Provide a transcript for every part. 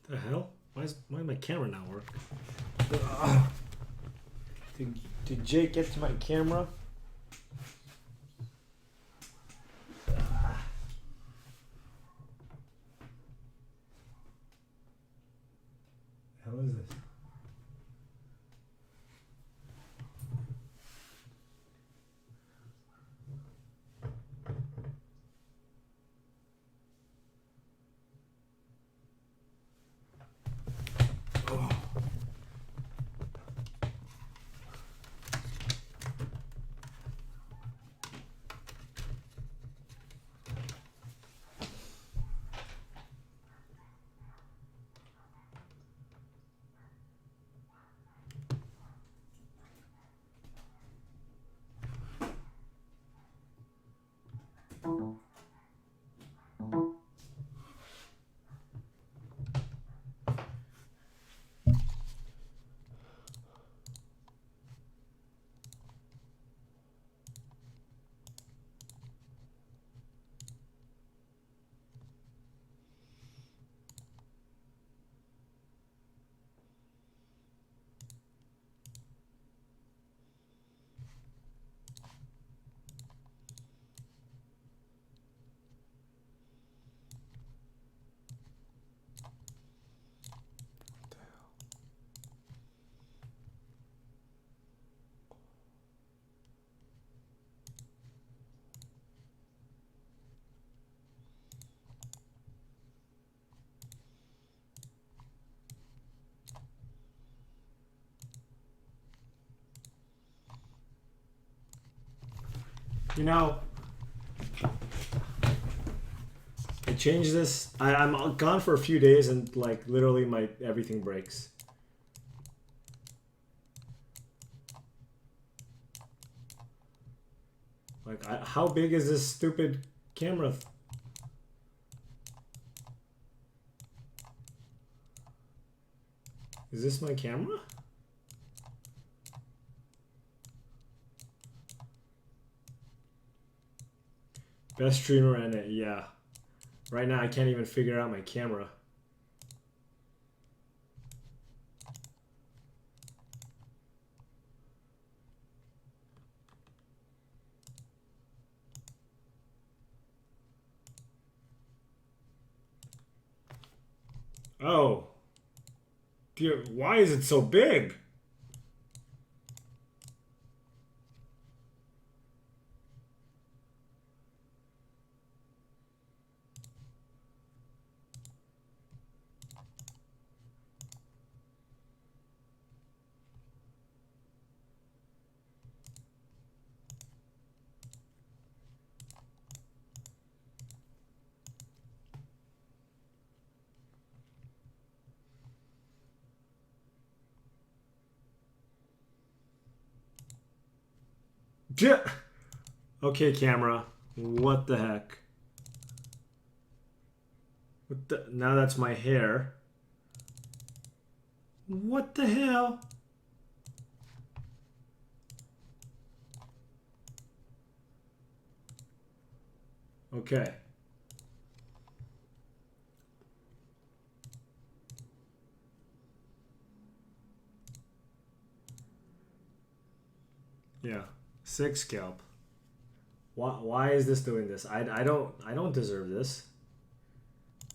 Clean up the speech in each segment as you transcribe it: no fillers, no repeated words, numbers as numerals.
The hell? Why my camera not working? Did Jake get to my camera? The hell is this? You know, I changed this. I'm gone for a few days and like literally my everything breaks. Like, how big is this stupid camera? Is this my camera? Best streamer in it, yeah. Right now I can't even figure out my camera. Oh. Dear, why is it so big? Okay, camera. What the heck? What the? Now that's my hair. What the hell? Okay. Yeah. 6 scalp. Why is this doing this? I don't deserve this.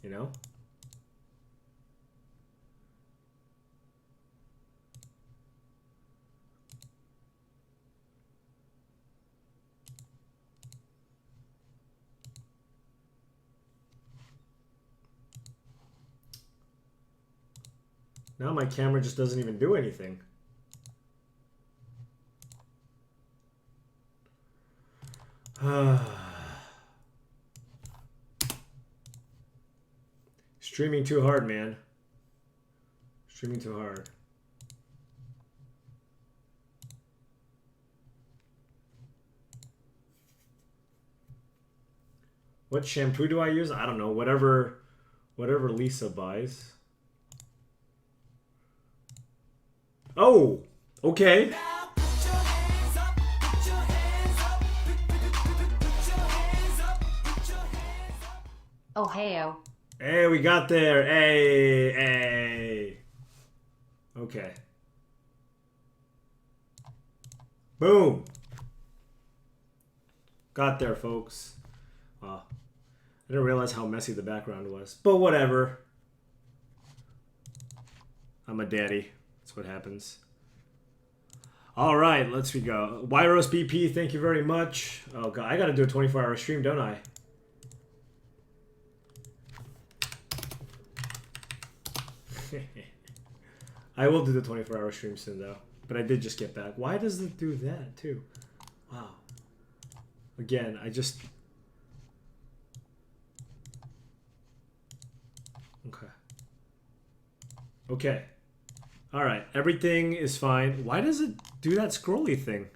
You know? Now my camera just doesn't even do anything. Streaming too hard, man. Streaming too hard. What shampoo do I use? I don't know. Whatever Lisa buys. Oh, okay. Oh, heyo. Hey, we got there. Hey, hey. Okay. Boom. Got there, folks. Wow. I didn't realize how messy the background was. But whatever. I'm a daddy. That's what happens. All right, let's go. Wyros BP, thank you very much. Oh, God. I got to do a 24-hour stream, don't I? I will do the 24-hour stream soon, though. But I did just get back. Why does it do that, too? Wow. Again, I just... Okay. Okay. All right. Everything is fine. Why does it do that scrolly thing?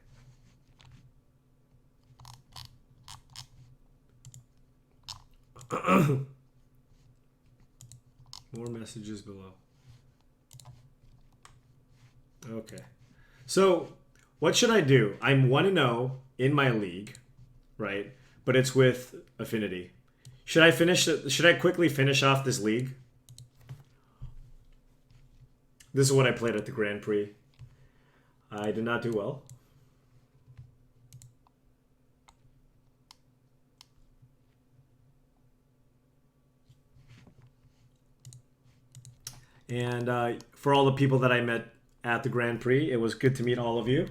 More messages below. Okay. So, what should I do? I'm 1-0 in my league, right? But it's with Affinity. Should I quickly finish off this league? This is what I played at the Grand Prix. I did not do well. And for all the people that I met at the Grand Prix, it was good to meet all of you.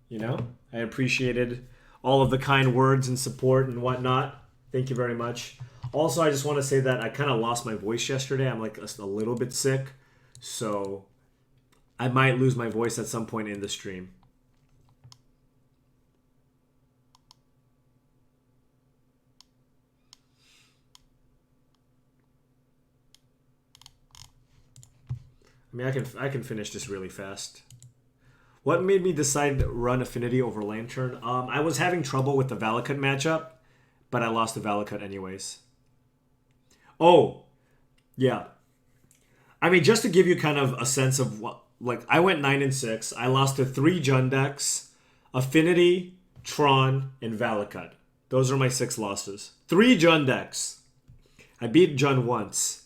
You know, I appreciated all of the kind words and support and whatnot. Thank you very much. Also, I just want to say that I kind of lost my voice yesterday. I'm like a little bit sick. So I might lose my voice at some point in the stream. I mean, I can finish this really fast. What made me decide to run Affinity over Lantern? I was having trouble with the Valakut matchup, but I lost the Valakut anyways. Oh, yeah. I mean, just to give you kind of a sense of what, like, I went 9-6. I lost to 3 Jund decks, Affinity, Tron, and Valakut. Those are my 6 losses. 3 Jund decks. I beat Jund once.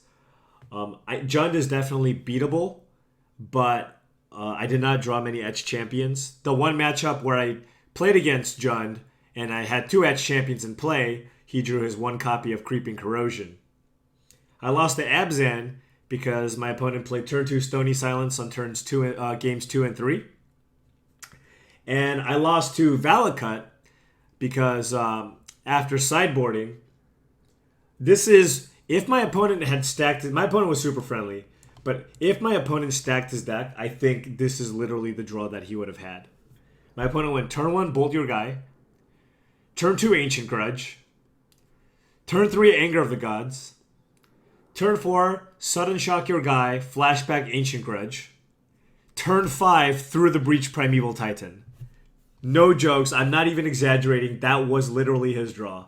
Jund is definitely beatable, but I did not draw many Etched Champions. The one matchup where I played against Jund and I had 2 Etched Champions in play, he drew his 1 copy of Creeping Corrosion. I lost to Abzan because my opponent played turn 2 Stony Silence on games 2 and 3. And I lost to Valakut because after sideboarding, this is... If my opponent had stacked it, my opponent was super friendly, but if my opponent stacked his deck, I think this is literally the draw that he would have had. My opponent went turn 1, Bolt Your Guy, turn 2, Ancient Grudge, turn 3, Anger of the Gods, turn 4, Sudden Shock Your Guy, Flashback Ancient Grudge, turn 5, Through the Breach Primeval Titan. No jokes, I'm not even exaggerating, that was literally his draw.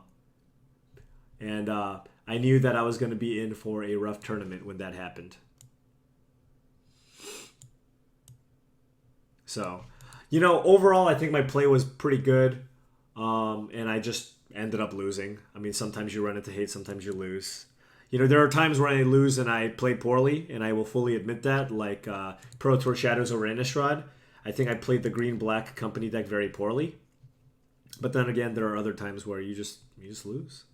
And I knew that I was going to be in for a rough tournament when that happened. So, you know, overall, I think my play was pretty good. And I just ended up losing. I mean, sometimes you run into hate, sometimes you lose. You know, there are times where I lose and I play poorly, and I will fully admit that, like Pro Tour Shadows over Innistrad. I think I played the green-black company deck very poorly. But then again, there are other times where you just lose.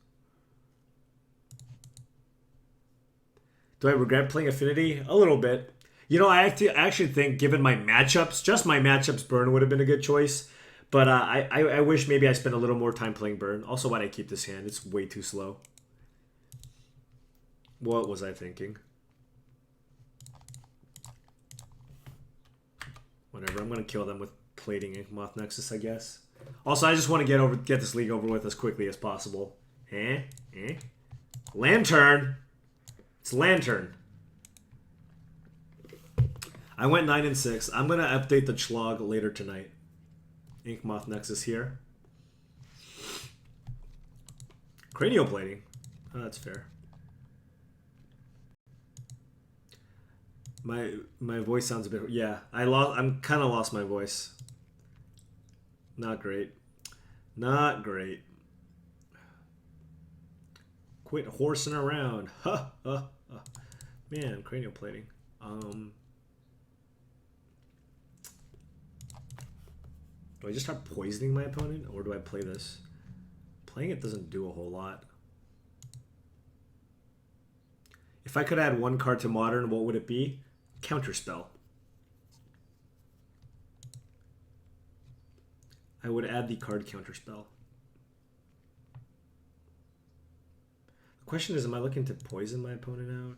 Do I regret playing Affinity? A little bit. You know, I actually think, given my matchups, just my matchups, Burn would have been a good choice. But I wish maybe I spent a little more time playing Burn. Also, why'd I keep this hand? It's way too slow. What was I thinking? Whatever, I'm going to kill them with Plating Inkmoth Nexus, I guess. Also, I just want to get this league over with as quickly as possible. Lantern! It's Lantern. I went 9-6. I'm going to update the Chlog later tonight. Inkmoth Nexus here. Cranial Plating. Oh, that's fair. My voice sounds a bit... Yeah, I'm kind of lost my voice. Not great. Not great. Quit horsing around. Ha, ha, ha. Man, cranial plating. Do I just start poisoning my opponent, or do I play this? Playing it doesn't do a whole lot. If I could add one card to Modern, what would it be? Counterspell. I would add the card Counterspell. The question is, am I looking to poison my opponent out?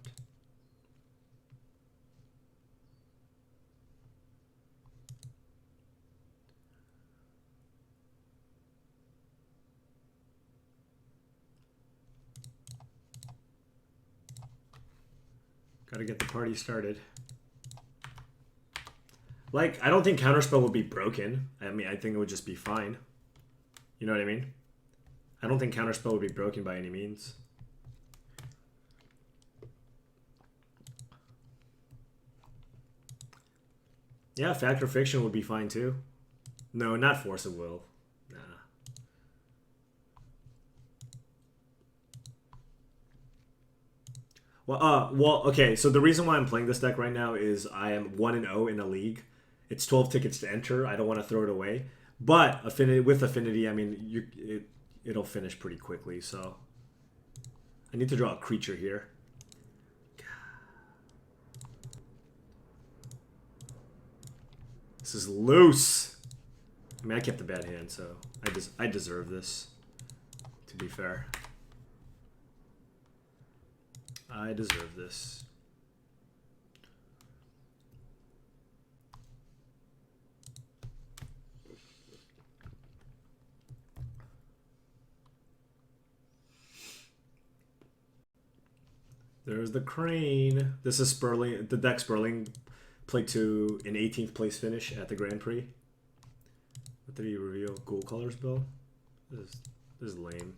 Gotta get the party started. Like, I don't think Counterspell would be broken. I mean, I think it would just be fine. You know what I mean? I don't think Counterspell would be broken by any means. Yeah, Fact or Fiction would be fine too. No, not Force of Will. Nah. Well, okay. So the reason why I'm playing this deck right now is I am 1-0 in a league. It's 12 tickets to enter. I don't want to throw it away. But with Affinity, I mean, it'll finish pretty quickly. So I need to draw a creature here. This is loose. I mean, I kept a bad hand, so I deserve this, to be fair. I deserve this. There's the Crane. This is Sperling. The deck Sperling played to an 18th place finish at the Grand Prix. What did he reveal? Ghoul Colors Bill? This is lame.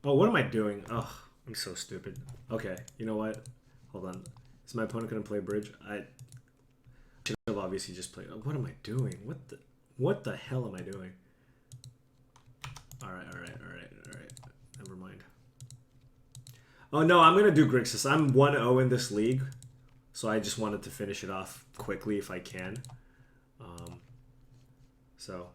Oh, what am I doing? Oh, I'm so stupid. Okay, you know what? Hold on. Is my opponent going to play bridge? I should have obviously just played. Oh, what am I doing? What the hell am I doing? All right. Never mind. Oh, no, I'm going to do Grixis. I'm 1-0 in this league, so I just wanted to finish it off quickly if I can. So...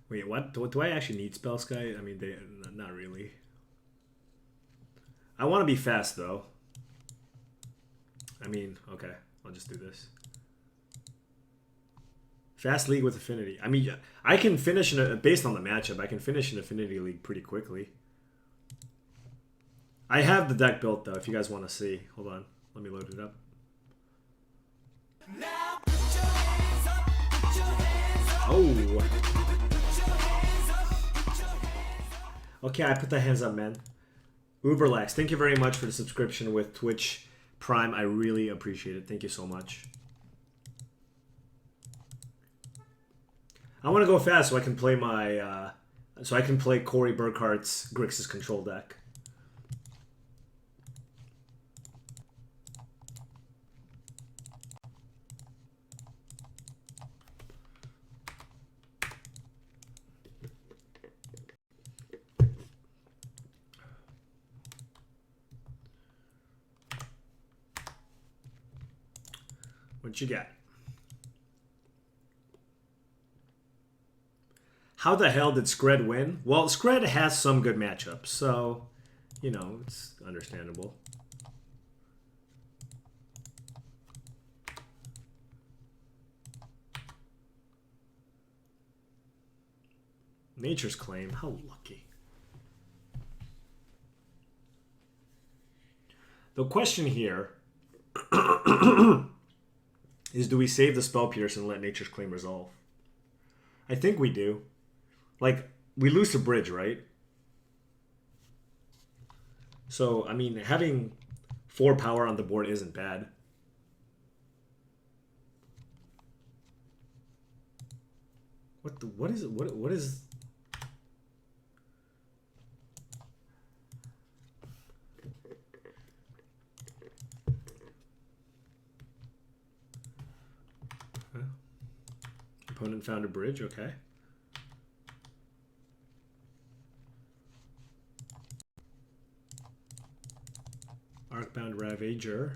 Wait, what? Do I actually need Spell Sky? I mean, not really. I want to be fast, though. I mean, okay. I'll just do this. Fast League with Affinity. I mean, I can finish, based on the matchup, I can finish an Affinity League pretty quickly. I have the deck built, though, if you guys want to see. Hold on. Let me load it up. Oh. Okay, I put the hands up, man. Uberlax, thank you very much for the subscription with Twitch Prime. I really appreciate it. Thank you so much. I want to go fast so I can play my, so I can play Corey Burkhart's Grixis control deck. What you got? How the hell did Scred win? Well, Scred has some good matchups, so, you know, it's understandable. Nature's Claim, how lucky. The question here is, do we save the Spell Pierce and let Nature's Claim resolve? I think we do. Like, we lose to bridge, right? So, I mean, having 4 power on the board isn't bad. What is it? What is... Huh? Opponent found a bridge, okay. Arcbound Ravager.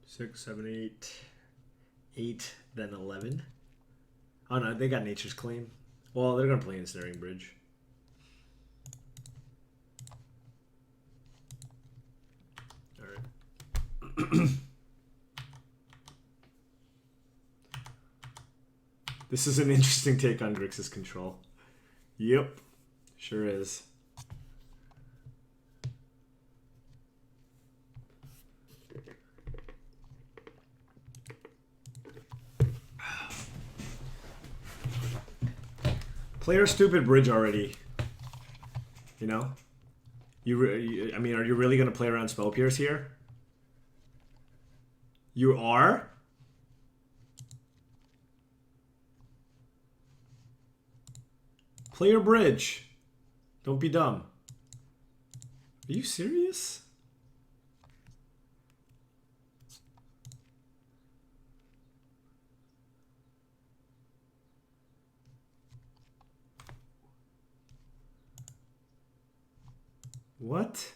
Six, seven, eight. 8, then 11. Oh no, they got Nature's Claim. Well, they're going to play Ensnaring Bridge. Alright. This is an interesting take on Grixis control. Yep, sure is. Player stupid bridge already. You know? I mean, are you really going to play around Spell Pierce here? You are? Play your bridge. Don't be dumb. Are you serious? What?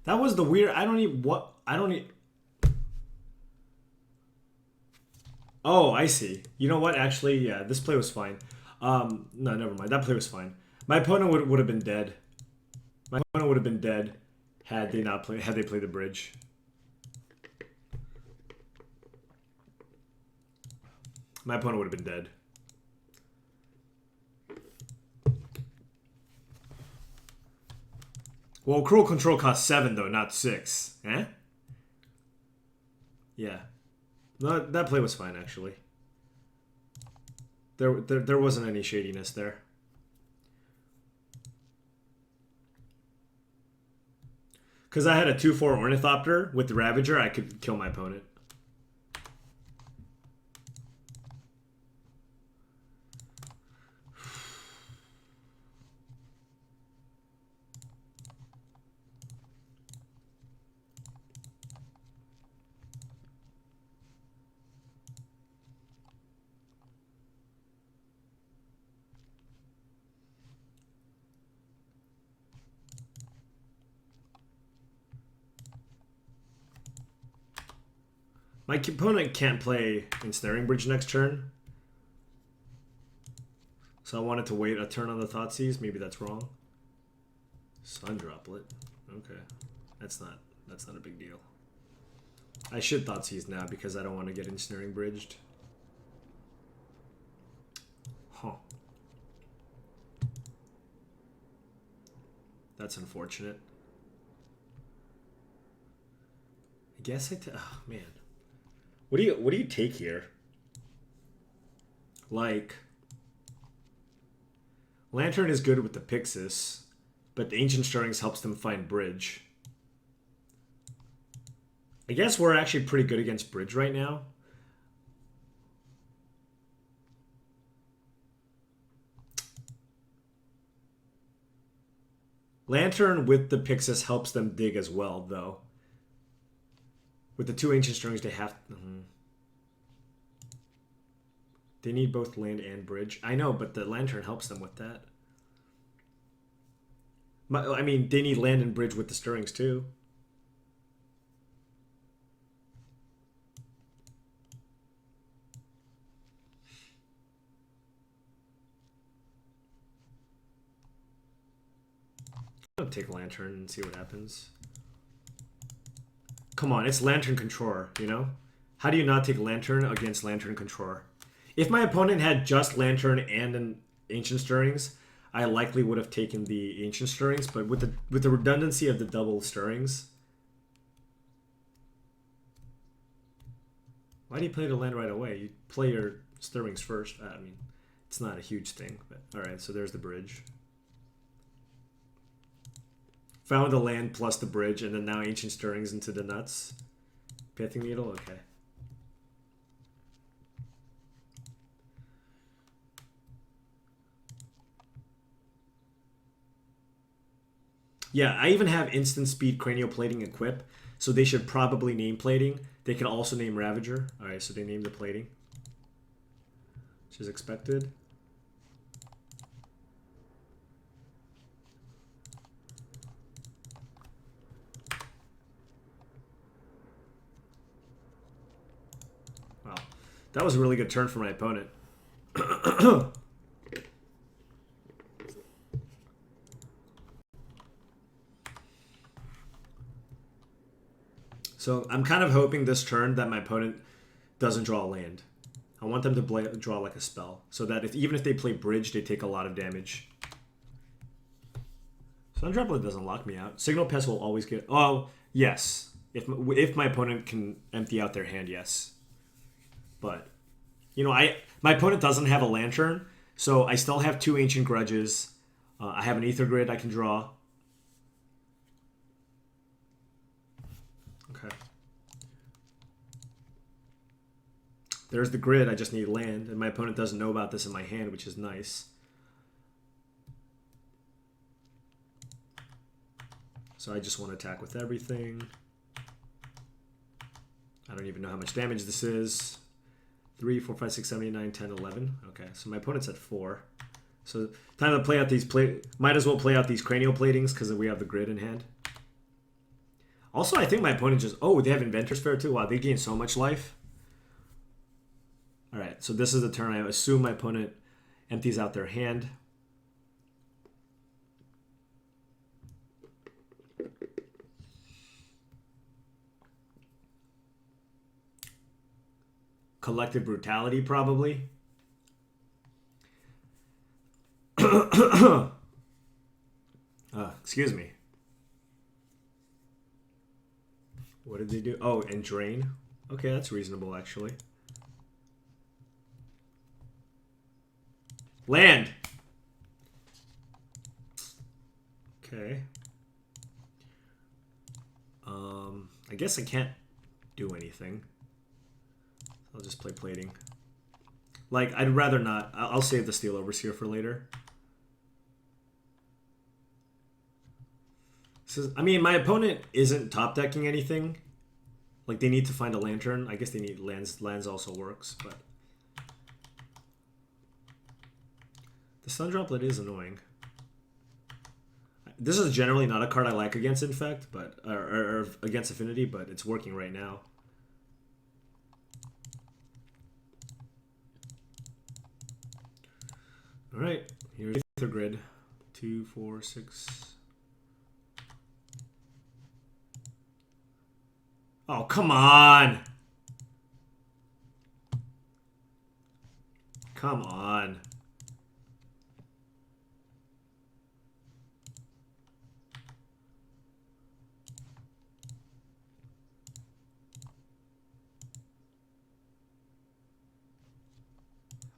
That was the weird... I don't need... Oh, I see. You know what? Actually, yeah, this play was fine. No, never mind. That play was fine. My opponent would have been dead. My opponent would have been dead had they played the bridge. My opponent would have been dead. Well, Cruel Control costs 7 though, not 6. Eh? Yeah. No, that play was fine actually. There wasn't any shadiness there. Because I had a 2/4 Ornithopter with the Ravager, I could kill my opponent. My opponent can't play Ensnaring Bridge next turn. So I wanted to wait a turn on the Thoughtseize. Maybe that's wrong. Sun Droplet. Okay. That's not a big deal. I should Thoughtseize now because I don't want to get Ensnaring Bridged. Huh. That's unfortunate. I guess oh man. What do you take here? Like, Lantern is good with the Pixis, but the Ancient Stirrings helps them find bridge. I guess we're actually pretty good against bridge right now. Lantern with the Pixis helps them dig as well, though. With the 2 Ancient Stirrings, they have... They need both land and bridge. I know, but the Lantern helps them with that. I mean, they need land and bridge with the Stirrings, too. I'll take Lantern and see what happens. Come on, it's Lantern Contror, you know? How do you not take Lantern against Lantern Contror? If my opponent had just Lantern and an Ancient Stirrings, I likely would have taken the Ancient Stirrings, but with the redundancy of the double Stirrings... Why do you play the land right away? You play your Stirrings first. I mean, it's not a huge thing, but... Alright, so there's the bridge. Found the land plus the bridge, and then now Ancient Stirrings into the nuts. Pithing Needle? Okay. Yeah, I even have instant speed cranial plating equip, so they should probably name plating. They can also name Ravager. Alright, so they named the plating. Which is expected. Wow. That was a really good turn for my opponent. So I'm kind of hoping this turn that my opponent doesn't draw a land. I want them to draw like a spell, so that even if they play bridge, they take a lot of damage. Sundroplet doesn't lock me out. Signal Pest will always get... Oh, yes. If my opponent can empty out their hand, yes. But, you know, my opponent doesn't have a Lantern, so I still have 2 Ancient Grudges. I have an Ether Grid I can draw. Okay. There's the grid. I just need land, and my opponent doesn't know about this in my hand, which is nice. So I just want to attack with everything. I don't even know how much damage this is. 3, 4, 5, 6, 7, 8, 9, 10, 11. Okay, so my opponent's at 4. So time to play out these might as well play out these cranial platings because we have the grid in hand. Also, I think my opponent just... Oh, they have Inventor's Fair too. Wow, they gain so much life. Alright, so this is the turn. I assume my opponent empties out their hand. Collective Brutality, probably. Excuse me. What did they do? Oh, and drain. Okay, that's reasonable, actually. Land! Okay. I guess I can't do anything. I'll just play plating. Like, I'd rather not. I'll save the Steel Overseer for later. I mean, my opponent isn't top decking anything. Like, they need to find a Lantern. I guess they need lands. Lands also works, but... The Sun Droplet is annoying. This is generally not a card I like against Infect, but or against Affinity, but it's working right now. Alright, here's the grid. 2, 4, 6... Oh, come on! Come on.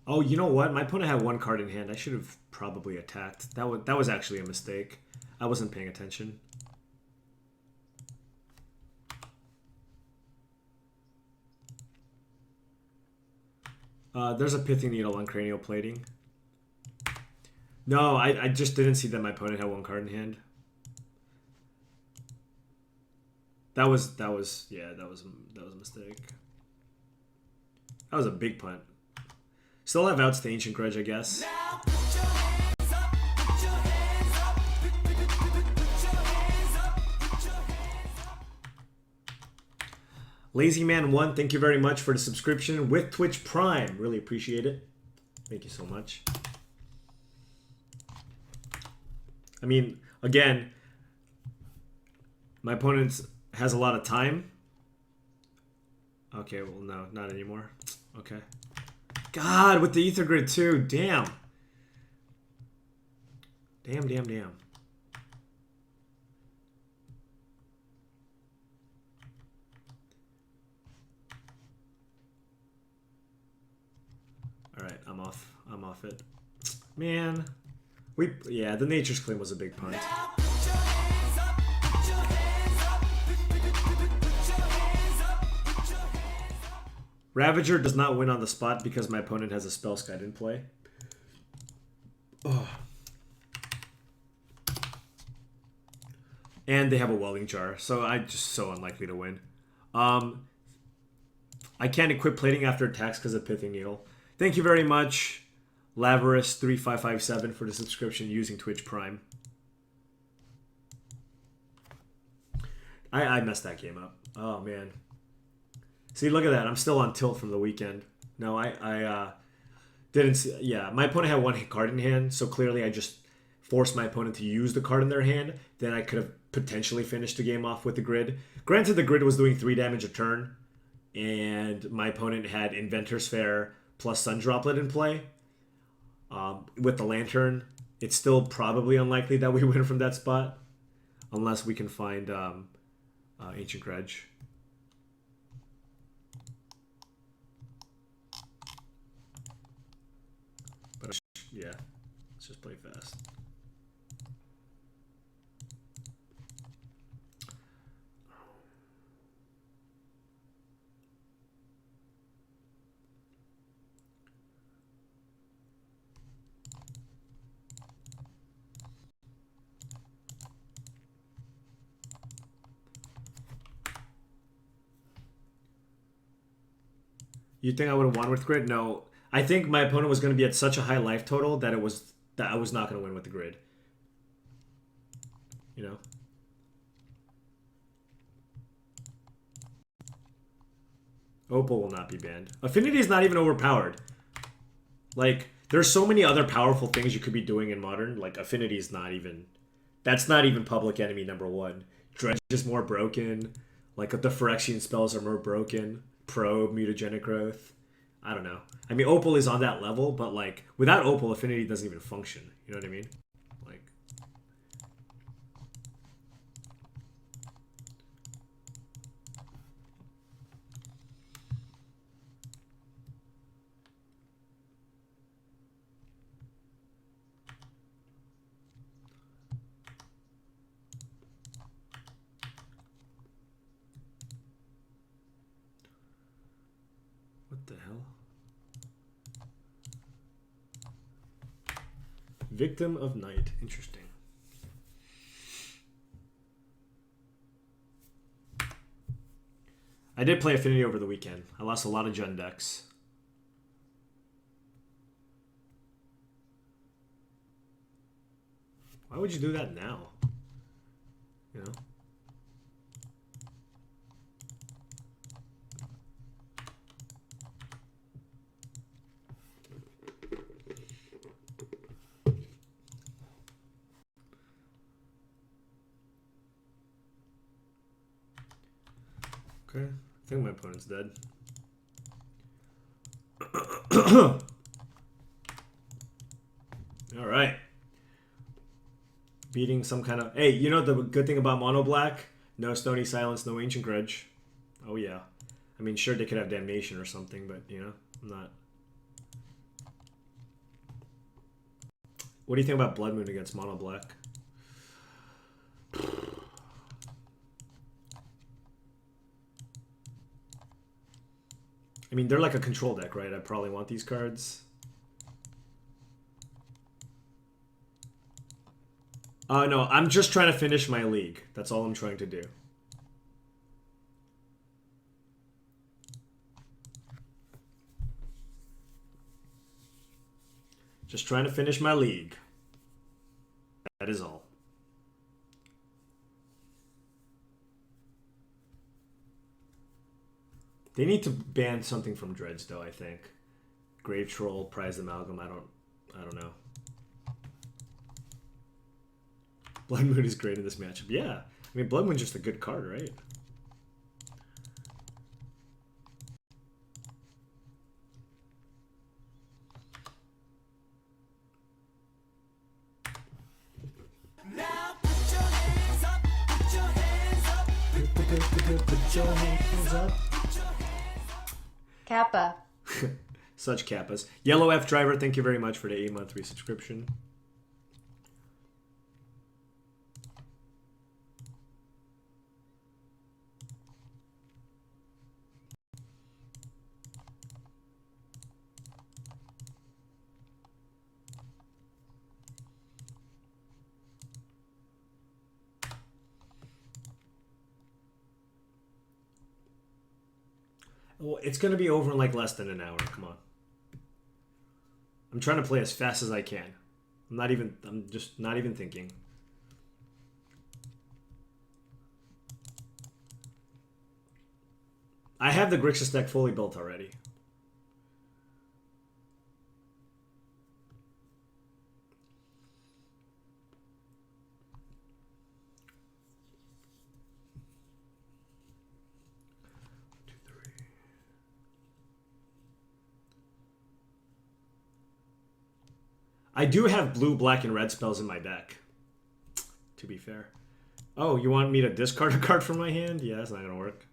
Oh, you know what? My opponent had 1 card in hand. I should have probably attacked. That was actually a mistake. I wasn't paying attention. There's a pithing needle on cranial plating. No, I just didn't see that my opponent had one card in hand. That was a mistake. That was a big punt. Still have outs to Ancient Grudge, I guess. Lazy Man 1, thank you very much for the subscription with Twitch Prime. Really appreciate it. Thank you so much. I mean, again, my opponent has a lot of time. Okay, well, no, not anymore. Okay. God, with the Ether Grid too. Damn. Damn. All right, I'm off it. Man, yeah, the Nature's Claim was a big punt. Ravager does not win on the spot because my opponent has a Spellskite in play. Oh. And they have a Welling Jar, so I'm just so unlikely to win. I can't equip plating after attacks because of Pithing Needle. Thank you very much, Lavarus3557, for the subscription using Twitch Prime. I messed that game up. Oh, man. See, look at that. I'm still on tilt from the weekend. No, I didn't see... Yeah, my opponent had one card in hand, so clearly I just forced my opponent to use the card in their hand. Then I could have potentially finished the game off with the grid. Granted, the grid was doing 3 damage a turn, and my opponent had Inventor's Fair plus Sun Droplet in play. With the Lantern, it's still probably unlikely that we win from that spot, unless we can find Ancient Grudge. But yeah, let's just play fast. You think I would have won with grid? No. I think my opponent was going to be at such a high life total that I was not going to win with the grid. You know? Opal will not be banned. Affinity is not even overpowered. Like, there's so many other powerful things you could be doing in Modern. Like, Affinity is not even... That's not even public enemy #1. Dredge is more broken. Like, the Phyrexian spells are more broken. Probe, Mutagenic Growth. I don't know. I mean, Opal is on that level, but, like, without Opal, Affinity doesn't even function. You know what I mean? Like... What the hell? Victim of Night. Interesting. I did play Affinity over the weekend. I lost a lot of Jund decks. Why would you do that now? You know? Okay, I think my opponent's dead. All right. Beating some kind of... Hey, you know the good thing about Mono Black? No Stony Silence, no Ancient Grudge. Oh, yeah. I mean, sure, they could have Damnation or something, but, you know, I'm not... What do you think about Blood Moon against Mono Black? I mean, they're like a control deck, right? I probably want these cards. No, I'm just trying to finish my league. That's all I'm trying to do. Just trying to finish my league. That is all. They need to ban something from Dredge, though, I think. Grave Troll, Prized Amalgam, I don't know. Blood Moon is great in this matchup. Yeah. I mean, Blood Moon's just a good card, right? Now put your hands up, put your hands up. Put your hands up. Kappa. Such kappas. Yellow F Driver, thank you very much for the 8-month resubscription. Well, it's going to be over in like less than an hour. Come on. I'm trying to play as fast as I can. I'm just not even thinking. I have the Grixis deck fully built already. I do have blue, black, and red spells in my deck, to be fair. Oh, you want me to discard a card from my hand? Yeah, that's not going to work.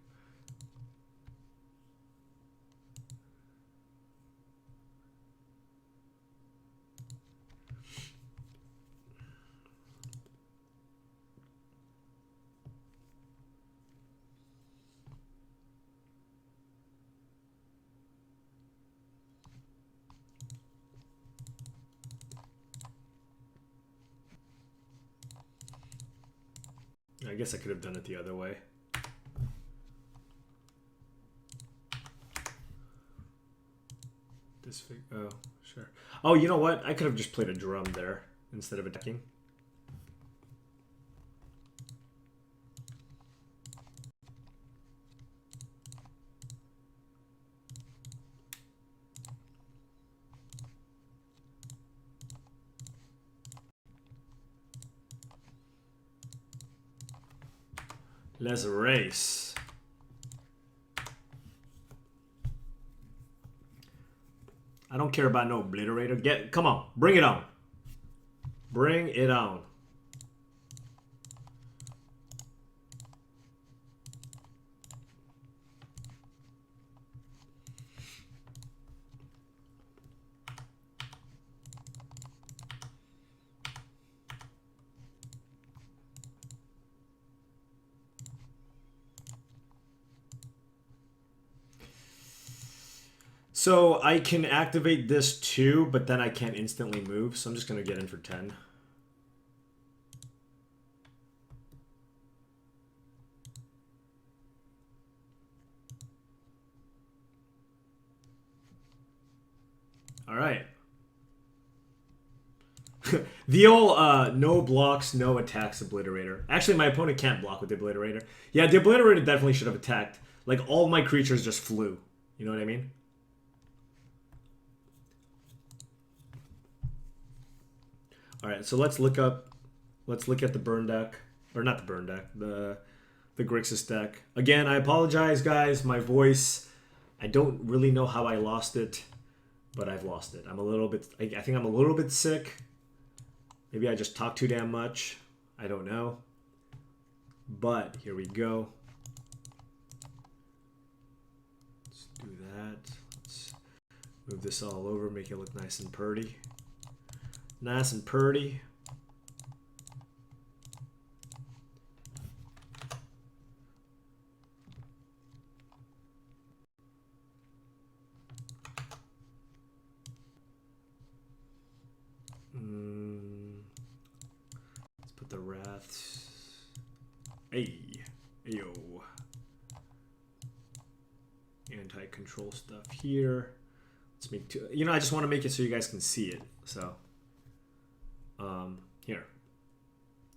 I guess I could have done it the other way. Oh, sure. Oh, you know what? I could have just played a drum there instead of attacking. Let's race. I don't care about no obliterator. Come on, bring it on. Bring it on. So I can activate this too, but then I can't instantly move, so I'm just going to get in for 10. All right. The old no blocks, no attacks obliterator. Actually, my opponent can't block with the obliterator. Yeah, the obliterator definitely should have attacked. Like, all my creatures just flew. You know what I mean? All right, so let's look at the burn deck, or not the burn deck, the Grixis deck. Again, I apologize, guys. My voice, I don't really know how I lost it, but I've lost it. I'm a little bit, I think I'm a little bit sick. Maybe I just talk too damn much. I don't know. But here we go. Let's do that. Let's move this all over, make it look nice and purty. Nice and purty. Hey, yo. Anti-control stuff here. Let's make two. You know, I just want to make it so you guys can see it. So, here.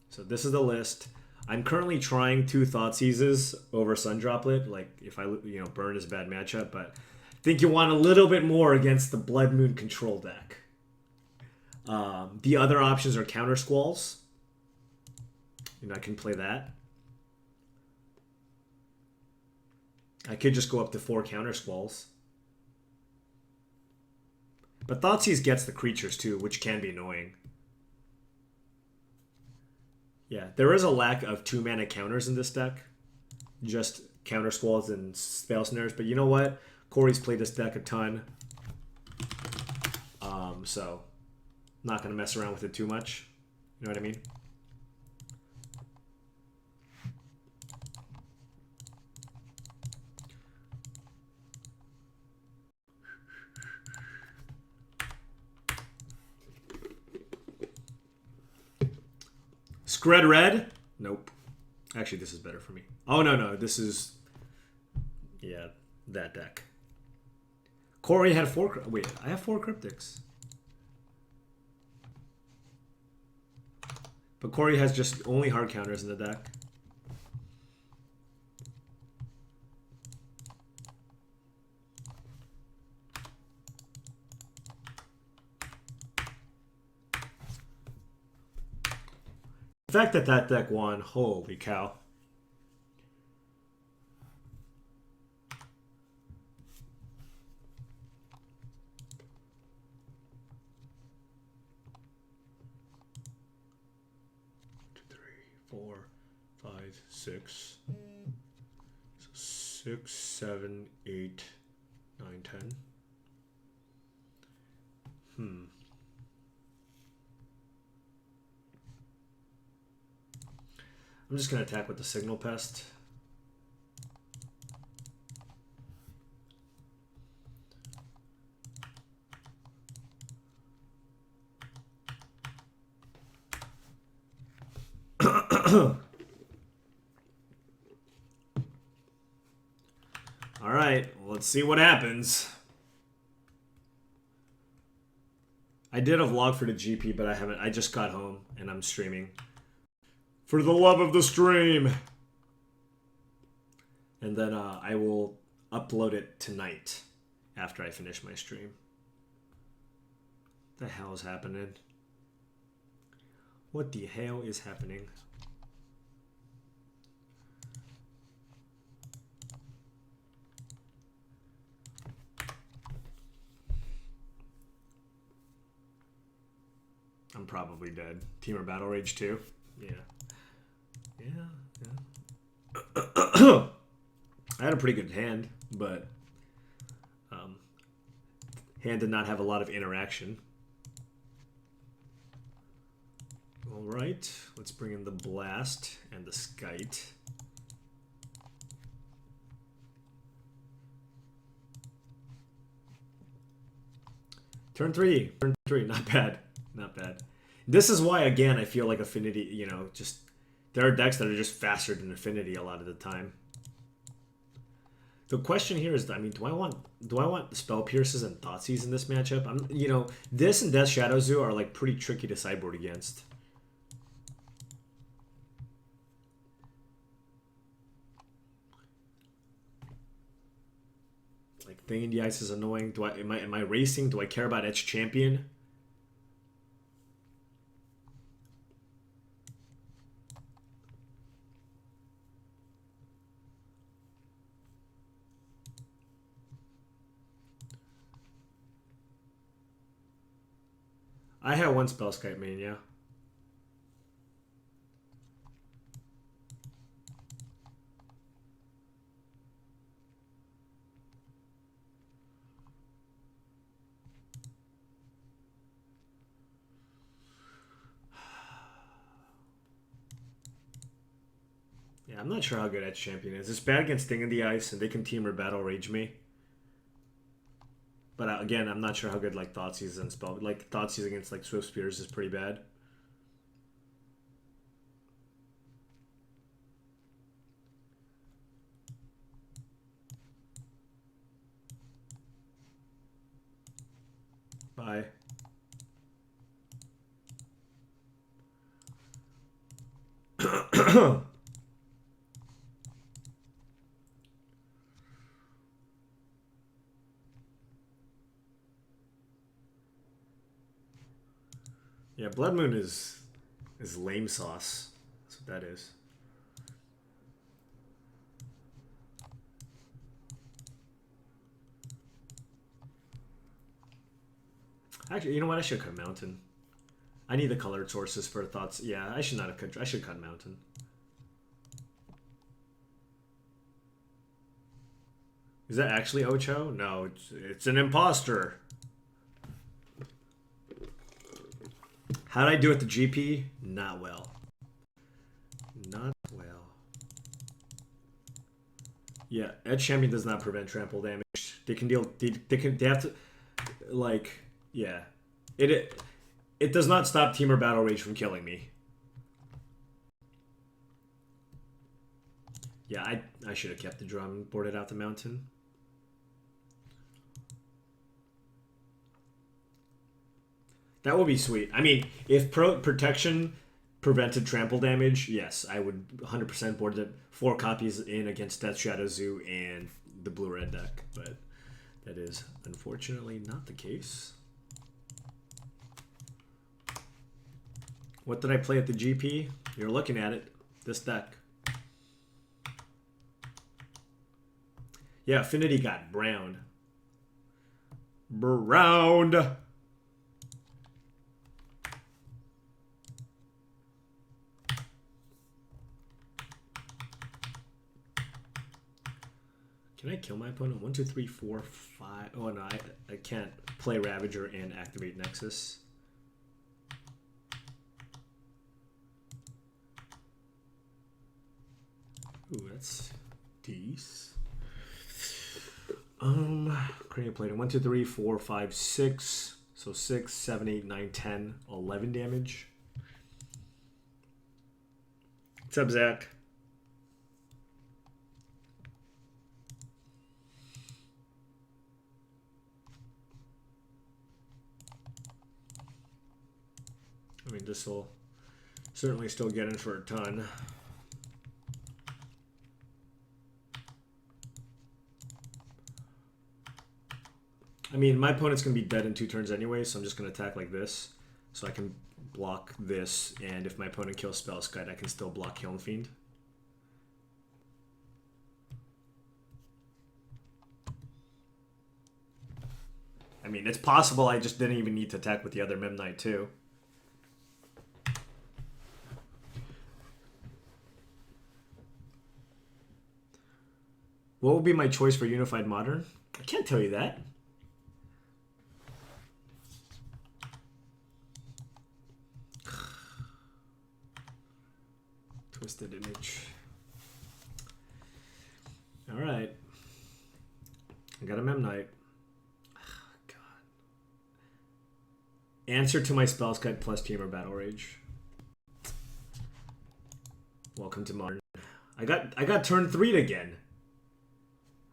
So this is the list. I'm currently trying 2 Thoughtseizes over Sun Droplet. Like, if I, Burn is a bad matchup, but I think you want a little bit more against the Blood Moon control deck. The other options are Counter Squalls. I can play that. I could just go up to 4 Counter Squalls. But Thoughtseize gets the creatures too, which can be annoying. Yeah, there is a lack of 2-mana counters in this deck. Just Counter Squalls and Spell Snares. But you know what? Corey's played this deck a ton. So, not going to mess around with it too much. You know what I mean? Scred red? Nope. Actually, this is better for me. Oh, no. This is... Yeah, that deck. Corey had 4... Wait, I have 4 Cryptics. But Corey has just only hard counters in the deck. The fact that that deck won, holy cow. Two, 3, 4, 5, 6. So 6, 7, 8, 9, 10. I'm just going to attack with the Signal Pest. All right, let's see what happens. I did a vlog for the GP, but I haven't. I just got home and I'm streaming. For the love of the stream. And then I will upload it tonight after I finish my stream. What the hell is happening? What the hell is happening? I'm probably dead. Teamer Battle Rage 2? Yeah. Yeah. I had a pretty good hand, but hand did not have a lot of interaction. All right, let's bring in the Blast and the Skite. Turn 3, not bad, not bad. This is why, again, I feel like Affinity, just there are decks that are just faster than Affinity a lot of the time. The question here is, do I want Spell Pierces and Thoughtseize in this matchup? This and Death Shadow Zoo are like pretty tricky to sideboard against. Like Thing in the Ice is annoying. Am I racing? Do I care about Etch Champion? I had one Spellskite main, yeah. Yeah, I'm not sure how good Etch Champion is. It's bad against Sting in the Ice, and they can Team or Battle Rage me. But again, I'm not sure how good like Thoughtseize and Spell. Like Thoughtseize against like Swift Spears is pretty bad. Bye. Yeah, Blood Moon is lame sauce. That's what that is. Actually, you know what? I should cut Mountain. I need the colored sources for thoughts. Yeah, I should not have cut. I should cut Mountain. Is that actually Ocho? No, it's an imposter. How did I do at the GP? Not well. Not well. Yeah, Edge Champion does not prevent trample damage. They can deal. They have to, like, yeah. It does not stop Team or Battle Rage from killing me. Yeah, I should have kept the drum and boarded out the Mountain. That would be sweet. I mean, if protection prevented trample damage, yes, I would 100% board the 4 copies in against Death Shadow Zoo and the blue-red deck, but that is unfortunately not the case. What did I play at the GP? You're looking at it. This deck. Yeah, Affinity got browned. Browned! Can I kill my opponent? 1, 2, 3, 4, 5. Oh no, I can't play Ravager and activate Nexus. Ooh, that's decent. Cranial Plating. 1, 2, 3, 4, 5, 6. So 6, 7, 8, 9, 10, 11 damage. What's up, Zach? I mean, this will certainly still get in for a ton. I mean, my opponent's going to be dead in 2 turns anyway, so I'm just going to attack like this. So I can block this, and if my opponent kills Spellskite, I can still block Kiln Fiend. I mean, it's possible I just didn't even need to attack with the other Mem Knight too. What would be my choice for Unified Modern? I can't tell you that. Twisted Image. Alright. I got a Mem Knight. God. Answer to my Spellskite plus Team or Battle Rage. Welcome to Modern. I got turn 3'd again.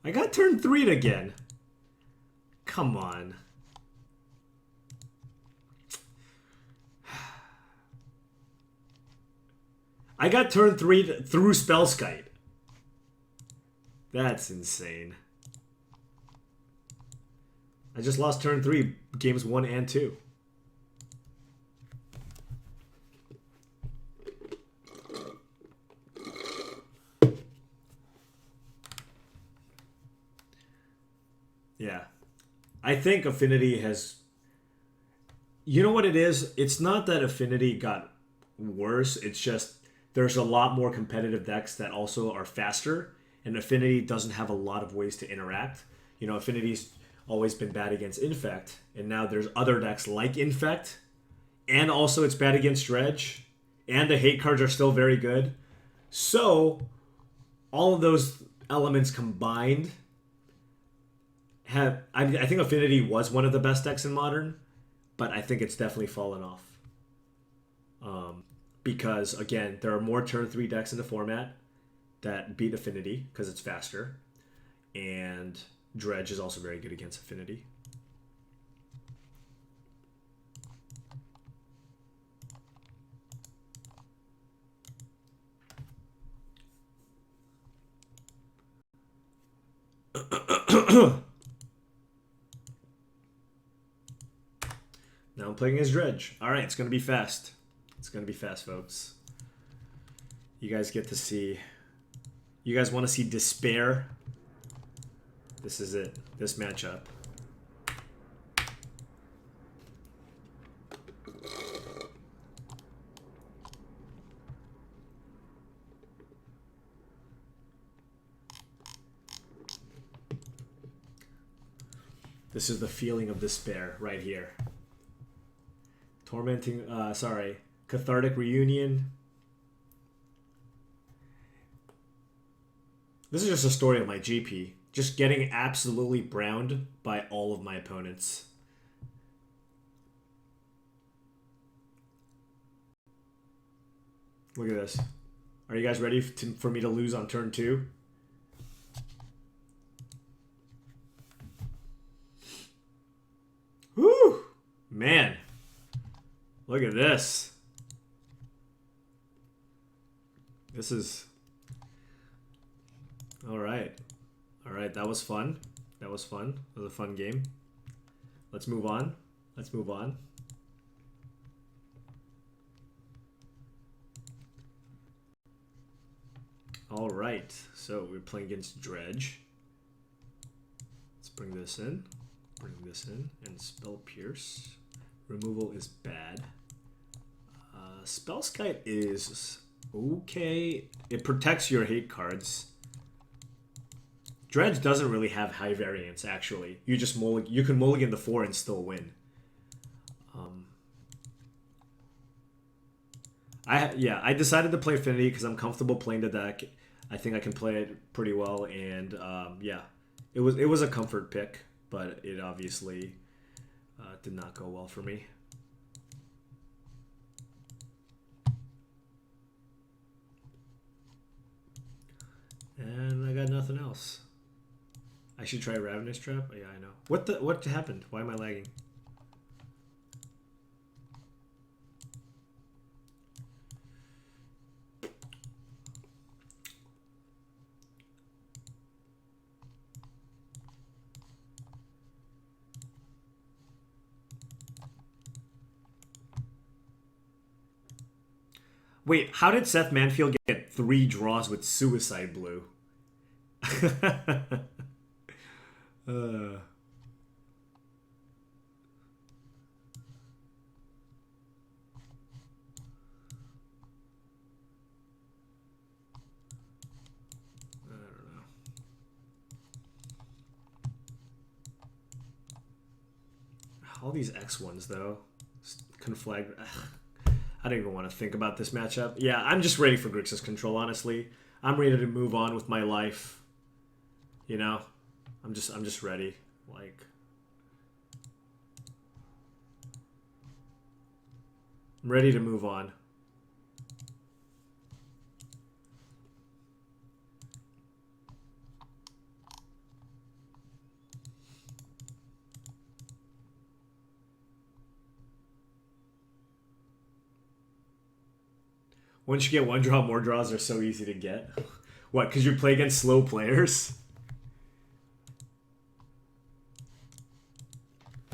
I got turn 3'd again. Come on. I got turn 3 through Spellskite. That's insane. I just lost turn 3, games 1 and 2. Yeah. I think Affinity has... You know what it is? It's not that Affinity got worse. It's just there's a lot more competitive decks that also are faster, and Affinity doesn't have a lot of ways to interact. You know, Affinity's always been bad against Infect, and now there's other decks like Infect, and also it's bad against Dredge, and the hate cards are still very good. So, all of those elements combined have... I think Affinity was one of the best decks in Modern, but I think it's definitely fallen off. Because, again, there are more turn 3 decks in the format that beat Affinity because it's faster. And Dredge is also very good against Affinity. Now I'm playing as Dredge. Alright, it's gonna be fast. It's gonna be fast, folks. You guys get to see... You guys want to see despair? This is it. This matchup. This is the feeling of despair right here. Tormenting, cathartic reunion. This is just a story of my GP. Just getting absolutely browned by all of my opponents. Look at this. Are you guys ready for me to lose on turn 2? Woo! Man. Look at this. This is... Alright. Alright, that was fun. That was fun. That was a fun game. Let's move on. Let's move on. Alright, so we're playing against Dredge. Let's bring this in. Bring this in. And Spell Pierce. Removal is bad. Spell Skite is okay. It protects your hate cards. Dredge doesn't really have high variance, actually. You just you can mulligan the 4 and still win. I decided to play Affinity because I'm comfortable playing the deck. I think I can play it pretty well, and yeah, it was a comfort pick, but it obviously did not go well for me. And I got nothing else. I should try Ravenous Trap. Oh, yeah, I know. What happened? Why am I lagging? Wait, how did Seth Manfield get 3 draws with Suicide Blue? All these X ones though, conflag. I don't even want to think about this matchup. Yeah, I'm just ready for Grixis control. Honestly, I'm ready to move on with my life. You know, I'm just ready. Like, I'm ready to move on. Once you get 1 draw, more draws are so easy to get. What, because you play against slow players?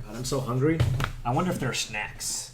God, I'm so hungry. I wonder if there are snacks.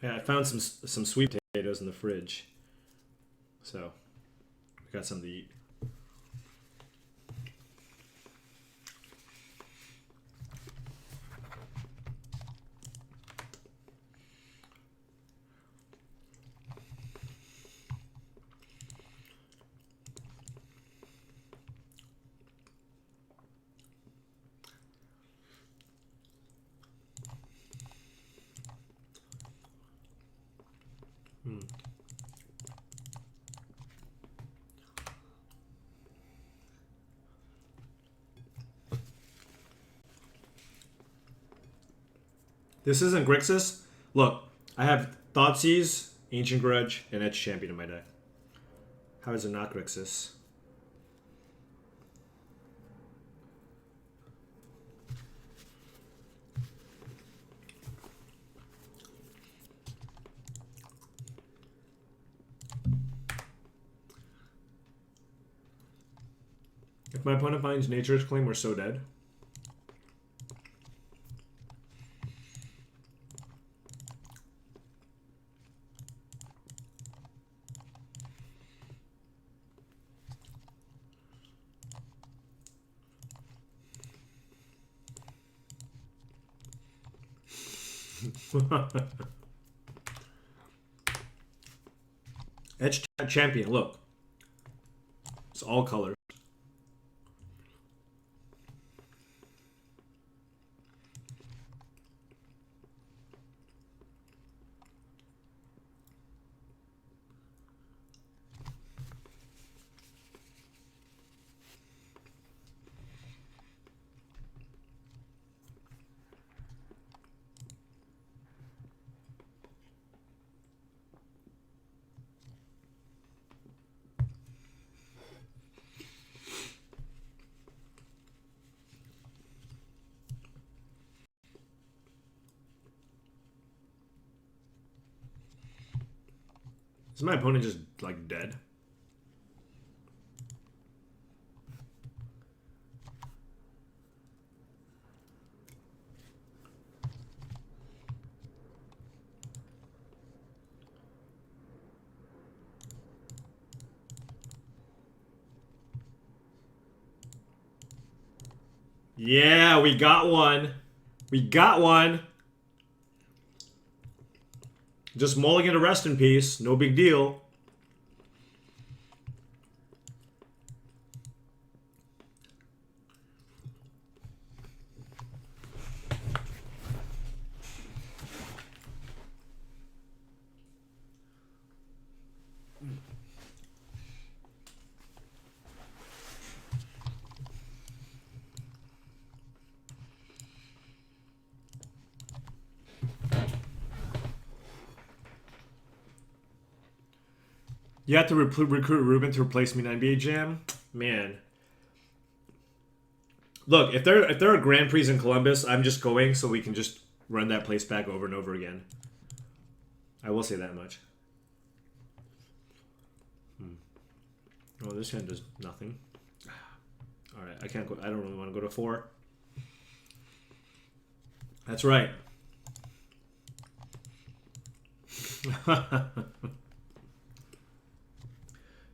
Yeah, I found some sweet potatoes in the fridge, so we got something to eat. This isn't Grixis. Look, I have Thoughtseize, Ancient Grudge, and Edge Champion in my deck. How is it not Grixis? If my opponent finds Nature's Claim, we're so dead. Edge Champion, look. It's all colors. Is my opponent just, like, dead? Yeah, we got one. We got one. Just mulligan to rest in peace. No big deal. You have to recruit Ruben to replace me in NBA Jam? Man. Look, if there are Grand Prix in Columbus, I'm just going so we can just run that place back over and over again. I will say that much. Oh, this hand does nothing. Alright, I can't go. I don't really want to go to 4. That's right.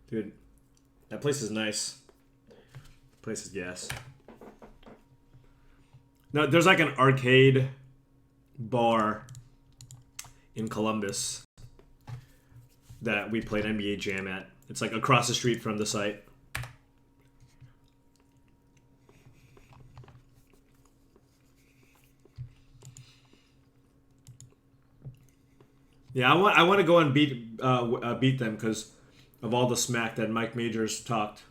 Dude, that place is nice. Place is gas. No, there's like an arcade bar in Columbus that we played NBA Jam at. It's like across the street from the site. Yeah, I want to go and beat them because of all the smack that Mike Majors talked.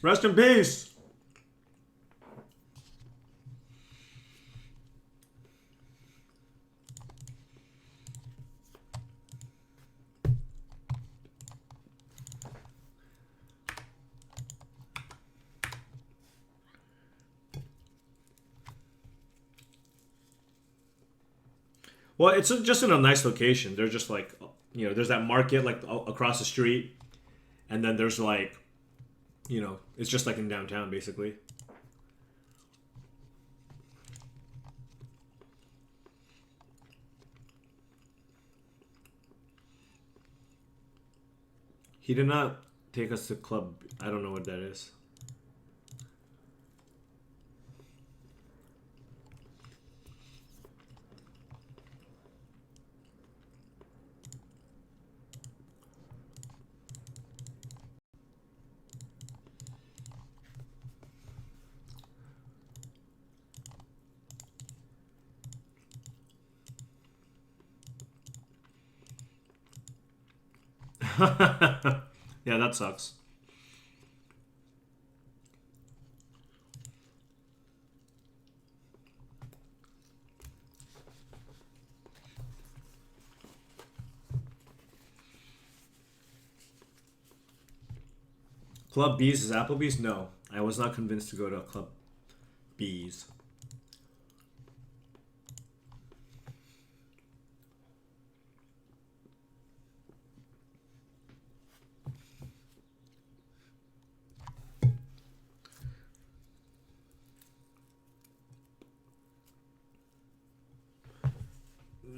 Rest in peace. Well, it's just in a nice location. They're just like, you know, there's that market like across the street, and then there's like, you know, it's just like in downtown basically. He did not take us to club. I don't know what that is. Yeah, that sucks. Club B's is Applebee's? No, I was not convinced to go to Club B's.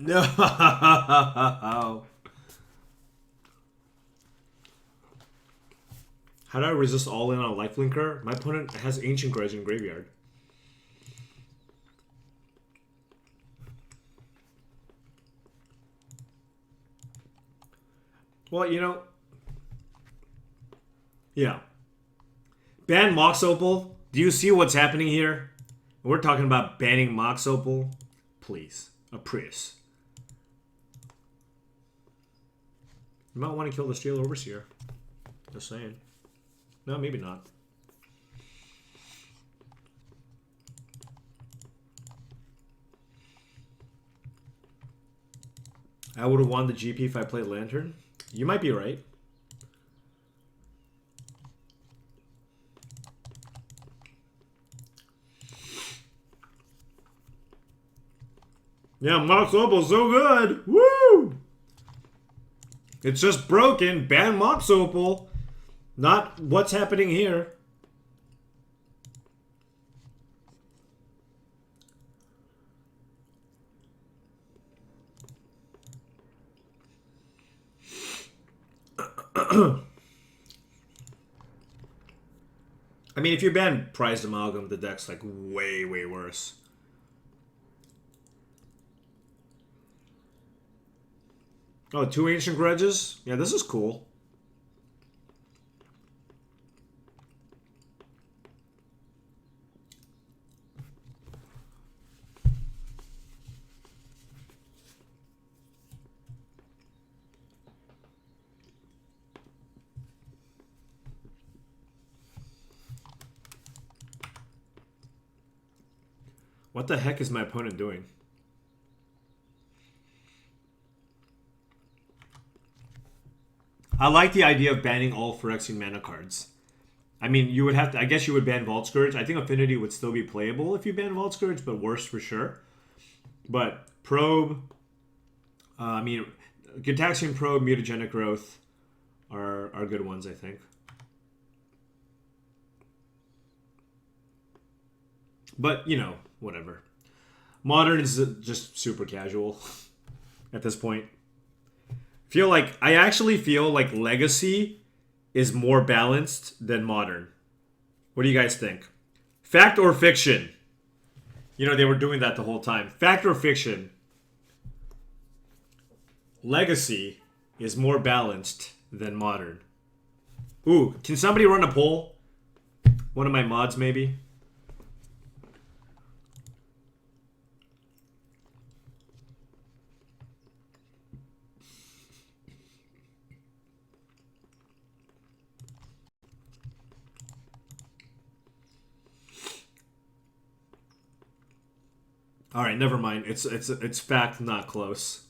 No. How do I resist all in on a lifelinker? My opponent has Ancient Grudge in graveyard. Well, you know. Yeah. Ban Mox Opal. Do you see what's happening here? We're talking about banning Mox Opal. Please. A Prius. You might want to kill the Steel Overseer. Just saying. No, maybe not. I would have won the GP if I played Lantern. You might be right. Yeah, Mox Opal's so good. Woo! It's just broken. Ban Mox Opal. Not what's happening here. I mean, if you ban Prized Amalgam, the deck's like way, way worse. Oh, 2 Ancient Grudges? Yeah, this is cool. What the heck is my opponent doing? I like the idea of banning all Phyrexian mana cards. I mean, you would have to... I guess you would ban Vault Scourge. I think Affinity would still be playable if you ban Vault Scourge, but worse for sure. But Probe, I mean, Gitaxian Probe, Mutagenic Growth are good ones, I think. But, you know, whatever. Modern is just super casual at this point. I actually feel like Legacy is more balanced than Modern. What do you guys think? Fact or fiction? You know, they were doing that the whole time. Fact or fiction? Legacy is more balanced than Modern. Ooh, can somebody run a poll? One of my mods, maybe? All right, never mind. It's fact, not close.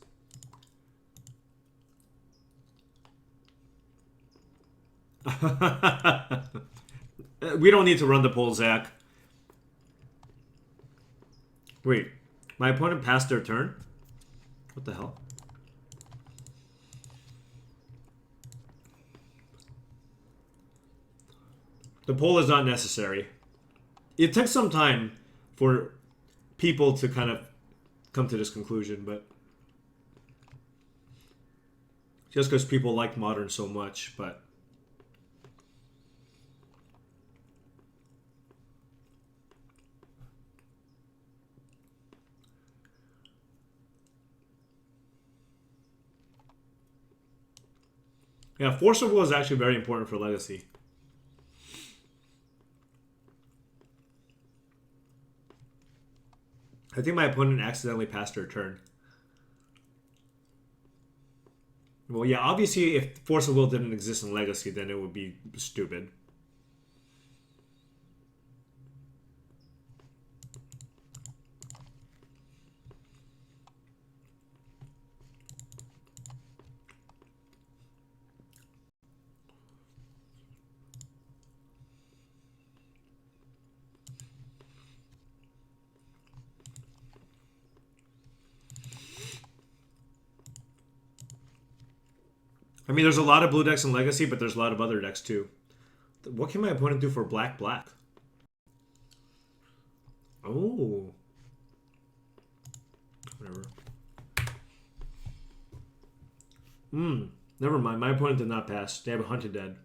We don't need to run the poll, Zach. Wait, my opponent passed their turn? What the hell? The poll is not necessary. It took some time for people to kind of come to this conclusion, but just because people like Modern so much, but yeah, Force of Will is actually very important for Legacy. I think my opponent accidentally passed her turn. Well, yeah, obviously if Force of Will didn't exist in Legacy, then it would be stupid. I mean, there's a lot of blue decks in Legacy, but there's a lot of other decks too. What can my opponent do for black? Oh. Whatever. Never mind. My opponent did not pass. They have a Hunted Dead.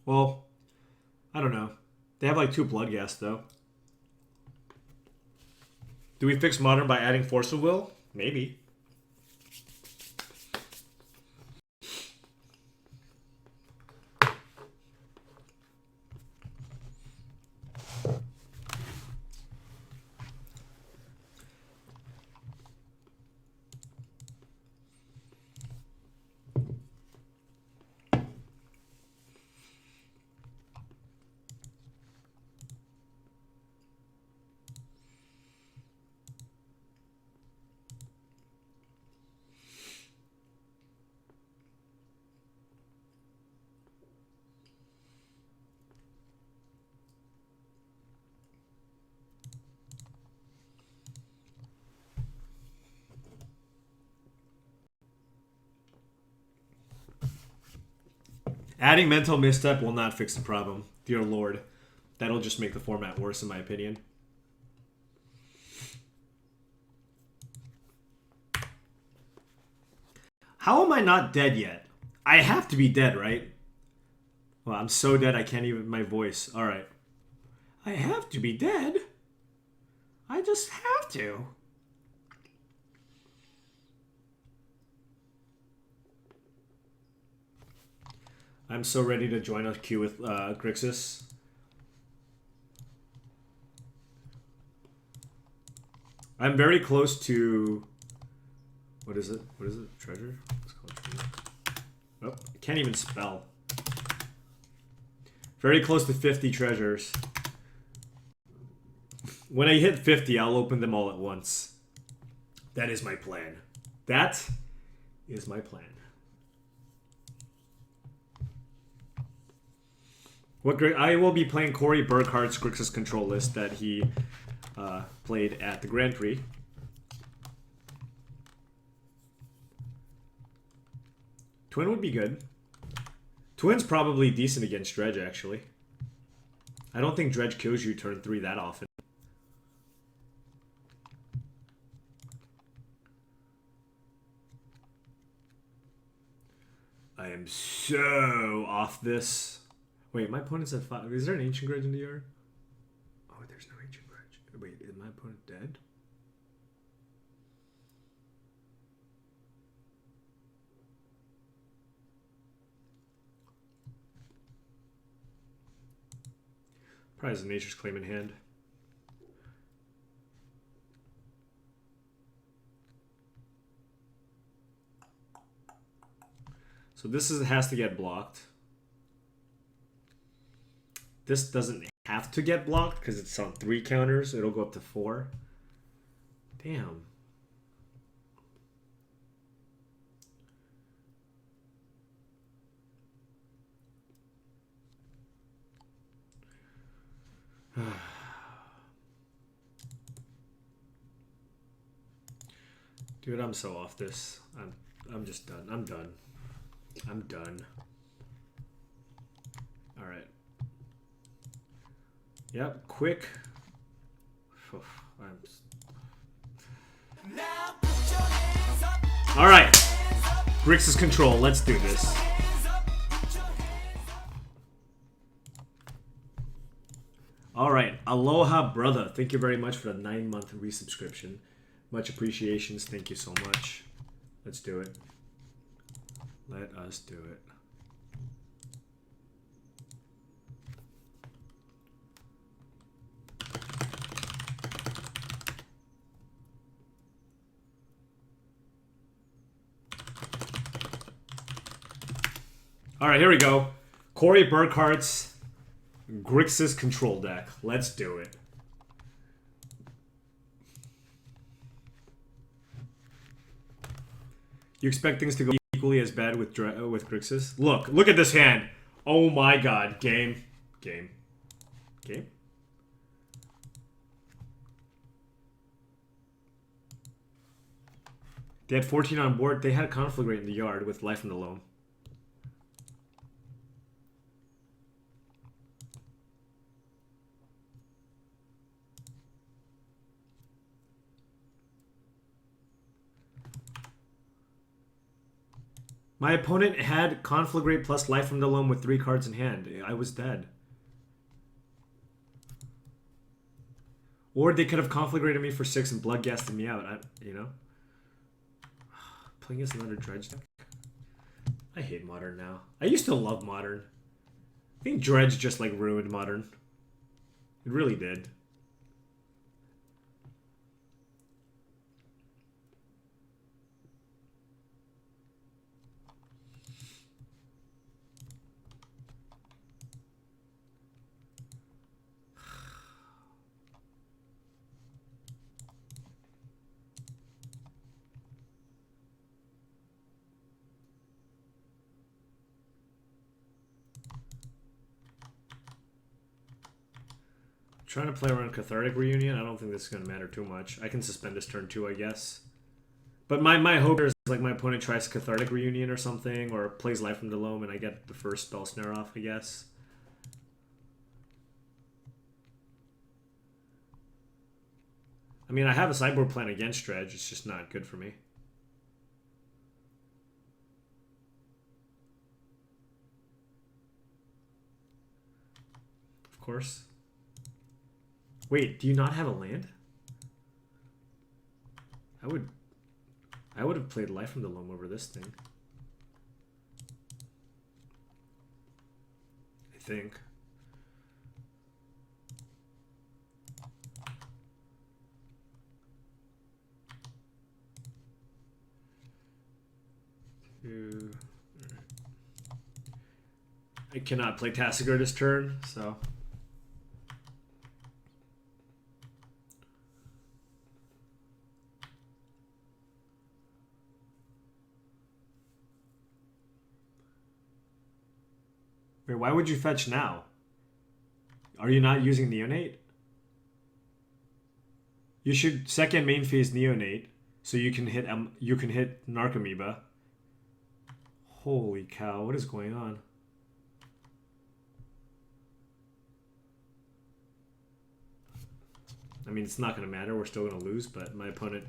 Well, I don't know. They have like 2 Bloodghast, though. Do we fix Modern by adding Force of Will? Maybe. Adding Mental Misstep will not fix the problem. Dear Lord. That'll just make the format worse, in my opinion. How am I not dead yet? I have to be dead, right? Well, I'm so dead I can't even... My voice. Alright. I have to be dead? I just have to. I'm so ready to join a queue with Grixis. I'm very close to... What is it? What is it? Treasure? Let's call it treasure. Oh, I can't even spell. Very close to 50 treasures. When I hit 50, I'll open them all at once. That is my plan. That is my plan. I will be playing Corey Burkhart's Grixis control list that he played at the Grand Prix. Twin would be good. Twin's probably decent against Dredge, actually. I don't think Dredge kills you turn 3 that often. I am so off this. Wait, my opponent's at 5. Is there an Ancient Grudge in the yard? Oh, there's no Ancient Grudge. Wait, is my opponent dead? Probably has a Nature's Claim in hand. So this has to get blocked. This doesn't have to get blocked because it's on 3 counters. It'll go up to 4. Damn. Dude, I'm so off this. I'm just done. I'm done. I'm done. All right. Yep, quick. All right. Grixis control. Let's do this. All right. Aloha, brother. Thank you very much for the 9-month resubscription. Much appreciations. Thank you so much. Let's do it. Let us do it. All right, here we go. Corey Burkhart's Grixis control deck. Let's do it. You expect things to go equally as bad with Grixis? Look at this hand. Oh my god. Game. They had 14 on board. They had a Conflagrate in the yard with Life from the Loam. My opponent had Conflagrate plus Life from the Loam with 3 cards in hand. I was dead. Or they could have Conflagrated me for 6 and Bloodgasted me out. You know? Playing as another Dredge deck? I hate Modern now. I used to love Modern. I think Dredge just like ruined Modern. It really did. Trying to play around Cathartic Reunion. I don't think this is going to matter too much. I can suspend this turn 2, I guess. But my hope is like my opponent tries Cathartic Reunion or something, or plays Life from the Loam, and I get the first Spell Snare off, I guess. I mean, I have a sideboard plan against Dredge. It's just not good for me. Of course. Wait, do you not have a land? I would have played Life from the Loam over this thing. I think. I cannot play Tassiger this turn, so. Wait, why would you fetch now? Are you not using Neonate? You should second main phase Neonate, so you can hit Narcomoeba. Holy cow, what is going on? I mean, it's not going to matter. We're still going to lose, but my opponent,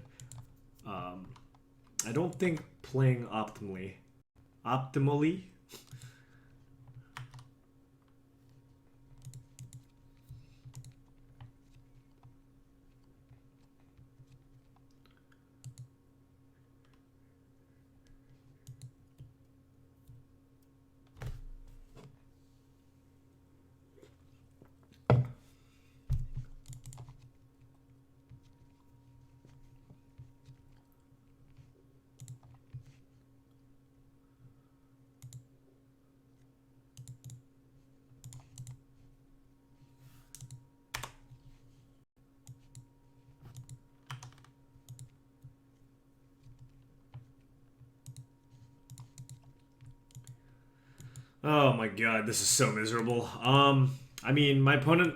I don't think playing optimally. Oh my god, this is so miserable. I mean, my opponent,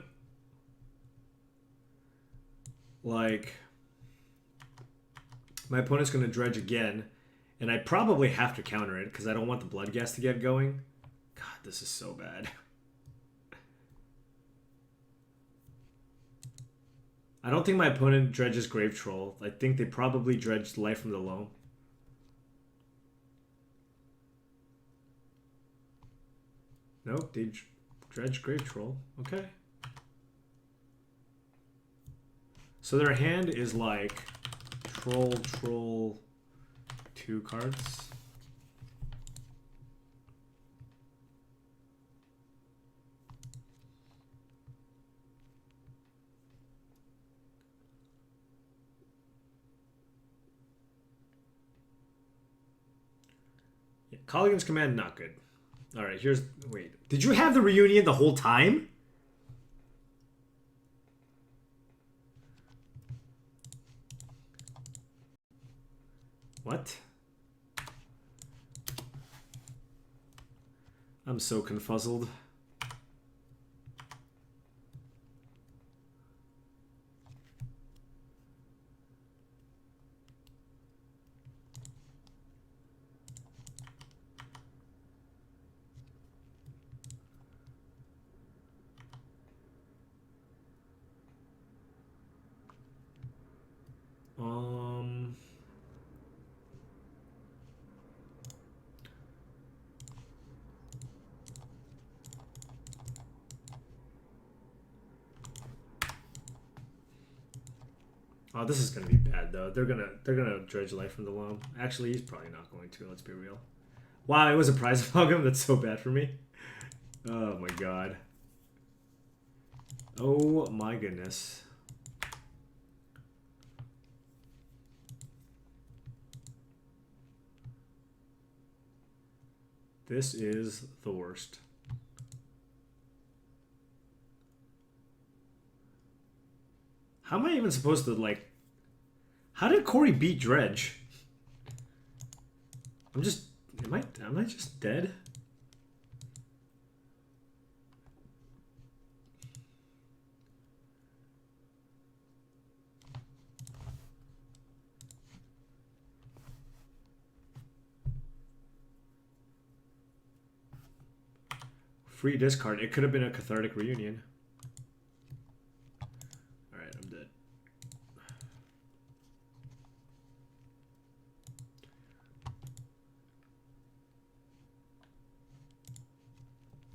like, my opponent's going to dredge again, and I probably have to counter it because I don't want the blood gas to get going. God, this is so bad. I don't think my opponent dredges Grave Troll. I think they probably dredged Life from the Loam. Nope, they dredged Grave Troll. Okay. So their hand is like Troll, 2 cards. Yeah, Colligan's Command, not good. Alright, here's... Wait. Did you have the reunion the whole time? What? I'm so confuzzled. Oh, this is gonna be bad though. They're gonna dredge Life from the Loam. Actually, he's probably not going to. Let's be real. Wow, it was a prize of him. That's so bad for me. Oh my god. Oh my goodness. This is the worst. How am I even supposed to, like... How did Corey beat Dredge? I'm just... Am I just dead? Free discard. It could have been a cathartic reunion. Alright, I'm dead.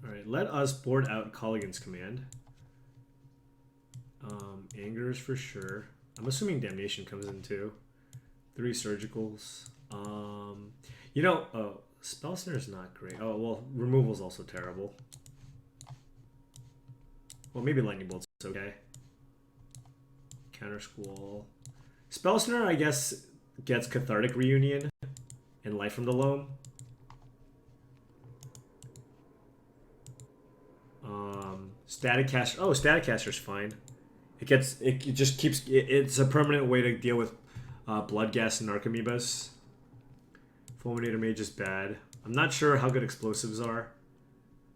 Alright, let us board out Colligan's Command. Angers for sure. I'm assuming Damnation comes in too. 3 Surgicals. You know, oh, Spell Snare is not great. Oh, well, Removal's also terrible. Well, maybe Lightning Bolt's okay. Counter Squall. Spell Snare, I guess, gets Cathartic Reunion and Life from the Loam. Static Caster. Oh, Static Caster's fine. It just keeps. It's a permanent way to deal with Blood Gas and Archamoebas. Fulminator Mage is bad. I'm not sure how good explosives are.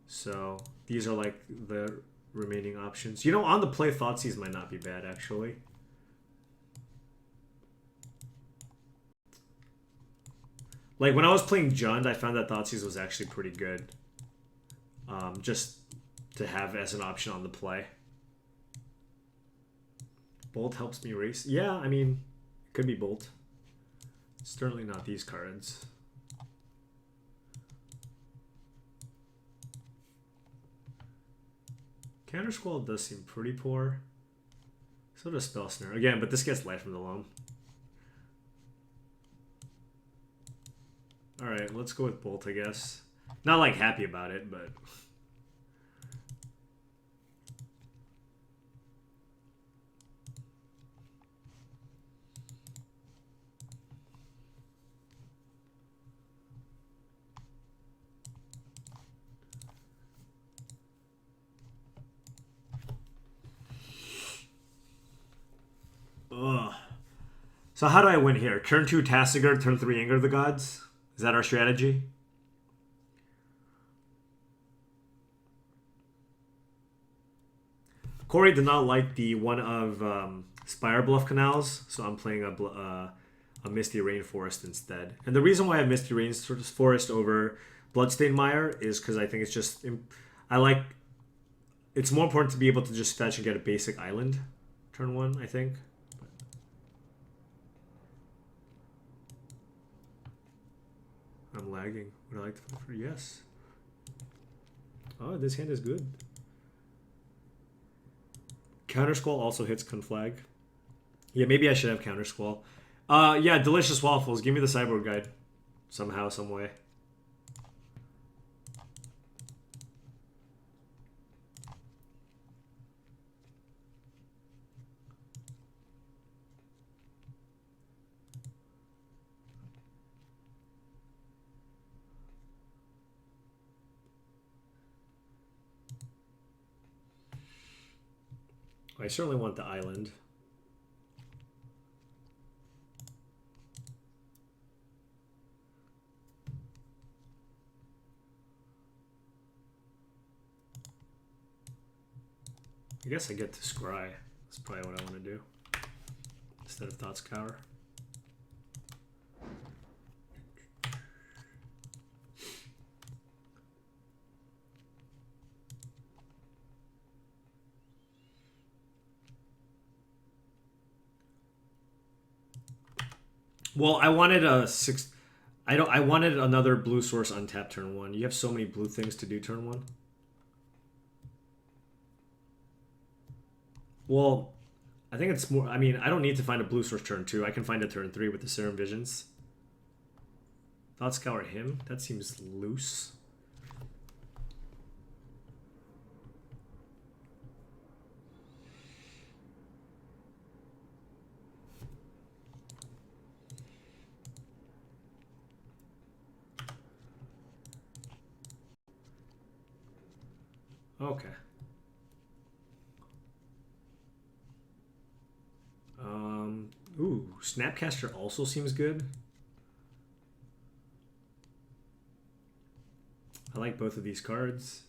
So these are like the remaining options. You know, on the play, Thoughtseize might not be bad actually. Like when I was playing Jund, I found that Thoughtseize was actually pretty good. Just to have as an option on the play. Bolt helps me race. Yeah, I mean, it could be Bolt. Certainly not these cards. Counter Squall does seem pretty poor. So does Spell Snare. Again, but this gets light from the loam. Alright, let's go with Bolt, I guess. Not like happy about it, but... Ugh. So how do I win here? Turn 2 Tassiger, turn 3 Anger of the Gods? Is that our strategy? Corey did not like the one of Spire Bluff Canals, so I'm playing a Misty Rainforest instead. And the reason why I have Misty Rainforest over Bloodstained Mire is because I think it's just... It's more important to be able to just fetch and get a basic island turn 1, I think. I'm lagging. Would I like to play for yes? Oh, this hand is good. Counter Squall also hits Conflag. Yeah, maybe I should have Counter Squall. Yeah, Delicious Waffles. Give me the sideboard guide. Somehow, some way. I certainly want the island. I guess I get to Scry. That's probably what I want to do. Instead of Thought Scour. Well, I wanted a 6... I wanted another blue source untapped turn 1. You have so many blue things to do turn 1. Well, I think it's more... I mean, I don't need to find a blue source turn 2. I can find a turn 3 with the Serum Visions. Thought Scour him? That seems loose. Okay. Ooh, Snapcaster also seems good. I like both of these cards.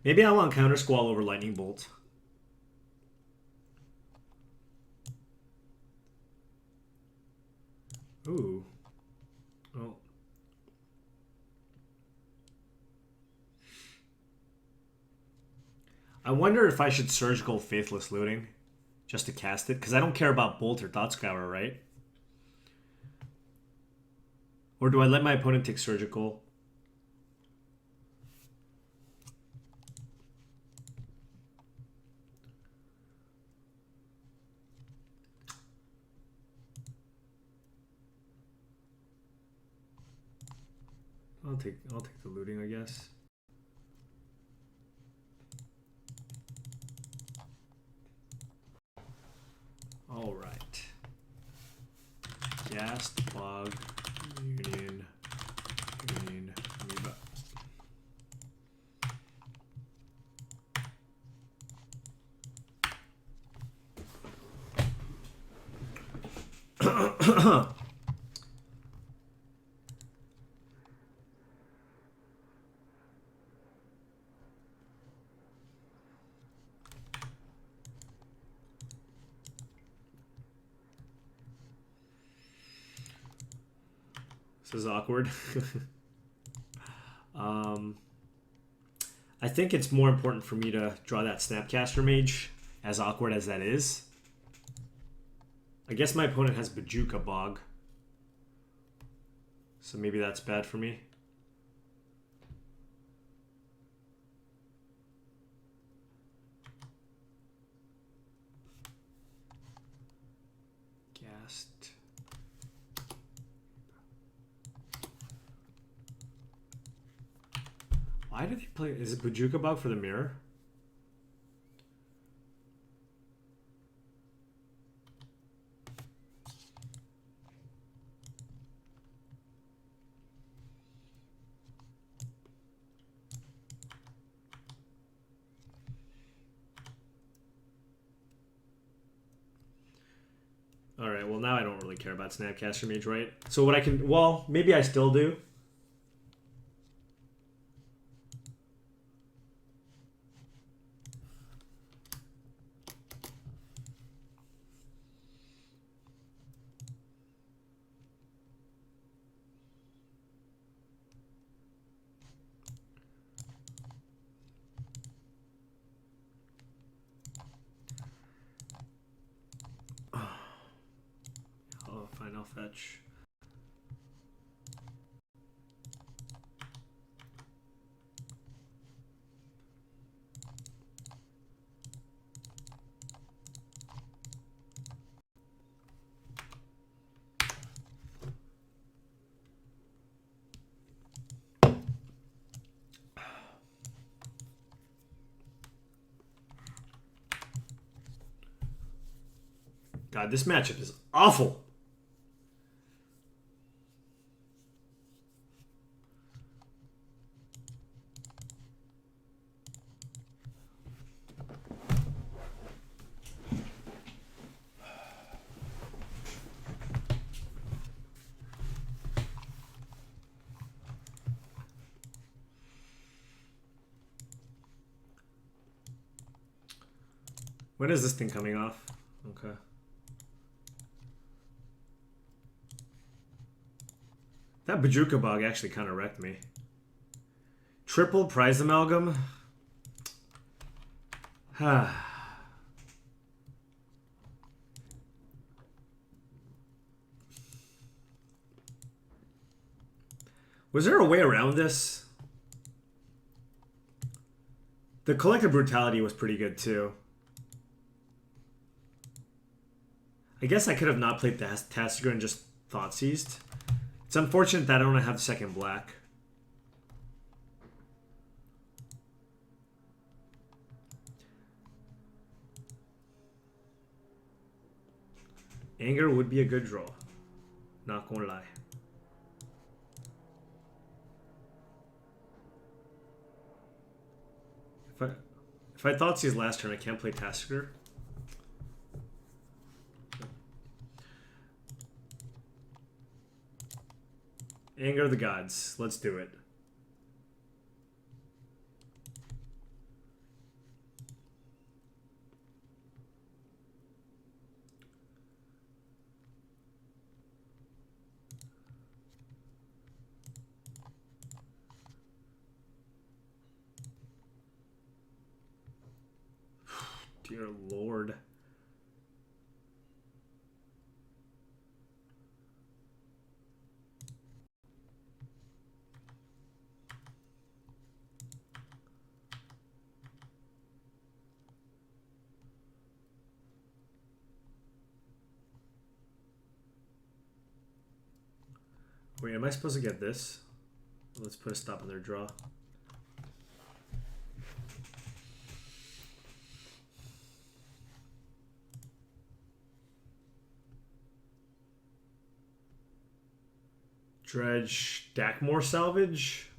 Maybe I want Counter Squall over Lightning Bolt. Ooh. Oh. I wonder if I should Surgical Faithless Looting just to cast it, because I don't care about Bolt or Thought Scour, right? Or do I let my opponent take Surgical? I'll take the looting, I guess. All right. Cast, bog, union, amoeba. This is awkward. I think it's more important for me to draw that Snapcaster Mage, as awkward as that is. I guess my opponent has Bajuka Bog. So maybe that's bad for me. Gast. Why did he play? Is it Bajuka Bog for the mirror? All right, well, now I don't really care about Snapcaster Mage, right? So what I can... Well, maybe I still do. Oh, fine, I'll fetch. God, this matchup is awful. When is this thing coming off? Okay. That Bajuka Bog actually kind of wrecked me. Triple Prize Amalgam? Was there a way around this? The Collective Brutality was pretty good too. I guess I could have not played the Tassiger and just Thought Seized. It's unfortunate that I don't have the second black. Anger would be a good draw. Not gonna lie. If I Thought Seized last turn, I can't play Tassiger. Anger of the Gods. Let's do it. Dear Lord. Wait, am I supposed to get this? Let's put a stop on their draw. Dredge, stack more salvage.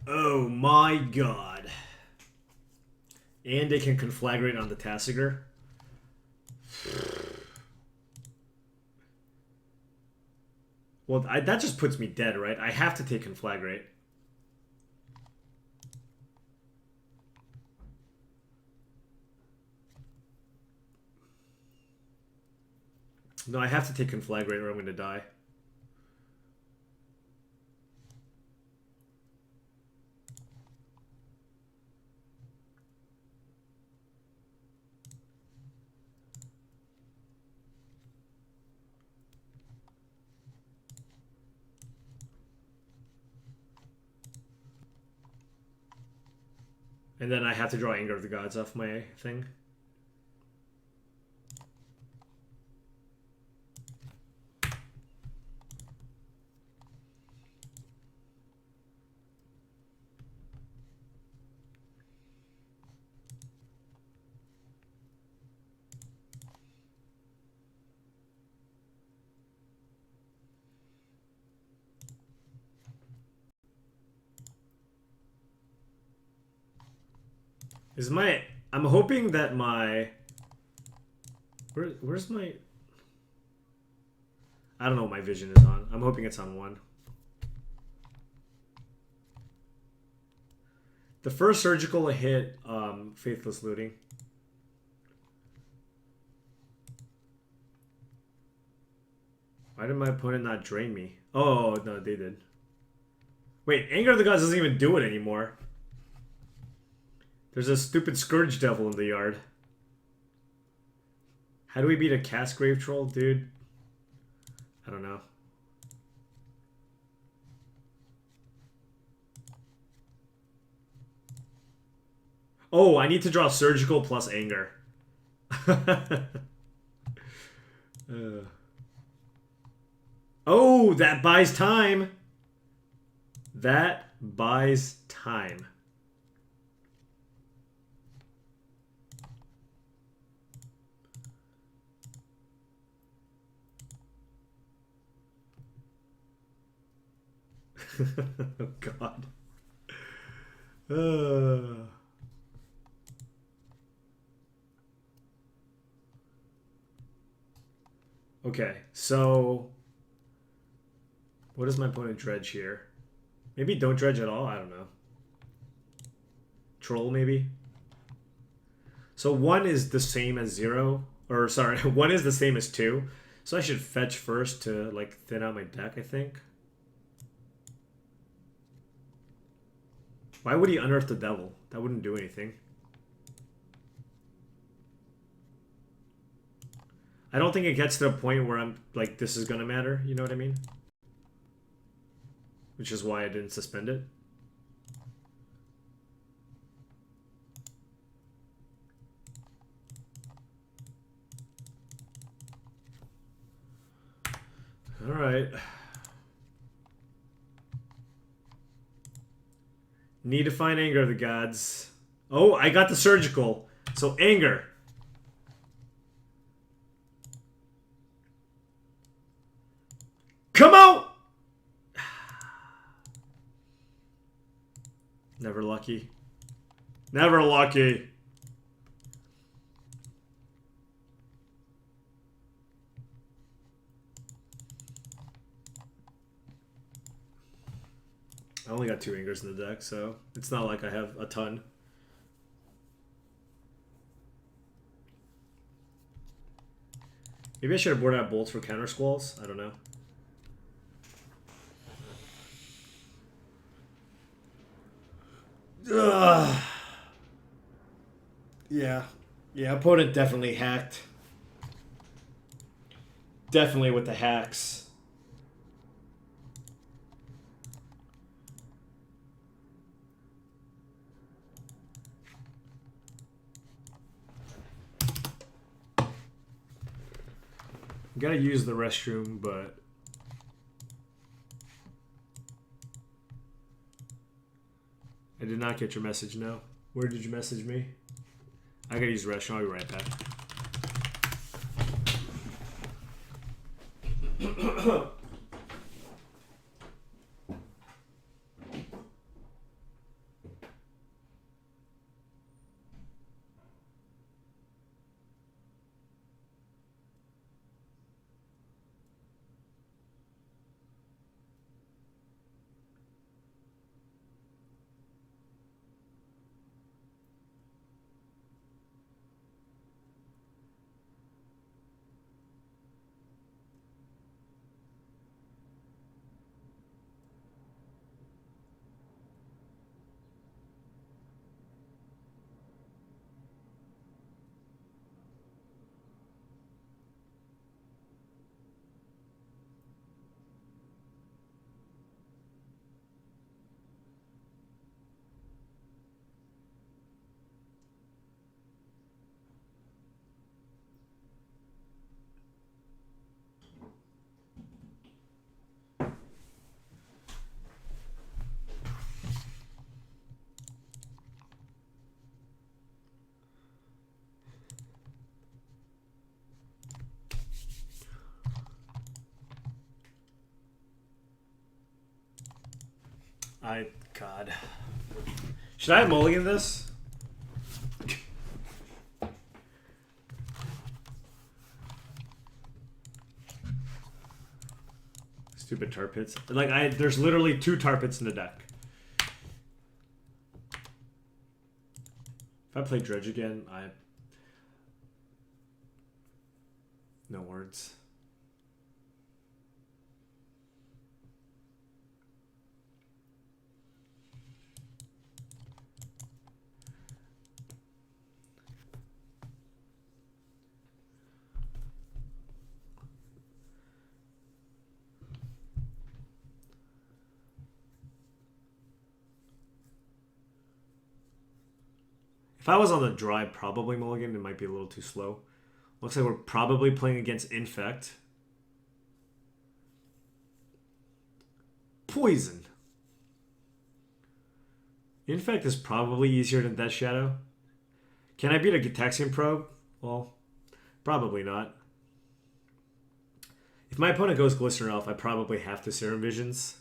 Oh my god. And they can conflagrate on the Tassiger. Well, that just puts me dead, right? I have to take conflagrate. No, I have to take conflagrate or I'm going to die. And then I have to draw Anger of the Gods off my thing. I'm hoping that my... Where's my... I don't know what my vision is on. I'm hoping it's on 1. The first surgical hit, Faithless Looting. Why did my opponent not drain me? Oh, no, they did. Wait, Anger of the Gods doesn't even do it anymore. There's a stupid Scourge Devil in the yard. How do we beat a Castgrave Troll, dude? I don't know. Oh, I need to draw Surgical plus Anger. Oh, that buys time. That buys time. Oh, God. Okay, so what does my opponent dredge here? Maybe don't dredge at all? I don't know. Troll, maybe? So 1 is the same as 0. Or, sorry, 1 is the same as 2. So I should fetch first to, like, thin out my deck, I think. Why would he unearth the devil? That wouldn't do anything. I don't think it gets to a point where I'm like, this is gonna matter, you know what I mean? Which is why I didn't suspend it. Alright. Need to find Anger of the Gods. Oh, I got the surgical. So Anger. Come out! Never lucky. Never lucky. I only got 2 Angers in the deck, so it's not like I have a ton. Maybe I should have brought out bolts for counter squalls. I don't know. Ugh. Yeah. Yeah, opponent definitely hacked. Definitely with the hacks. Gotta use the restroom, but I did not get your message, no. Where did you message me? I gotta use the restroom, I'll be right back. God. Should I have mulligan this? Stupid tar pits. Like, there's literally 2 tar pits in the deck. If I play Dredge again, no words. If I was on the dry, probably mulligan. It might be a little too slow. Looks like we're probably playing against Infect. Poison. Infect is probably easier than Death Shadow. Can I beat a Gitaxian Probe? Well, probably not. If my opponent goes Glistener Elf, I probably have to Serum Visions.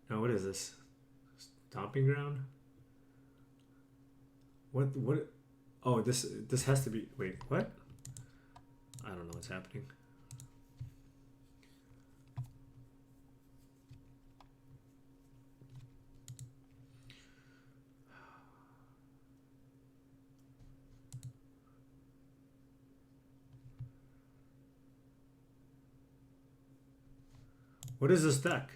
No, what is this? Stomping Ground? What? Oh, this has to be... Wait, what? I don't know what's happening. What is this deck?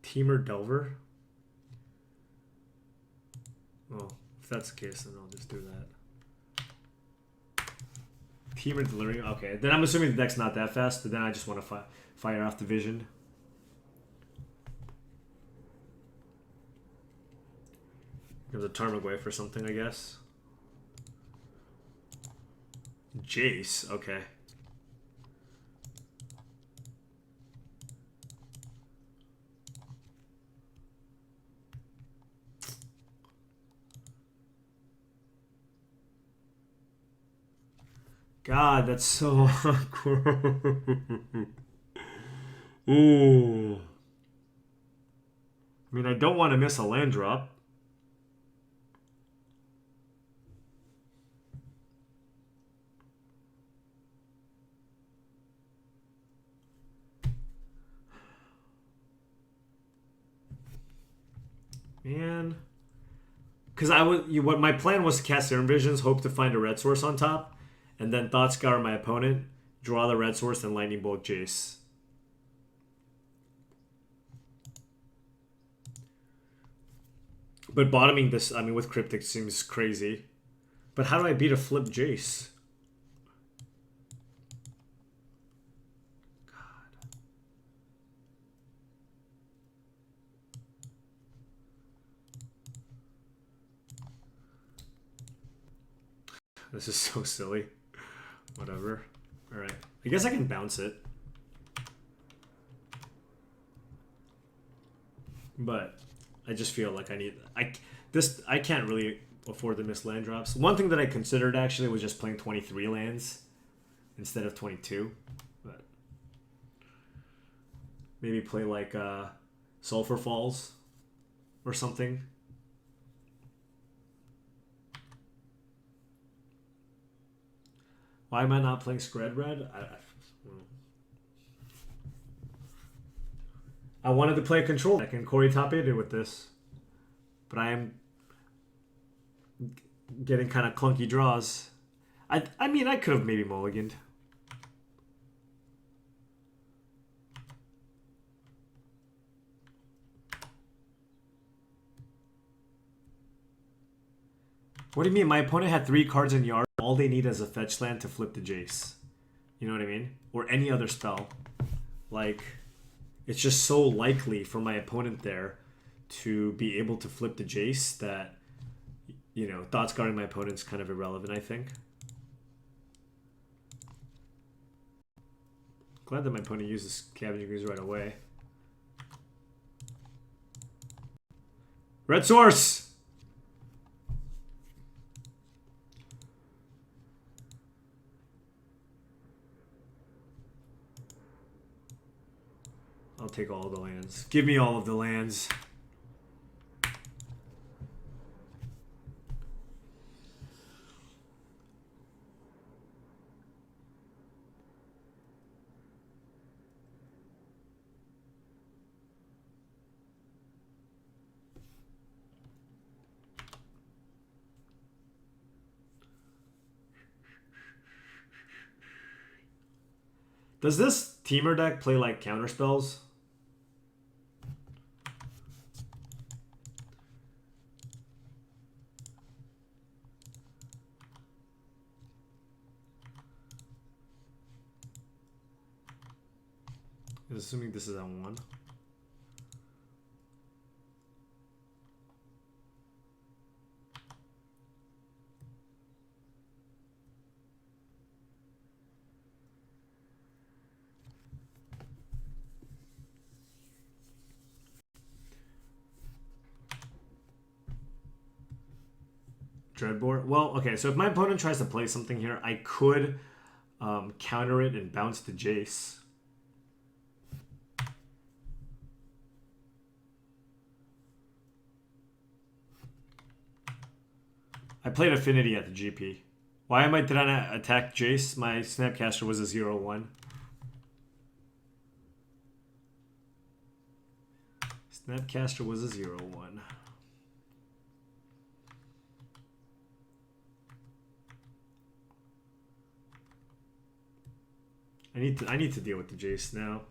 Teamer Delver? Well, if that's the case, then I'll just do that. Teamer Delirium. Okay, then I'm assuming the deck's not that fast, but then I just want to fire off the Vision. There's a Tarmogoyf for something, I guess. Jace, okay. God, that's so awkward. Ooh. I mean, I don't want to miss a land drop. Man. Because what my plan was to cast Serum Visions, hope to find a red source on top, and then Thought Scour my opponent, draw the red source, and Lightning Bolt Jace. But bottoming this, I mean, with Cryptic seems crazy. But how do I beat a flip Jace? God. This is so silly. Whatever. Alright. I guess I can bounce it. But I just feel like I can't really afford to miss land drops. One thing that I considered actually was just playing 23 lands instead of 22. But maybe play like Sulfur Falls or something. Why am I not playing Scred Red? I wanted to play a control deck and Corey top 8 with this. But I am getting kind of clunky draws. I mean, I could have maybe mulliganed. What do you mean? My opponent had 3 cards in yard. All they need is a fetch land to flip the Jace. You know what I mean? Or any other spell. Like, it's just so likely for my opponent there to be able to flip the Jace that, you know, thoughts guarding my opponent's kind of irrelevant, I think. Glad that my opponent uses Scavenging Ooze right away. Red Source! I'll take all the lands. Give me all of the lands. Does this Teamer deck play like counterspells? Assuming this is on 1. Dreadbore? Well, okay, so if my opponent tries to play something here, I could counter it and bounce the Jace. I played Affinity at the GP. Why did I not attack Jace? My Snapcaster was a 0-1. Snapcaster was a 0-1. I need to deal with the Jace now.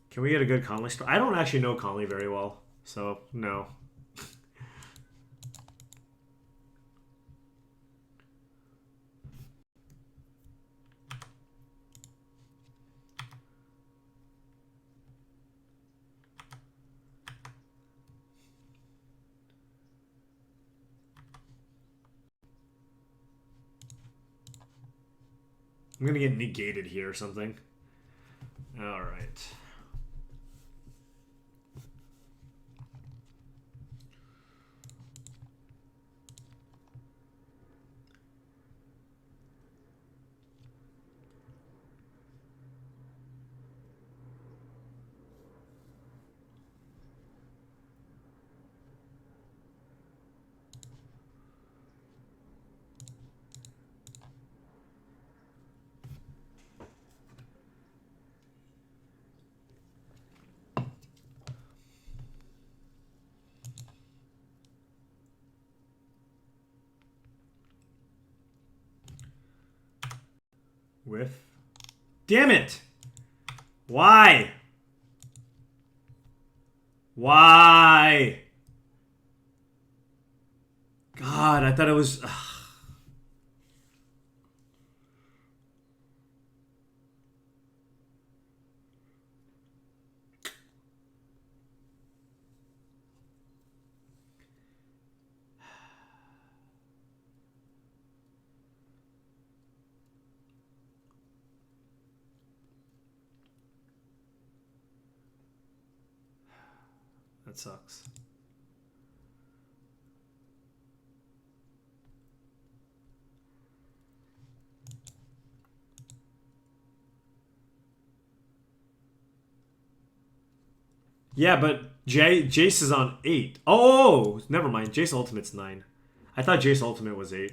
Can we get a good Conley story? I don't actually know Conley very well, so no. I'm gonna get negated here or something. All right. Whiff. Damn it! Why? Why? God, I thought it was... That sucks. Yeah, but Jace is on 8. Oh, never mind. Jace Ultimate's 9. I thought Jace Ultimate was 8.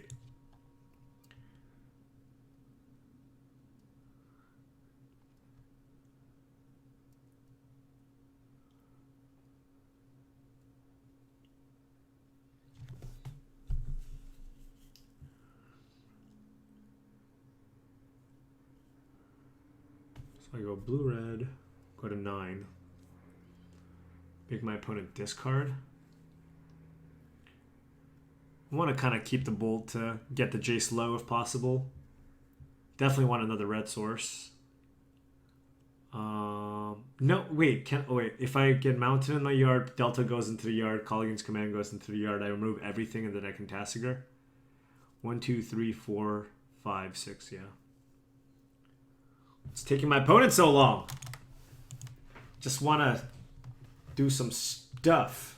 So I go blue-red, go to 9. Make my opponent discard. I want to kind of keep the bolt to get the Jace low if possible. Definitely want another red source. No, wait. If I get Mountain in my yard, Delta goes into the yard, Colligan's Command goes into the yard, I remove everything and then I can Tasigur. 1, 2, 3, 4, 5, 6, yeah. It's taking my opponent so long. Just want to do some stuff.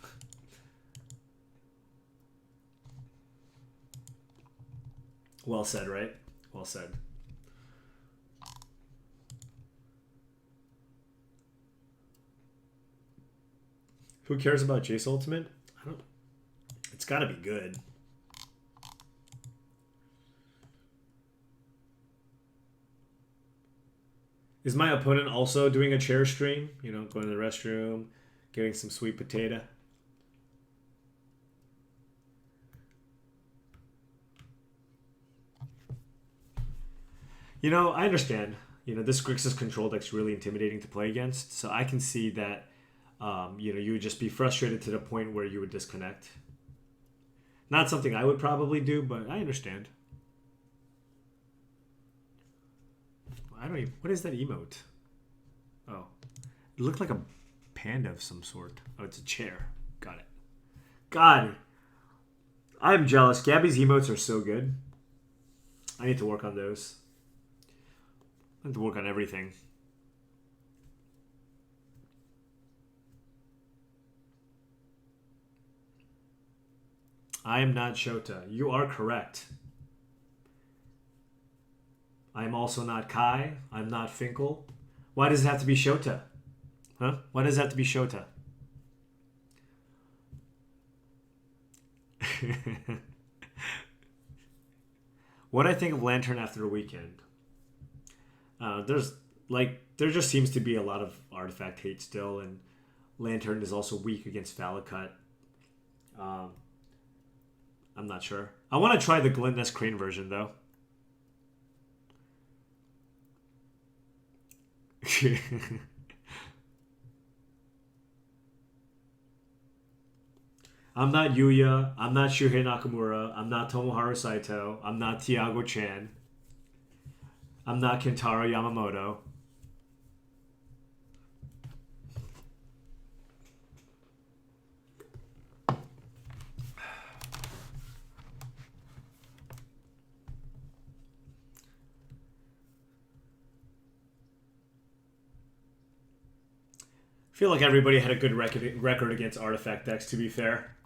Well said, right? Well said. Who cares about Jace Ultimate? I don't. It's got to be good. Is my opponent also doing a chair stream? You know, going to the restroom, getting some sweet potato. You know, I understand. You know, this Grixis control deck's really intimidating to play against, so I can see that. You know, you would just be frustrated to the point where you would disconnect. Not something I would probably do, but I understand. I don't even... What is that emote? Oh. It looked like a panda of some sort. Oh, it's a chair. Got it. God. I'm jealous. Gabby's emotes are so good. I need to work on those. I need to work on everything. I am not Shota. You are correct. I am also not Kai. I'm not Finkel. Why does it have to be Shota? Huh? Why does it have to be Shota? What I think of Lantern after the weekend? There just seems to be a lot of artifact hate still, and Lantern is also weak against Valakut. I'm not sure. I want to try the Glintnest Crane version, though. I'm not Yuya. I'm not Shuhei Nakamura. I'm not Tomoharu Saito. I'm not Tiago Chan. I'm not Kentaro Yamamoto. I feel like everybody had a good record against artifact decks, to be fair.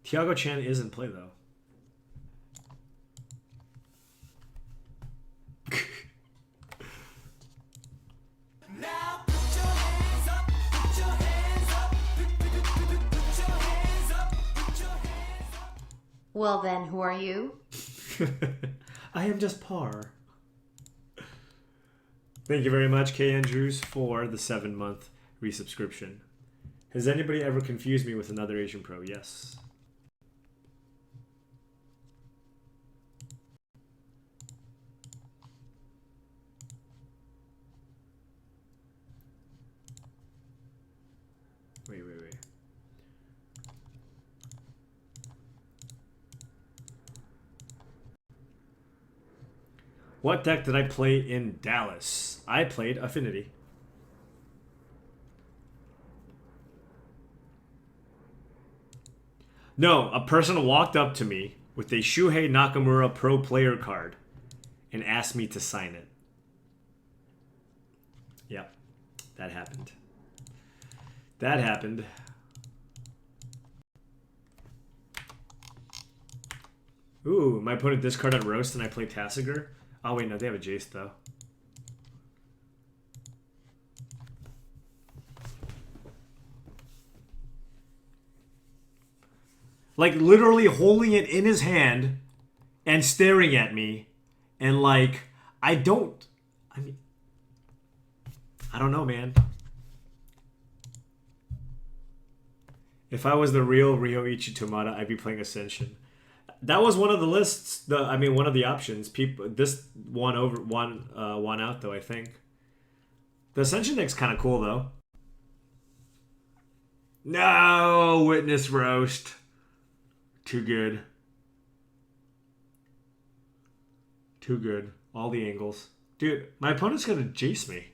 Tiago Chan is in play, though. Now put your hands up, put your hands up, put your hands up, put your hands up. Well then, who are you? I am just Par. Thank you very much, K. Andrews, for the 7-month resubscription. Has anybody ever confused me with another Asian pro? Yes. Wait. What deck did I play in Dallas? I played Affinity. No, a person walked up to me with a Shuhei Nakamura Pro Player card and asked me to sign it. Yep, that happened. That happened. Ooh, my opponent discarded Roast and I play Tassiger. Oh wait, no, they have a Jace though. Like literally holding it in his hand and staring at me, and like I don't know, man. If I was the real Ryoichi Tomata, I'd be playing Ascension. That was one of the lists. One of the options. People, this won out though. I think the Ascension deck's kind of cool though. No, Witness Roast. Too good. Too good. All the angles, dude. My opponent's gonna Jace me.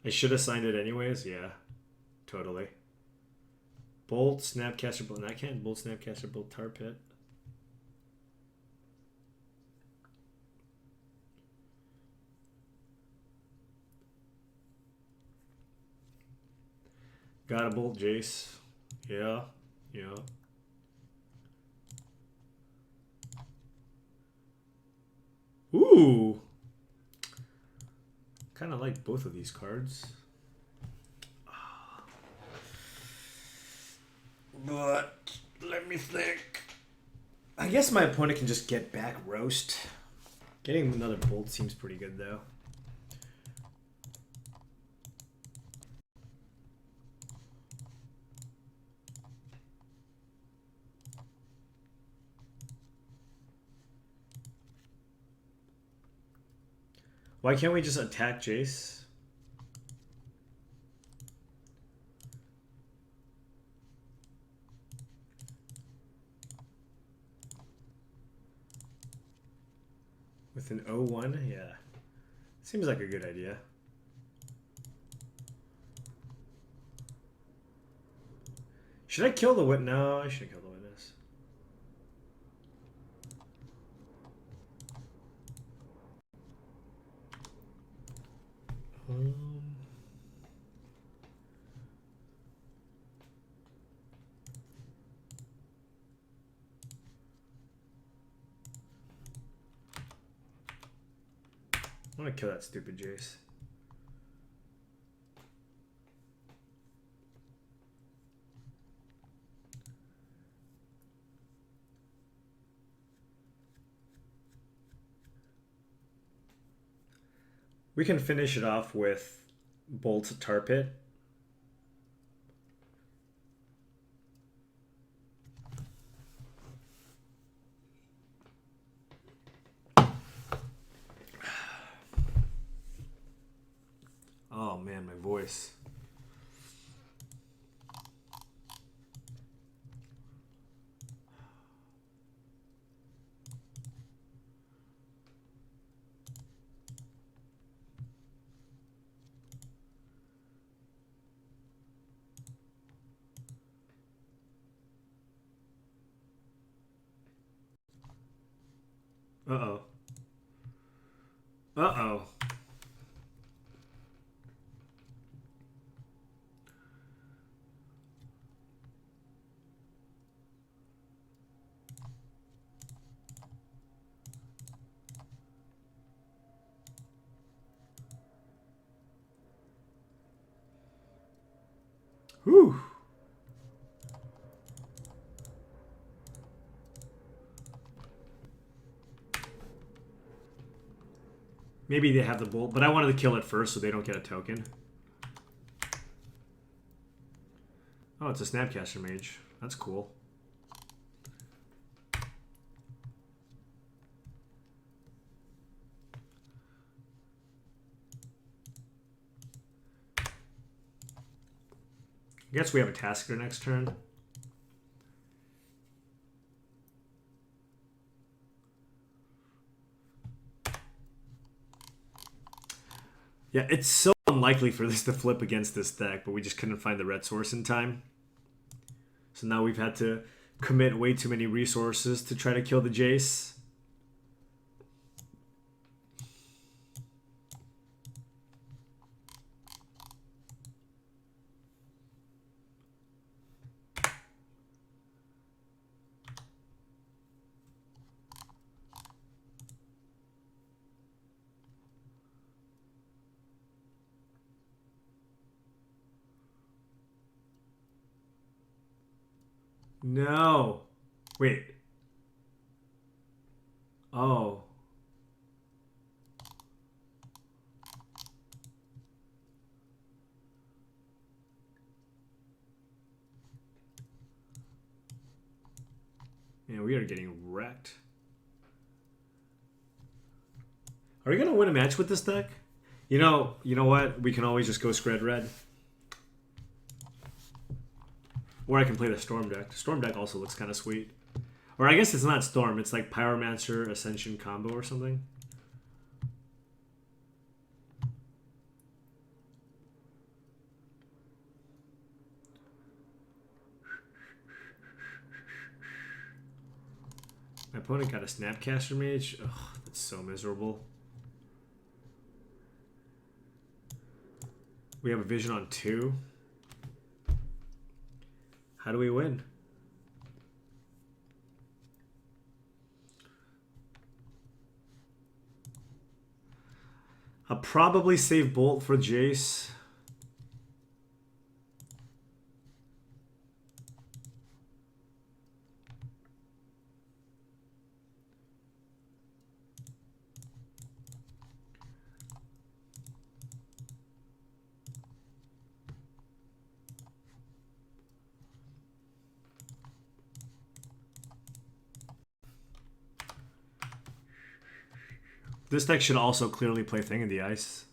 I should have signed it anyways. Yeah, totally. Bolt, Snapcaster, Bolt. I can't Bolt, Snapcaster, Bolt, Tar Pit. Got a Bolt, Jace. Yeah, yeah. Ooh. Kind of like both of these cards. But let me think. I guess my opponent can just get back Roast. Getting another Bolt seems pretty good though. Why can't we just attack Jace? With an 0-1? Yeah. Seems like a good idea. Should I kill the witness? No, I should kill the witness. I'm gonna kill that stupid Jace. We can finish it off with Bolt Tar Pit. Oh man, my voice. Uh-oh. Uh-oh. Whew. Maybe they have the bolt, but I wanted to kill it first so they don't get a token. Oh, it's a Snapcaster Mage. That's cool. I guess we have a Tasker next turn. Yeah, it's so unlikely for this to flip against this deck, but we just couldn't find the red source in time. So now we've had to commit way too many resources to try to kill the Jace. No. Wait. Oh. Man, we are getting wrecked. Are we gonna win a match with this deck? You know what? We can always just go Scred Red. Or I can play the Storm deck. The Storm deck also looks kind of sweet. Or I guess it's not Storm, it's like Pyromancer Ascension combo or something. My opponent got a Snapcaster Mage. Ugh, that's so miserable. We have a Vision on 2. How do we win? I'll probably save Bolt for Jace. This deck should also clearly play Thing in the Ice.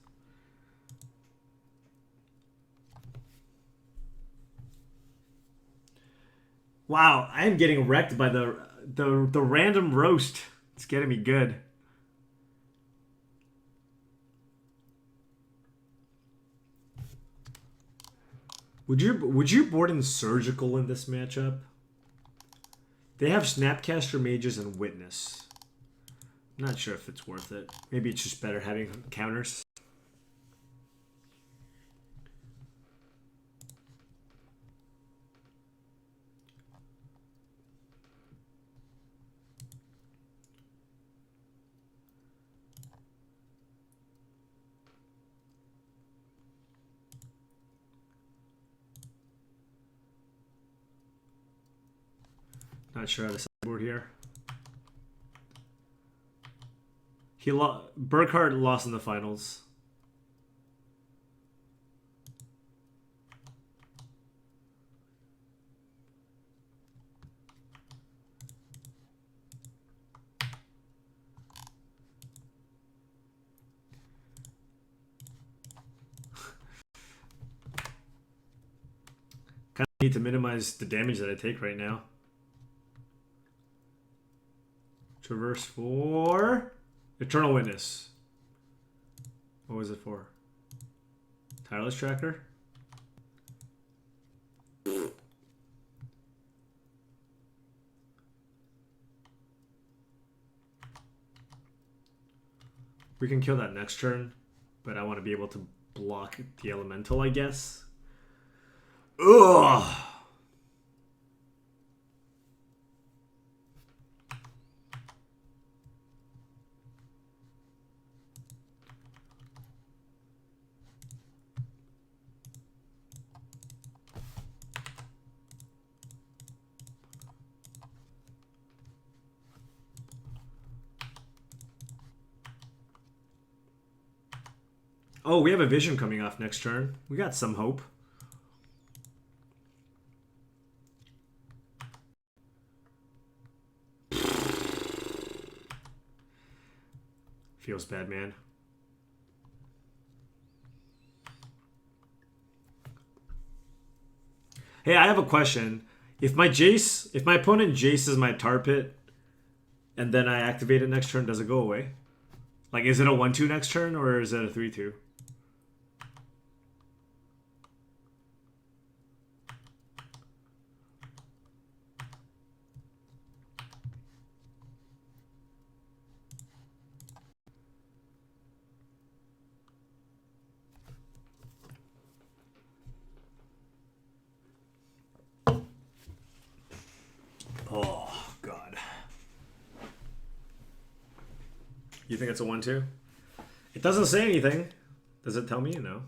Wow, I am getting wrecked by the random roast. It's getting me good. Would you board in Surgical in this matchup? They have Snapcaster Mages and Witness. I'm not sure if it's worth it. Maybe it's just better having counters. Not sure how to sideboard here. Burkhardt lost in the finals. Kind of need to minimize the damage that I take right now. Traverse for Eternal Witness. What was it for? Tireless Tracker? We can kill that next turn, but I want to be able to block the Elemental, I guess. Ugh! Oh, we have a Vision coming off next turn. We got some hope. Feels bad, man. Hey, I have a question. If my opponent Jaces my tar pit, and then I activate it next turn, does it go away? Like, is it a 1-2 next turn, or is it a 3-2? Oh, God. You think it's a 1-2? It doesn't say anything. Does it tell me? No.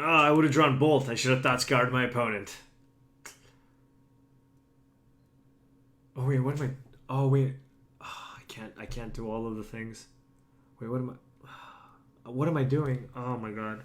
I would have drawn both. I should have thought scarred my opponent. Oh wait, what am I? Oh wait, I can't do all of the things. Wait, what am I? What am I doing? Oh my god.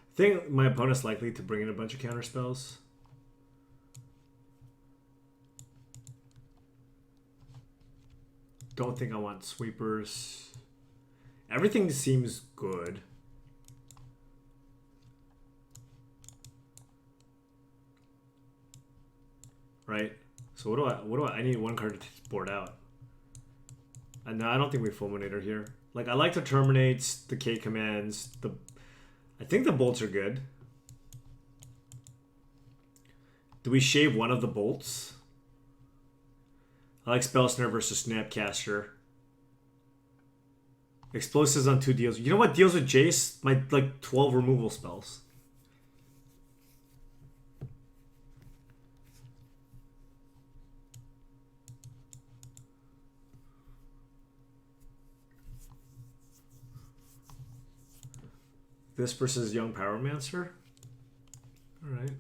I think my opponent's likely to bring in a bunch of counter spells. Don't think I want sweepers. Everything seems good. Right? So what do I need one card to board out. And no, I don't think we fulminator here. Like, I like the terminates, the K commands, I think the bolts are good. Do we shave one of the bolts? I like Spell Snare versus Snapcaster. Explosives on 2 deals. You know what deals with Jace? My, like, 12 removal spells. This versus Young Pyromancer? Alright.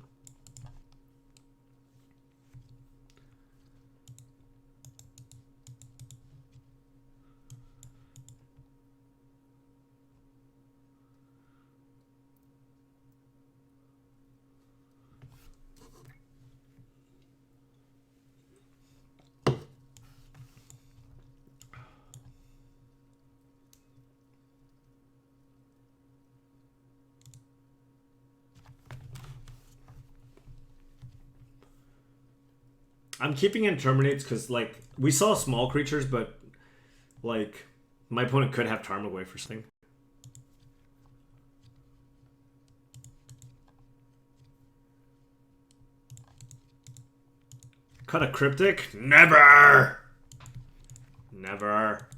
I'm keeping in Terminates because, like, we saw small creatures, but, like, my opponent could have Tarmogoyf for something. Cut a Cryptic? Never! Never.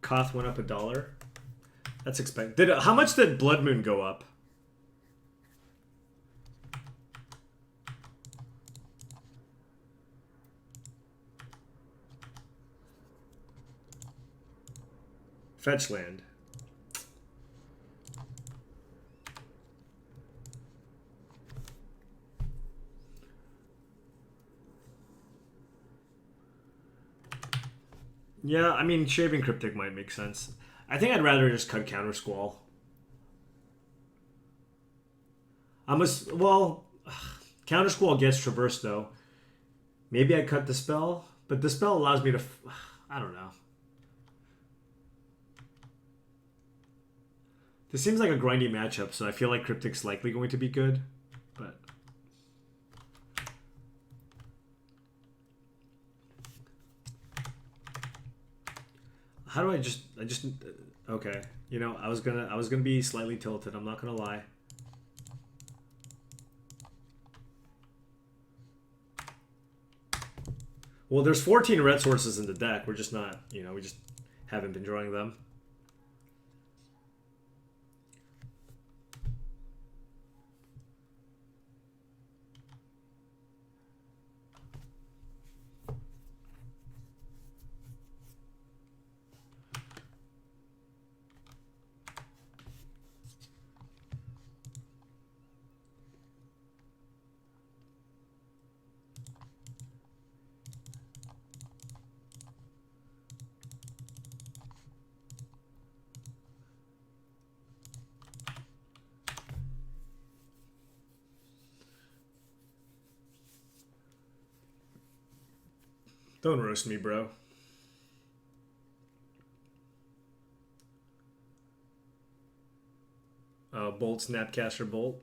Koth went up $1. That's expected. How much did Blood Moon go up? Fetch land. Yeah, I mean, Shaving Cryptic might make sense. I think I'd rather just cut Counter Squall. Well, Counter Squall gets Traverse though. Maybe I cut the spell, but the spell allows me to. I don't know. This seems like a grindy matchup, so I feel like Cryptic's likely going to be good, but. How do I just okay. You know, I was gonna be slightly tilted, I'm not gonna lie. Well, there's 14 red sources in the deck. We're just not, you know, we just haven't been drawing them. Don't roast me, bro. Bolt, Snapcaster, Bolt.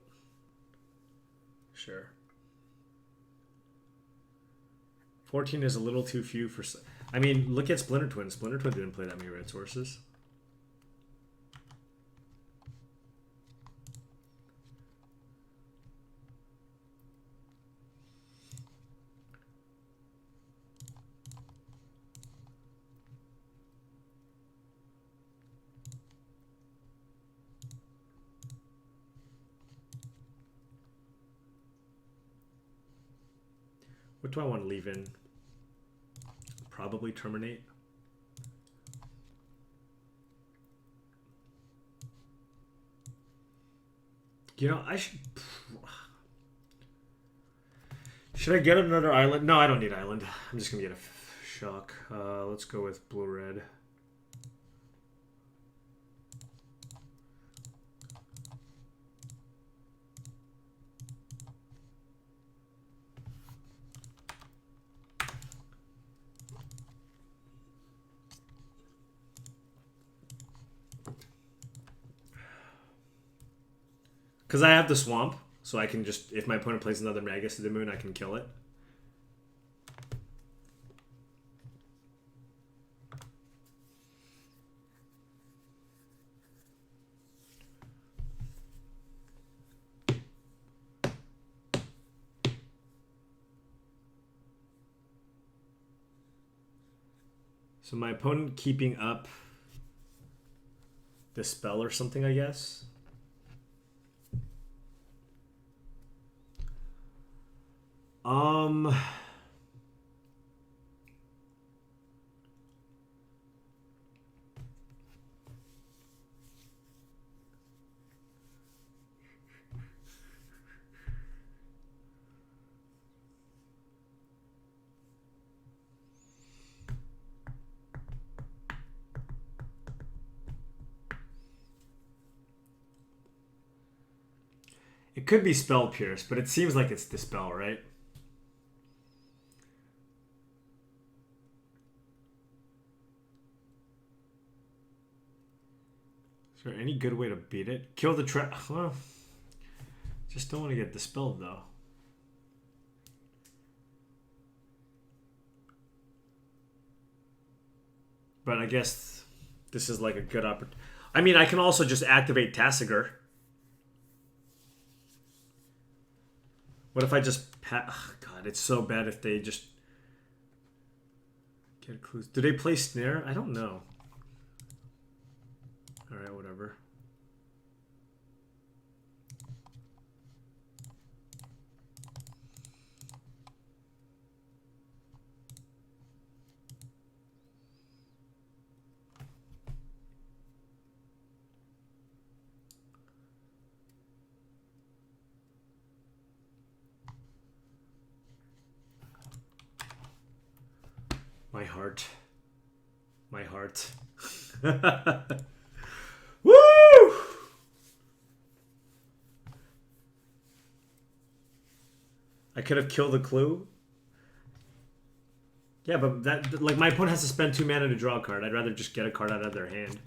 Sure. 14 is a little too few for... I mean, look at Splinter Twin. Splinter Twin didn't play that many red sources. What do I want to leave in? Probably Terminate. You know, I should... Should I get another island? No, I don't need island. I'm just going to get a shock. Let's go with blue-red. Because I have the swamp, so I can just, if my opponent plays another Magus to the Moon, I can kill it. So my opponent keeping up the spell or something, I guess. It could be Spell Pierce, but it seems like it's Dispel, right? Is there any good way to beat it? Kill the trap. Well, just don't want to get Dispelled, though. But I guess this is like a good opportunity. I mean, I can also just activate Tassiger. What if I just... Oh, God, it's so bad if they just... Get clues. Do they play Snare? I don't know. heart. My heart. Woo! I could have killed the clue. Yeah, but that, like, my opponent has to spend 2 mana to draw a card. I'd rather just get a card out of their hand.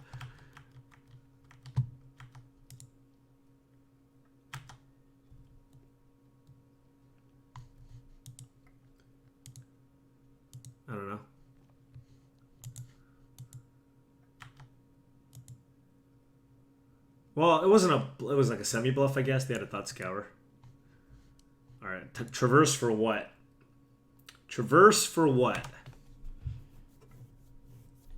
I don't know. Well, it wasn't a... It was like a semi-bluff, I guess. They had a Thought Scour. Alright, traverse for what? Traverse for what?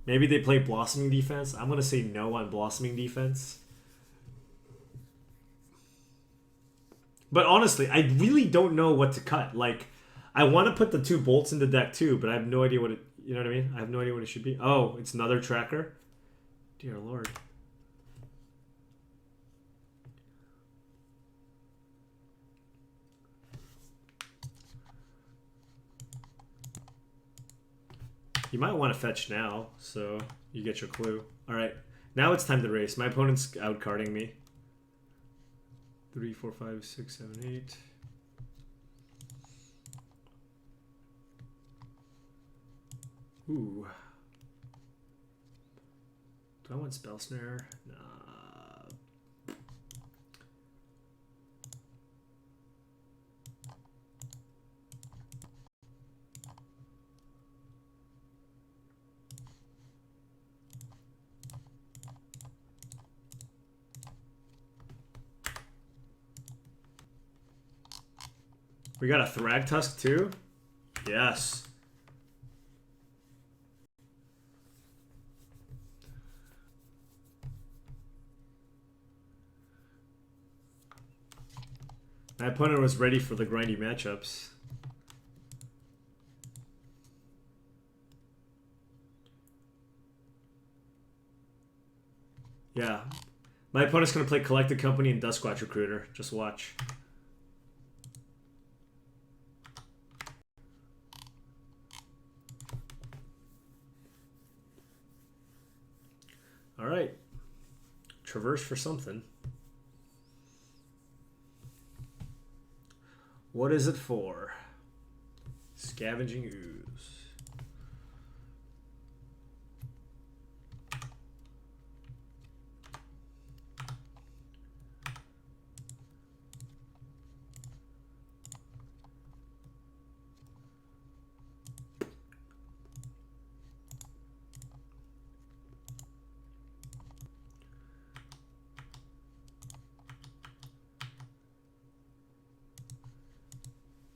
Maybe they play Blossoming Defense. I'm going to say no on Blossoming Defense. But honestly, I really don't know what to cut. Like, I want to put the 2 bolts in the deck too, but I have no idea what it... You know what I mean? I have no idea what it should be. Oh, it's another tracker? Dear Lord. You might want to fetch now, so you get your clue. Alright, now it's time to race. My opponent's outcarding me. 3, 4, 5, 6, 7, 8. Ooh. Do I want Spell Snare? Nah. We got a Thragtusk too? Yes. My opponent was ready for the grindy matchups. Yeah. My opponent's going to play Collected Company and Duskwatch Recruiter. Just watch. Alright. Traverse for something. What is it for? Scavenging Ooze.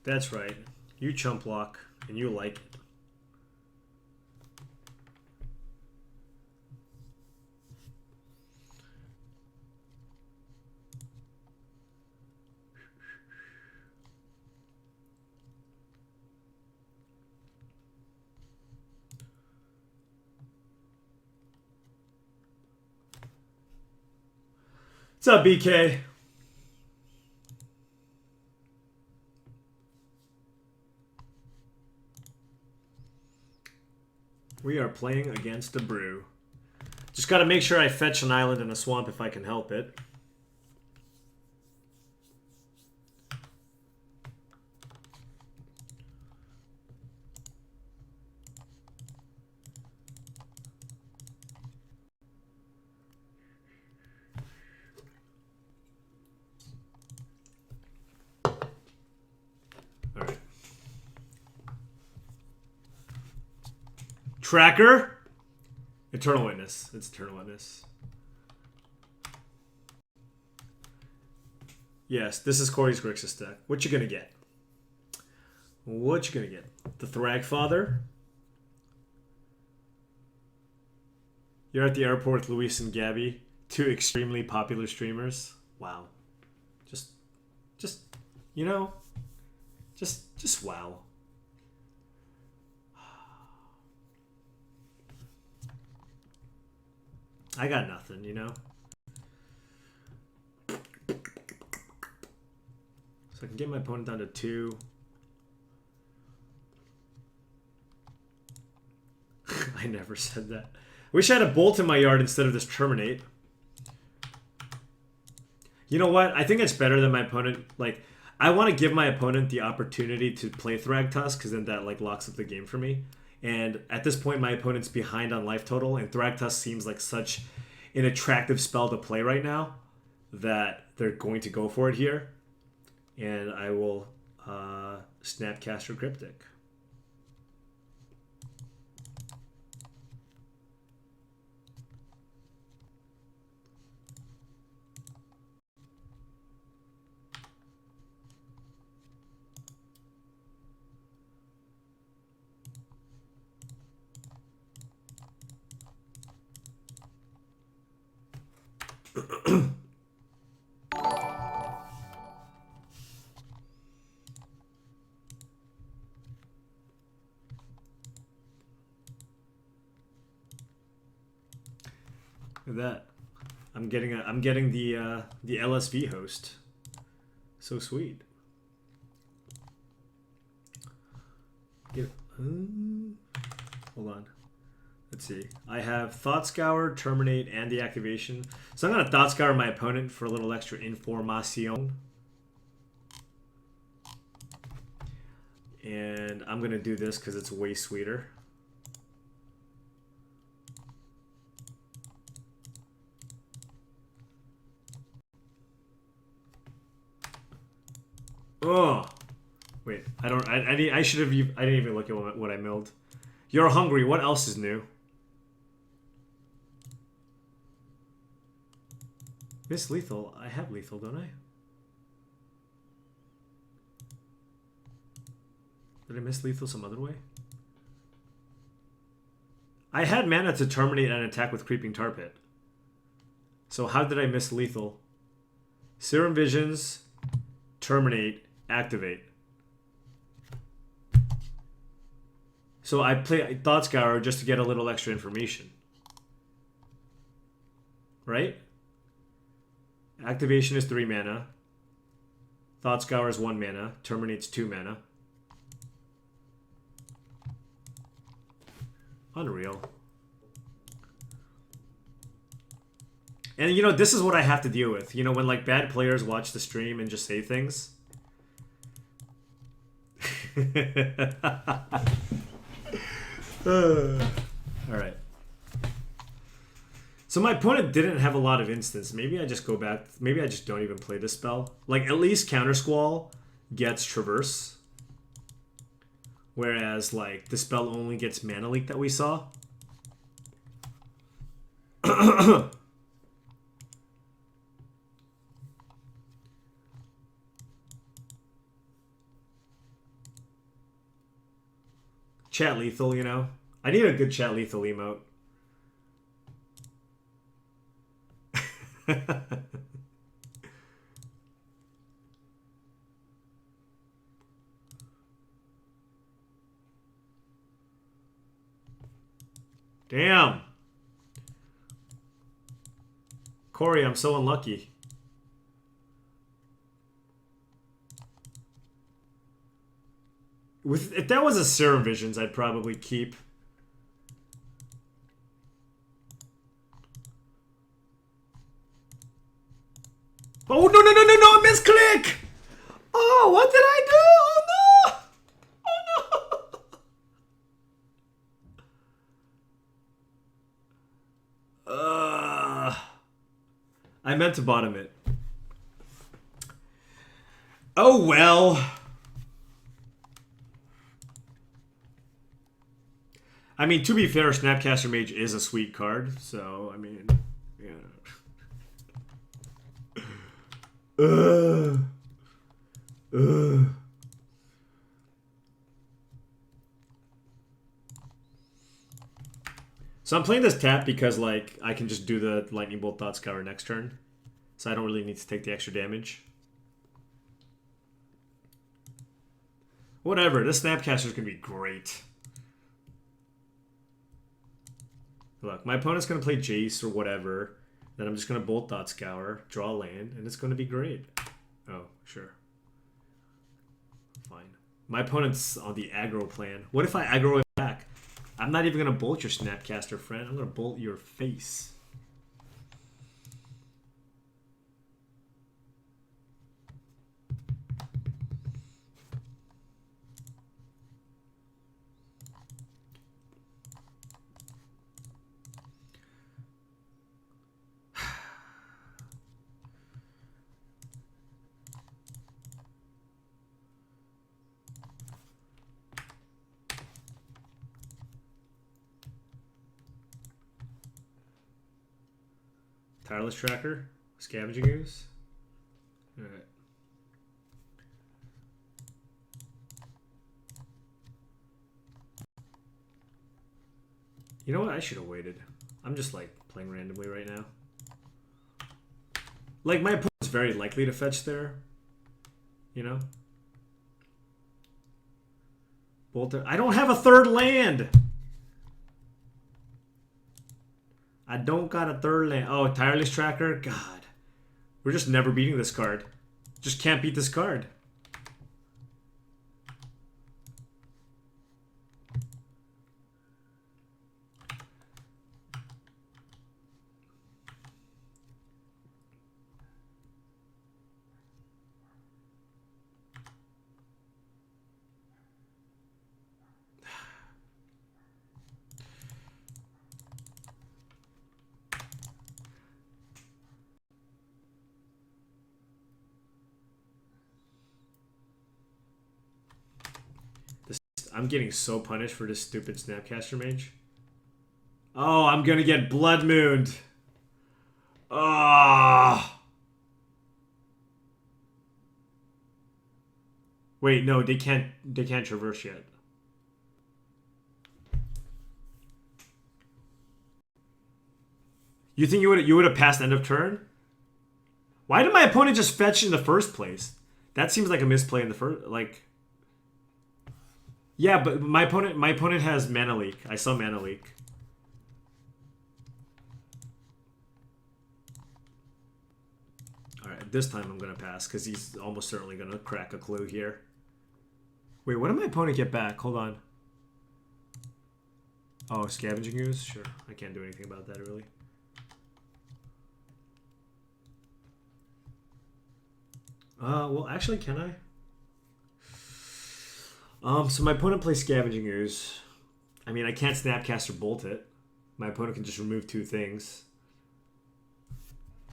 That's right. You chump block, and you like it. What's up, BK? We are playing against a brew. Just got to make sure I fetch an island and a swamp if I can help it. Alright. Tracker? Eternal Witness. It's Eternal Witness. Yes, this is Corey's Grixis deck. What you gonna get? What you gonna get? The Thragfather. You're at the airport with Luis and Gabby, 2 extremely popular streamers. Wow. Just, you know, just wow. I got nothing, you know? So I can get my opponent down to 2. I never said that. Wish I had a bolt in my yard instead of this terminate. You know what? I think it's better than my opponent. Like, I want to give my opponent the opportunity to play Thragtusk, because then that like locks up the game for me. And at this point, my opponent's behind on life total, and Thragtusk seems like such an attractive spell to play right now that they're going to go for it here. And I will Snapcaster Cryptic. Look at that. I'm getting the LSV host. So sweet. Hold on. Let's see. I have Thought Scour, Terminate, and the activation. So I'm gonna Thought Scour my opponent for a little extra information. And I'm gonna do this because it's way sweeter. Oh, wait. I should have. I didn't even look at what I milled. You're hungry. What else is new? Miss Lethal. I have lethal, don't I? Did I miss lethal some other way? I had mana to terminate an attack with Creeping Tar Pit. So how did I miss lethal? Serum Visions, terminate, activate. So I play Thought Scour just to get a little extra information. Right? Activation is 3 mana. Thought Scour is 1 mana. Terminates 2 mana. Unreal. And you know, this is what I have to deal with. You know, when like bad players watch the stream and just say things. Alright. So my opponent didn't have a lot of instants. Maybe I just go back. Maybe I just don't even play this spell. Like, at least Counter Squall gets Traverse. Whereas, like, the spell only gets Mana Leak that we saw. Chat lethal, you know? I need a good chat lethal emote. Damn. Corey, I'm so unlucky. If that was a Serum Visions, I'd probably keep. Oh, no, no, no, no, no, misclick! Oh, what did I do? Oh, no! Oh, no! I meant to bottom it. Oh, well. I mean, to be fair, Snapcaster Mage is a sweet card, so, I mean, yeah. So I'm playing this tap because, like, I can just do the Lightning Bolt Thought Scour next turn. So I don't really need to take the extra damage. Whatever, this Snapcaster is going to be great. Look, my opponent's going to play Jace or whatever. Then I'm just going to Bolt Thought Scour, draw a land, and it's going to be great. Oh, sure. Fine. My opponent's on the aggro plan. What if I aggro it back? I'm not even gonna bolt your Snapcaster, friend. I'm gonna bolt your face. Tireless Tracker, Scavenging Ooze. Alright. You know what? I should have waited. I'm just like playing randomly right now. Like my opponent's very likely to fetch there. You know? Bolter. I don't have a third land! I don't got a third land. Oh, Tireless Tracker? God. We're just never beating this card. Just can't beat this card. I'm getting so punished for this stupid Snapcaster Mage. Oh, I'm gonna get Blood Mooned. Ah. Wait, no, they can't traverse yet. You think you would have passed end of turn? Why did my opponent just fetch in the first place? That seems like a misplay in the first, like. Yeah, but my opponent has Mana Leak. I saw Mana Leak. Alright, this time I'm gonna pass because he's almost certainly gonna crack a clue here. Wait, what did my opponent get back? Hold on. Oh, Scavenging Ooze? Sure. I can't do anything about that really. Well, actually, can I? So my opponent plays Scavenging Ooze. I mean, I can't Snapcast or Bolt it. My opponent can just remove two things.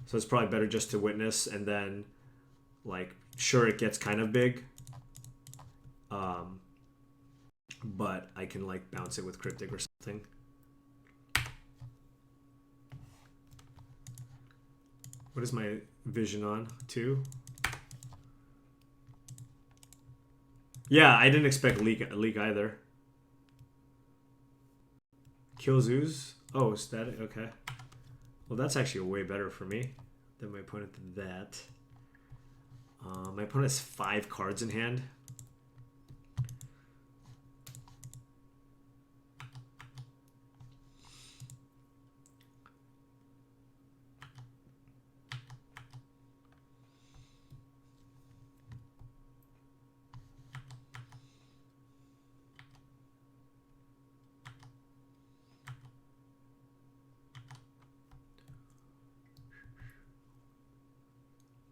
So it's probably better just to Witness and then, like, sure, it gets kind of big. But I can, like, bounce it with Cryptic or something. What is my vision on? 2? Yeah, I didn't expect leak either. Kills Ooze? Oh, static. Okay. Well, that's actually way better for me than my opponent did that. My opponent has 5 cards in hand.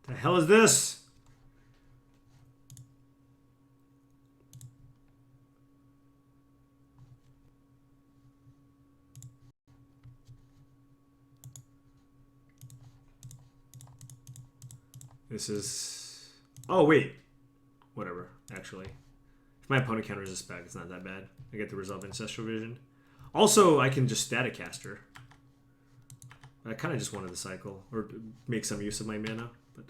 The hell is this? This is... Oh, wait. Whatever, actually. If my opponent counters this back, it's not that bad. I get to resolve Ancestral Vision. Also, I can just Static Caster. I kind of just wanted to cycle, or make some use of my mana. But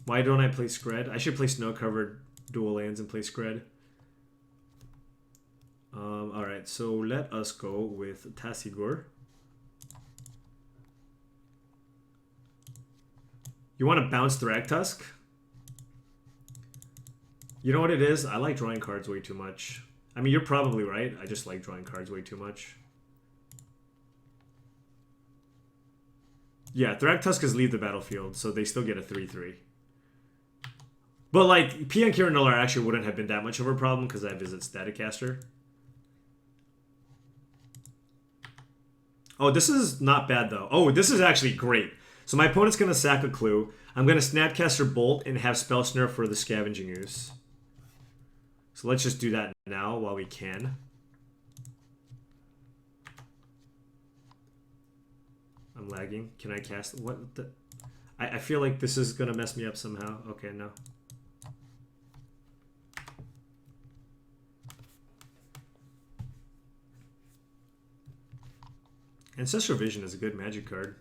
why don't I play Scred? I should play Snow-Covered dual lands and play Scred. Alright, so let us go with Tassigor. You want to bounce Thragtusk? You know what it is? I like drawing cards way too much. I mean, you're probably right. I just like drawing cards way too much. Yeah, Thragtusk is leave the battlefield, so they still get a 3/3. But, like, P and Kiranillar actually wouldn't have been that much of a problem because I visit Static Caster. Oh, this is not bad though. Oh, this is actually great. So my opponent's gonna sack a clue. I'm gonna Snapcaster Bolt and have Spell Snare for the Scavenging Ooze. So let's just do that now while we can. I'm lagging. Can I cast what the? I feel like this is gonna mess me up somehow. Okay, no. Ancestral Vision is a good Magic card.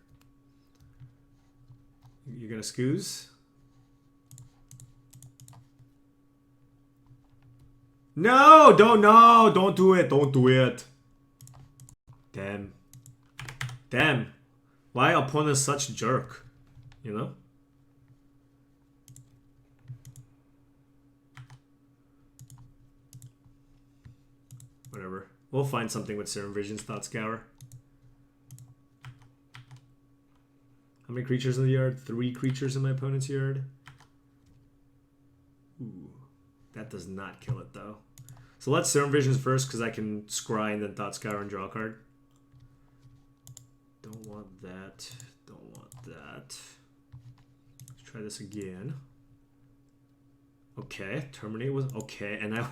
You're gonna Scooze? No! Don't do it! Don't do it! Damn. Damn. Why opponent such jerk? You know? Whatever. We'll find something with Serum Vision's Thought Scour. How many creatures in the yard? 3 creatures in my opponent's yard. Ooh. That does not kill it though. So let's Serum Visions first because I can scry and then Thought Scour and draw a card. Don't want that. Don't want that. Let's try this again. Okay, Terminate was okay, and I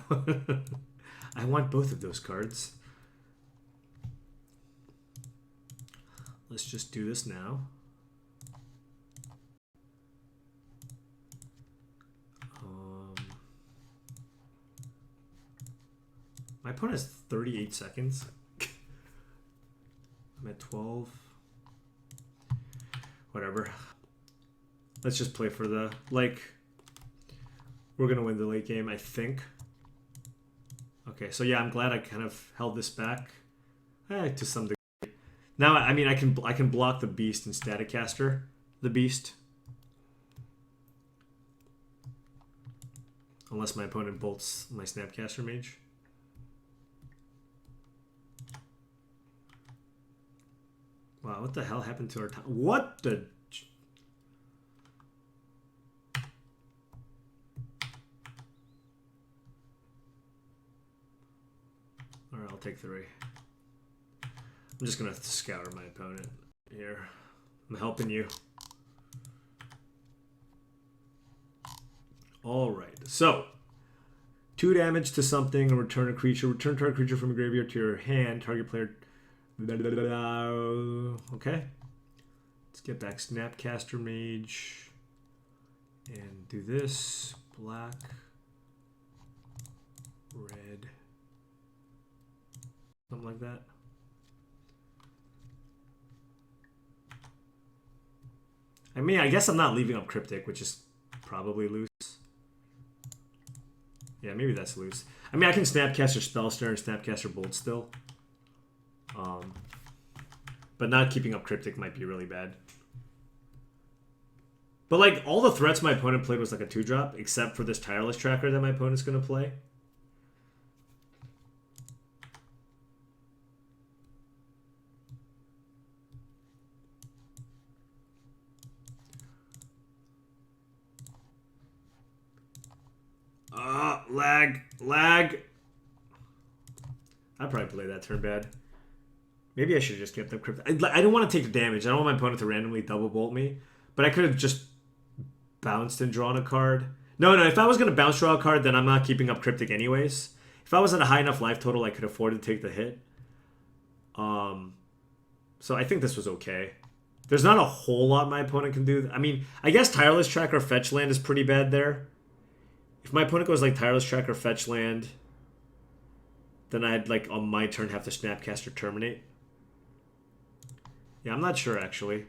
I want both of those cards. Let's just do this now. My opponent has 38 seconds. I'm at 12. Whatever. Let's just play for the, like, we're going to win the late game, I think. Okay, so yeah, I'm glad I kind of held this back. To some degree. Now, I mean, I can block the Beast and Staticaster. The Beast. Unless my opponent bolts my Snapcaster Mage. Wow, what the hell happened to our time? What the... Alright, I'll take 3. I'm just gonna scour my opponent here. I'm helping you. Alright, so 2 damage to something and return a creature. Return target creature from your graveyard to your hand. Target player... Okay. Let's get back Snapcaster Mage. And do this. Black. Red. Something like that. I mean, I guess I'm not leaving up Cryptic, which is probably loose. Yeah, maybe that's loose. I mean, I can Snapcaster Spellsnare and Snapcaster Bolt still. But not keeping up Cryptic might be really bad. But like, all the threats my opponent played was like a 2-drop, except for this Tireless Tracker that my opponent's going to play. Lag. I'd probably play that turn bad. Maybe I should have just kept up Cryptic. I don't want to take the damage. I don't want my opponent to randomly double bolt me. But I could have just bounced and drawn a card. No, if I was going to bounce draw a card, then I'm not keeping up Cryptic anyways. If I was at a high enough life total, I could afford to take the hit. So I think this was okay. There's not a whole lot my opponent can do. I mean, I guess Tireless Tracker Fetch Land is pretty bad there. If my opponent goes like Tireless Tracker Fetch Land, then I'd like on my turn have to Snapcaster Terminate. Yeah, I'm not sure actually.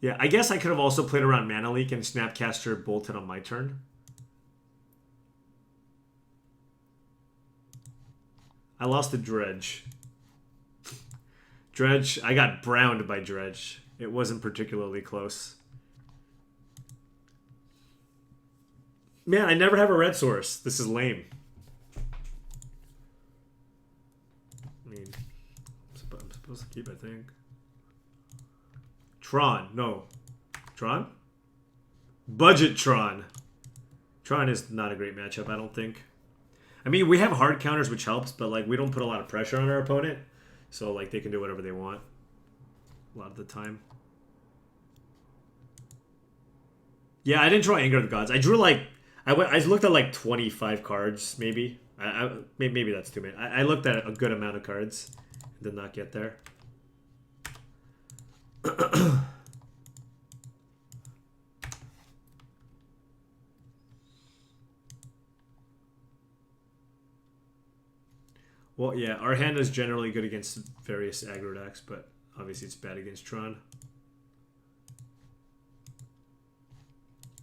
Yeah, I guess I could have also played around Mana Leak and Snapcaster bolted on my turn. I lost to Dredge. Dredge, I got browned by Dredge. It wasn't particularly close. Man, I never have a red source. This is lame. I mean, I'm supposed to keep, I think. Tron, no. Tron? Budget Tron. Tron is not a great matchup, I don't think. I mean, we have hard counters, which helps, but like we don't put a lot of pressure on our opponent. So like they can do whatever they want a lot of the time. Yeah, I didn't draw Anger of the Gods. I drew like I looked at like 25 cards, maybe. Maybe that's too many. I looked at a good amount of cards. Did not get there. Well, yeah, our hand is generally good against various aggro decks, but obviously it's bad against Tron.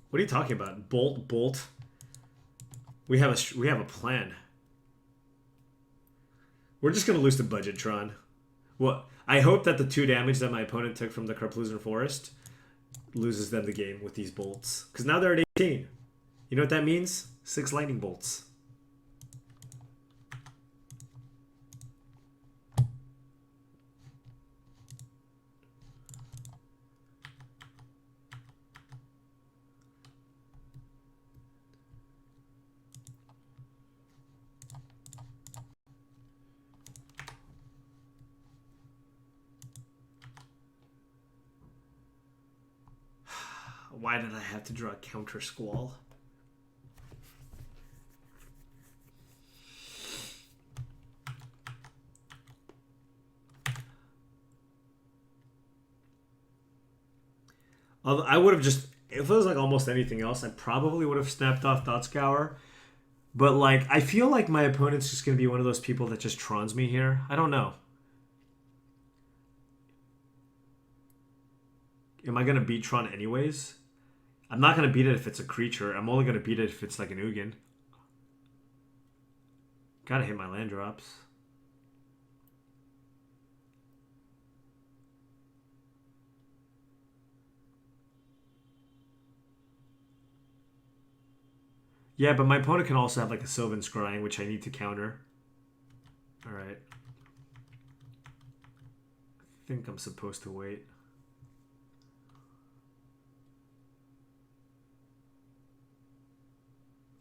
What are you talking about? Bolt. We have a plan. We're just gonna lose to Budget Tron. Well, I hope that the 2 damage that my opponent took from the Karplusan Forest loses them the game with these bolts. Because now they're at 18. You know what that means? 6 lightning bolts. Why did I have to draw a Counter Squall? I would have just, if it was like almost anything else, I probably would have snapped off Thought Scour. But like, I feel like my opponent's just going to be one of those people that just Trons me here. I don't know. Am I going to beat Tron anyways? I'm not going to beat it if it's a creature. I'm only going to beat it if it's like an Ugin. Gotta hit my land drops. Yeah, but my opponent can also have like a Sylvan Scrying, which I need to counter. Alright. I think I'm supposed to wait.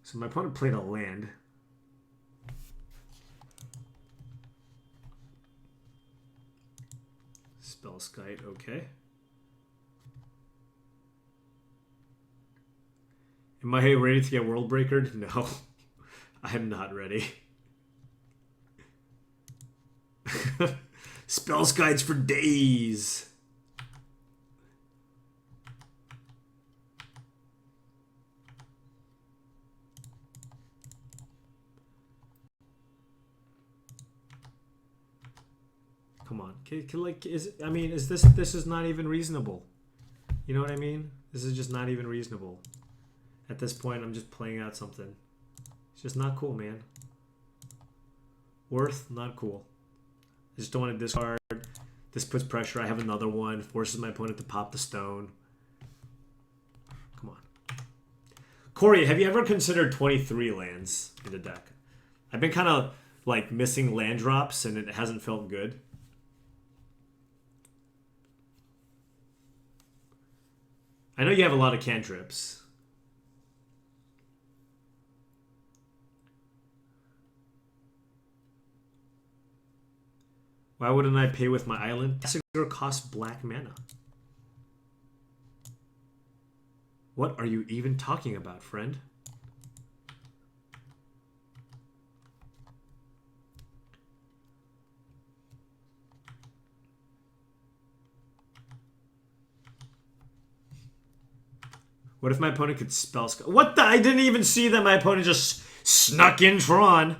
So my opponent played a land. Spellskite, okay. Am I ready to get World Breakered? No. I am not ready. Spellskites for days. Come on, like, is this is not even reasonable. You know what I mean? This is just not even reasonable. At this point, I'm just playing out something. It's just not cool, man. Worth, not cool. I just don't want to discard. This puts pressure. I have another one. Forces my opponent to pop the stone. Come on. Corey, have you ever considered 23 lands in the deck? I've been kind of like missing land drops, and it hasn't felt good. I know you have a lot of cantrips. Why wouldn't I pay with my island? Sigurd costs black mana. What are you even talking about, friend? What if my opponent could spell... What the? I didn't even see that my opponent just snuck in Tron.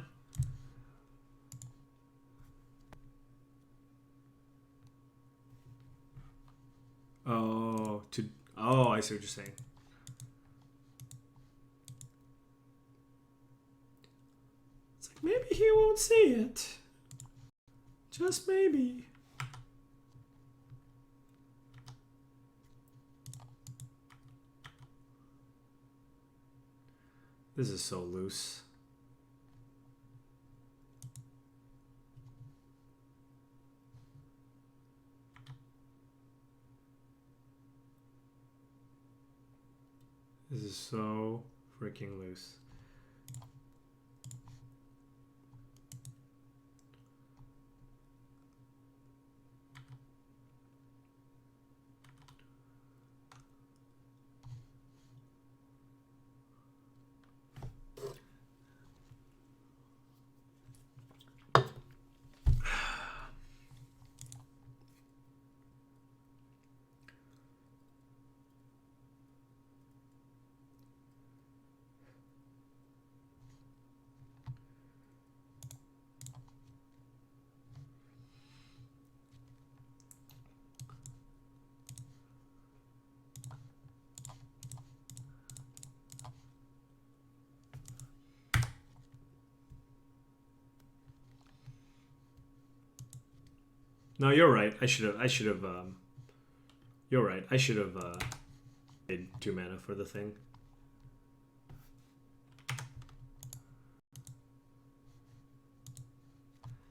Oh, I see what you're saying. It's like, maybe he won't see it. Just maybe. This is so loose. This is so freaking loose. No, you're right. I should have. You're right. I should have paid 2 mana for the thing.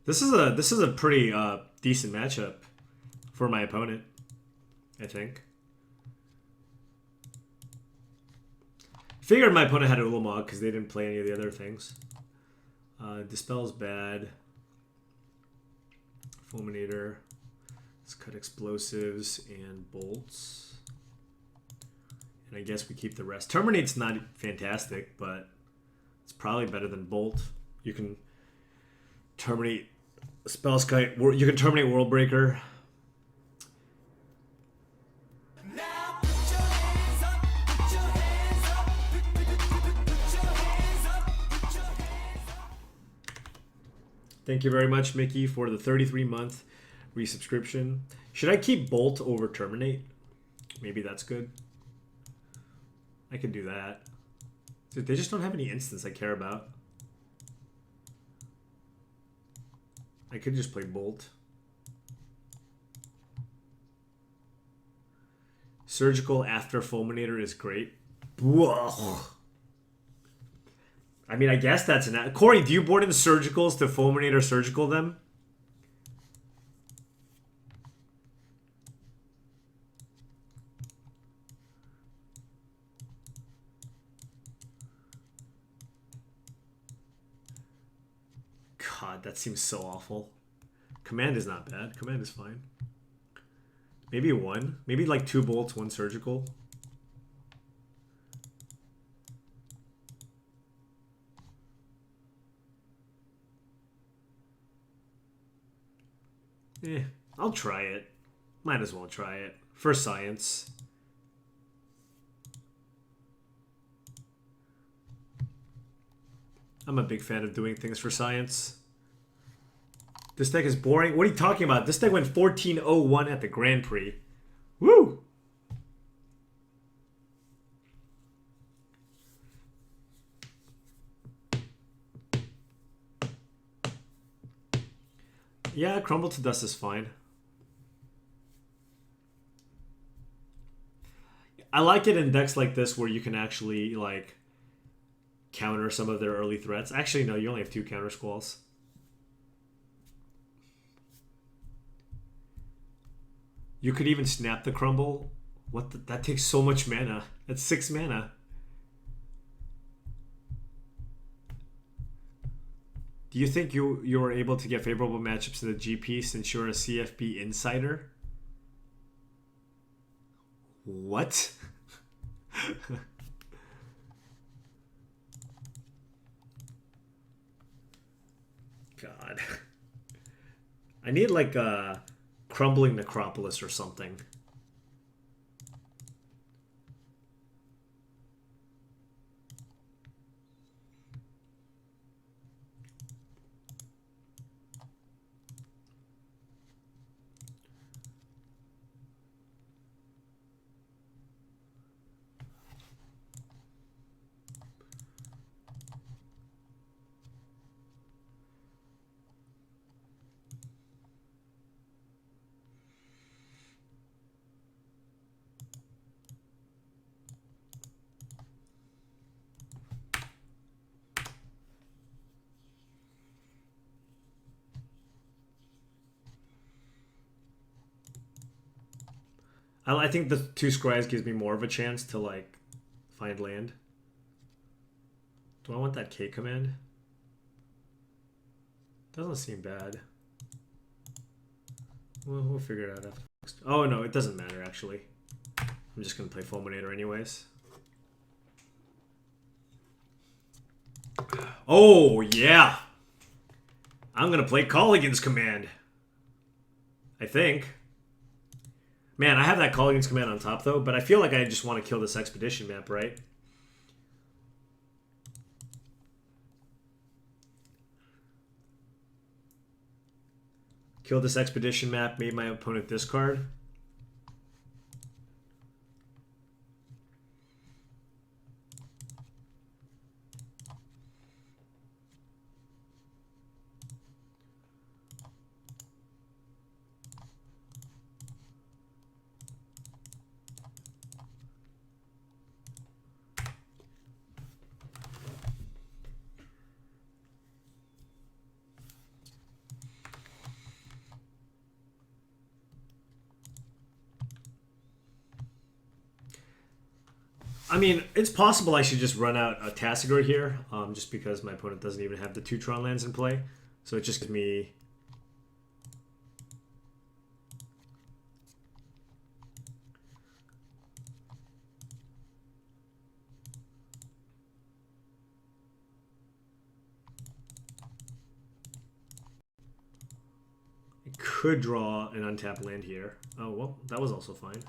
This is a pretty decent matchup for my opponent, I think. Figured my opponent had a Ulamog because they didn't play any of the other things. Dispel's bad. Fulminator. Let's cut explosives and bolts. And I guess we keep the rest. Terminate's not fantastic, but it's probably better than Bolt. You can terminate Spellskite. You can terminate Worldbreaker. Now put your hands up, put your hands up, put your hands up, put your hands up. Thank you very much, Mickey, for the 33-month resubscription. Should I keep Bolt over Terminate? Maybe that's good. I could do that. Dude, they just don't have any instants I care about. I could just play Bolt. Surgical after Fulminator is great. Whoa. I mean, I guess that's an... Corey, do you board in Surgicals to Fulminator Surgical them? God, that seems so awful. Command is not bad. Command is fine. Maybe 1. Maybe like 2 bolts, 1 surgical. I'll try it. Might as well try it. For science. I'm a big fan of doing things for science. This deck is boring. What are you talking about? This deck went 14-0-1 at the Grand Prix. Woo! Yeah, Crumble to Dust is fine. I like it in decks like this where you can actually, like, counter some of their early threats. Actually, no, you only have 2 counter squalls. You could even snap the Crumble. What? That takes so much mana. That's 6 mana. Do you think you were able to get favorable matchups in the GP since you're a CFP insider? What? God. I need like a Crumbling Necropolis or something. I think the 2 Scries gives me more of a chance to like Find land. Do I want that K command? Doesn't seem bad. Well, we'll figure it out after. Oh no, it doesn't matter actually. I'm just gonna play Fulminator anyways. Oh yeah! I'm gonna play Colligan's command. I think. Man, I have that Colligan's command on top though, but I feel like I just want to kill this expedition map, right? Kill this expedition map, made my opponent discard. I mean, it's possible I should just run out a Tassigor here, just because my opponent doesn't even have the 2 Tron lands in play. So it just gives me... I could draw an untapped land here. Oh, well, that was also fine.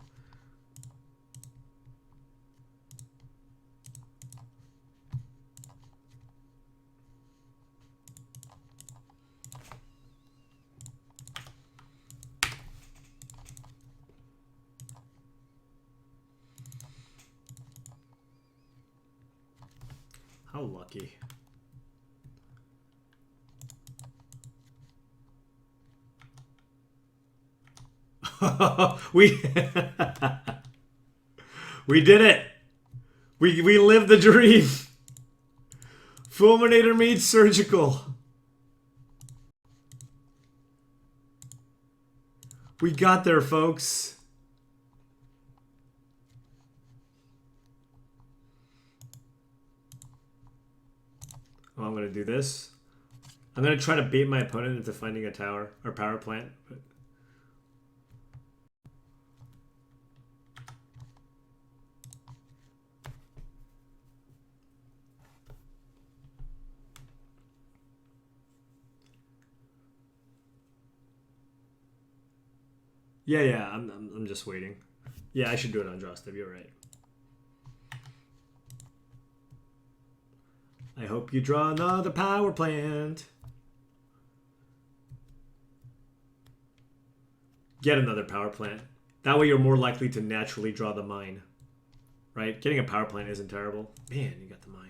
How lucky. we we did it. We lived the dream. Fulminator meets surgical. We got there, folks. Oh, I'm gonna do this. I'm gonna try to bait my opponent into finding a tower or power plant. But... Yeah, I'm just waiting. Yeah, I should do it on draw step. You're right. I hope you draw another power plant. Get another power plant. That way you're more likely to naturally draw the mine. Right? Getting a power plant isn't terrible. Man, you got the mine.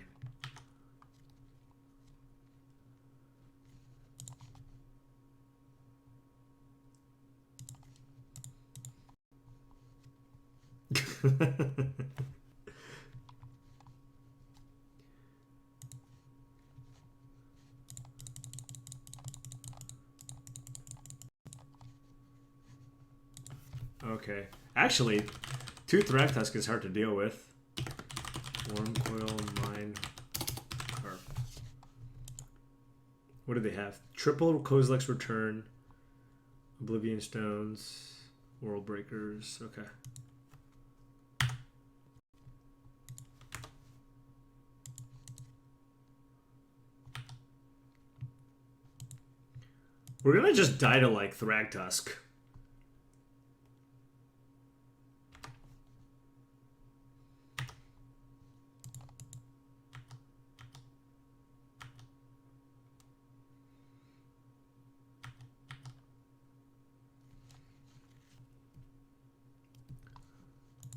Okay. Actually, 2 Thragtusk is hard to deal with. Worm Coil, Mine, Carp. What do they have? Triple Kozilek's Return, Oblivion Stones, World Breakers. Okay. We're gonna just die to like Thragtusk.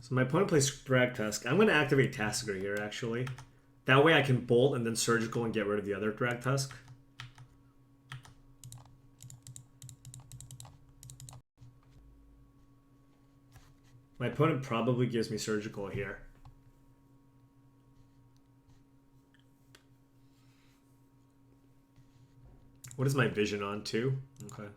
So my opponent plays Thragtusk. I'm going to activate Tassigor here, actually. That way I can bolt and then surgical and get rid of the other Thragtusk. My opponent probably gives me surgical here. What is my vision on, 2? Okay.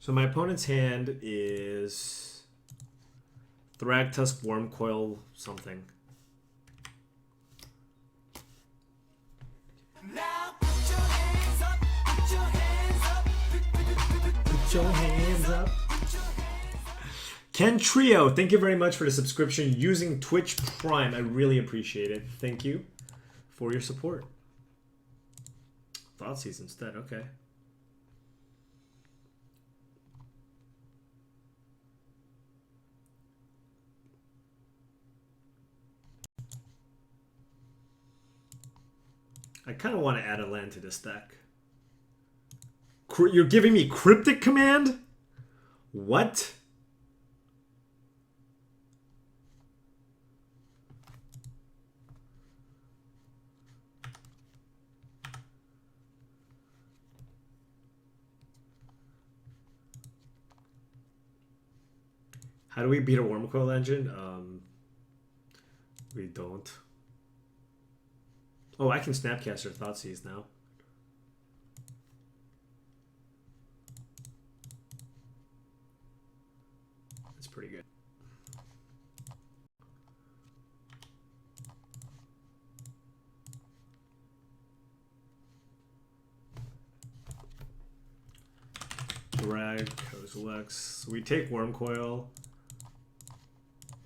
So my opponent's hand is Thragtusk, Wormcoil, something. Now put your hands up, put your hands up, Put your hands up. Ken Trio, thank you very much for the subscription using Twitch Prime. I really appreciate it. Thank you for your support. Thoughtseize instead, okay. I kind of want to add a land to this deck. You're giving me Cryptic Command? What? How do we beat a Wormcoil engine? We don't. Oh, I can Snapcaster Thoughtseize now. That's pretty good. Drag, Kozilek. So we take Wormcoil.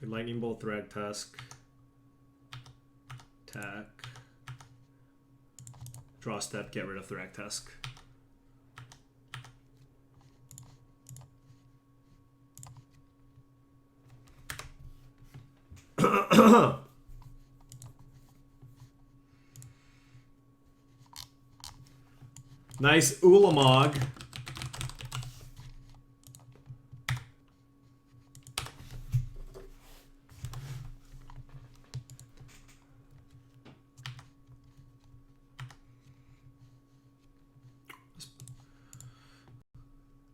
We Lightning Bolt, Thragtusk. Attack. Draw step, get rid of Thragtusk. Nice Ulamog.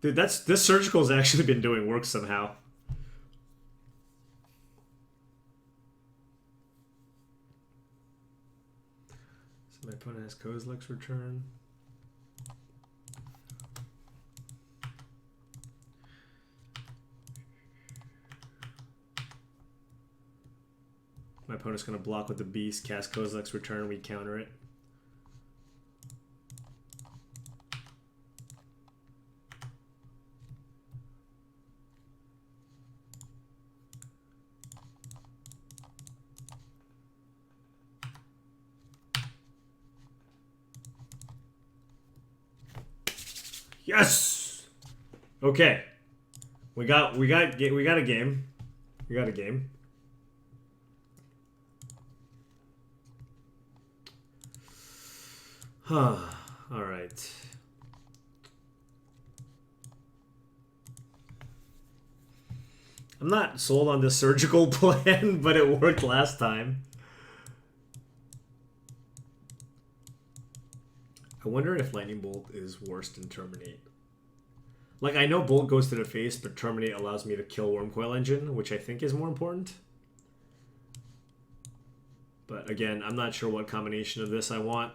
Dude, this surgical has actually been doing work somehow. So my opponent has Kozilek's return. My opponent's gonna block with the beast, cast Kozilek's return, we counter it. Yes. Okay. We got a game. We got a game. Huh. All right. I'm not sold on this surgical plan, but it worked last time. I wonder if Lightning Bolt is worse than Terminate. Like, I know Bolt goes to the face, but Terminate allows me to kill Wormcoil Engine, which I think is more important. But again, I'm not sure what combination of this I want.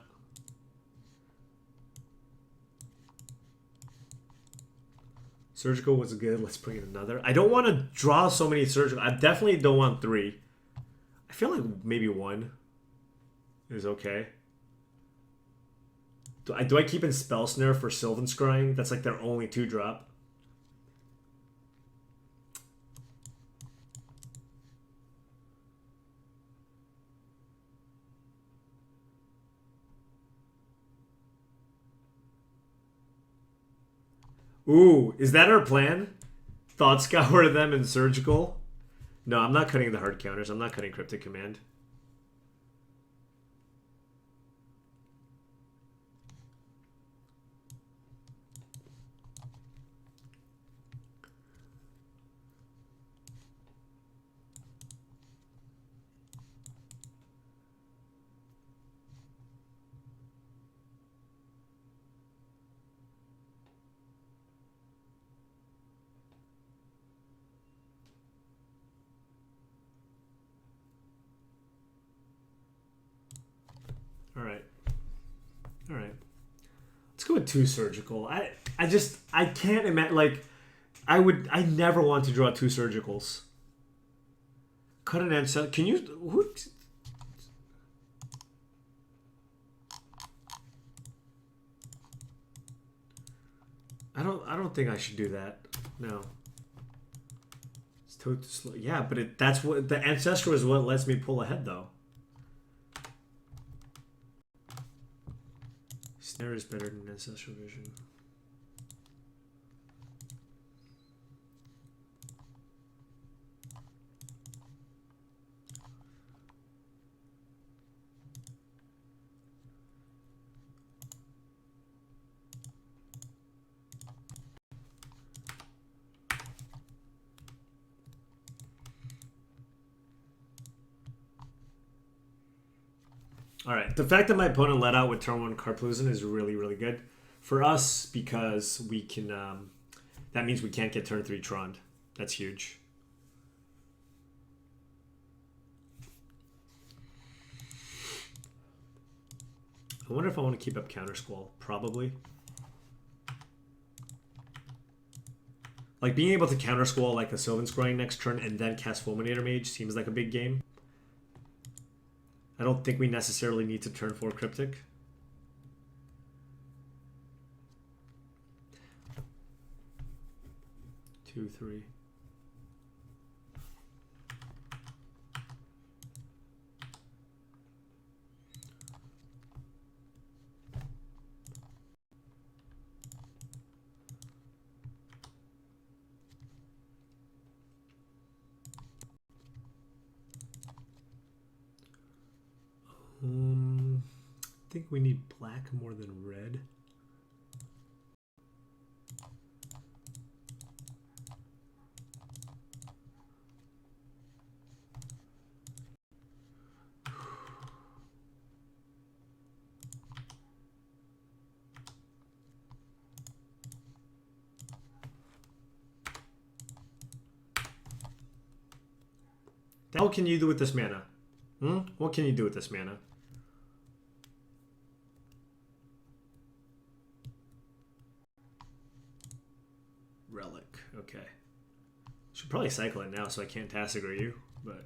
Surgical was good. Let's bring in another. I don't want to draw so many surgical. I definitely don't want 3. I feel like maybe 1 is okay. Do I keep in Spell Snare for Sylvan Scrying? That's like their only 2-drop. Ooh, is that our plan? Thought Scour them in Surgical? No, I'm not cutting the hard counters. I'm not cutting Cryptic Command. All right. Let's go with 2 surgical. I can't imagine, like, I never want to draw 2 surgicals. Cut an ancestor. Can you? Who? I don't think I should do that. No. It's too slow. Yeah, but that's what the ancestor is what lets me pull ahead though. Snare is better than ancestral vision. All right, the fact that my opponent let out with turn 1 Karplusen is really, really good for us because we can. That means we can't get turn 3 Tron. That's huge. I wonder if I want to keep up Counter Squall. Probably. Like being able to Counter Squall like a Sylvan Scrying next turn and then cast Fulminator Mage seems like a big game. I don't think we necessarily need to turn 4 Cryptic. Two, three. I think we need black more than red. What can you do with this mana? What can you do with this mana? Relic. Okay. Should probably cycle it now so I can't Tassiger you, but...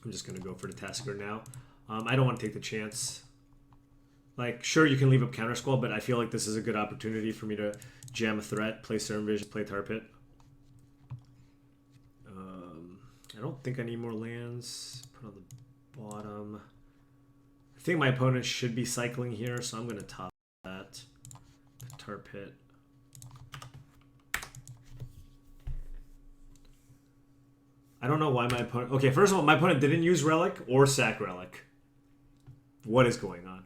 I'm just going to go for the Tassiger now. I don't want to take the chance. Like, sure, you can leave up Counter Squall, but I feel like this is a good opportunity for me to jam a threat, play Serum Vision, play Tar Pit. I don't think I need more lands. Put on the bottom. I think my opponent should be cycling here, so I'm going to top that. Tar Pit. I don't know why my opponent... Okay, first of all, my opponent didn't use Relic or sack Relic. What is going on?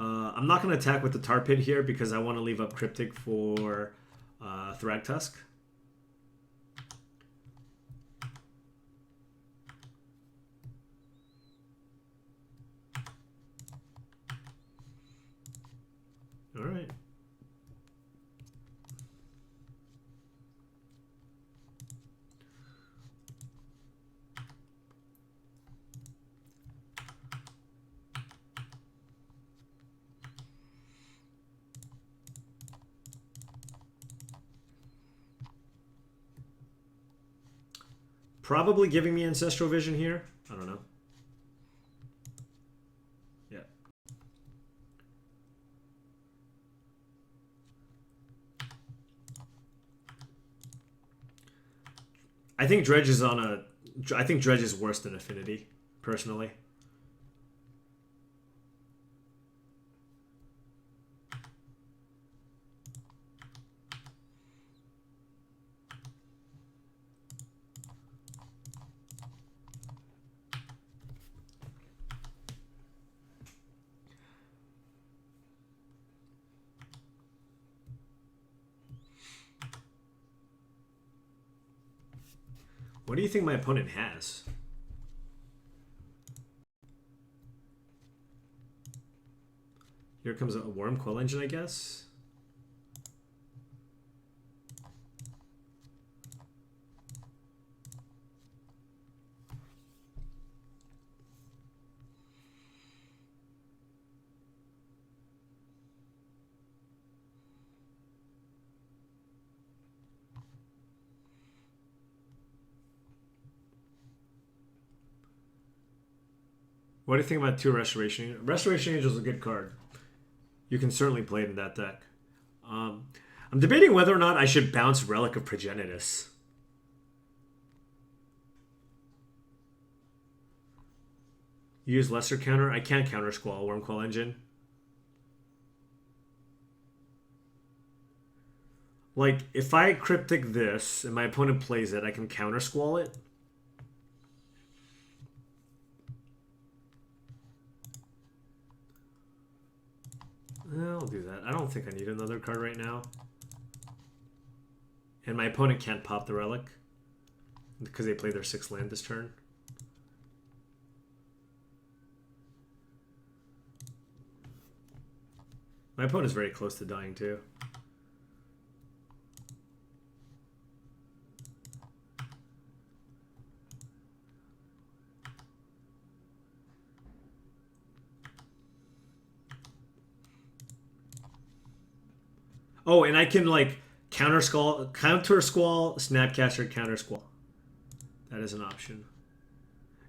I'm not going to attack with the Tar Pit here because I want to leave up Cryptic for Thragtusk. All right. Probably giving me Ancestral Vision here. I don't know. Yeah. I think Dredge is on a... I think Dredge is worse than Affinity, personally. What do you think my opponent has? Here comes a Worm Quill Engine, I guess. What do you think about 2 Restoration? Restoration Angel is a good card. You can certainly play it in that deck. I'm debating whether or not I should bounce Relic of Progenitus. Use lesser counter. I can't counter Squall, Worm Quill Engine. Like, if I Cryptic this and my opponent plays it, I can counter Squall it. I'll do that. I don't think I need another card right now. And my opponent can't pop the Relic because they play their 6th land this turn. My opponent's very close to dying too. Oh, and I can like counter Squall, Snapcaster, counter Squall. That is an option.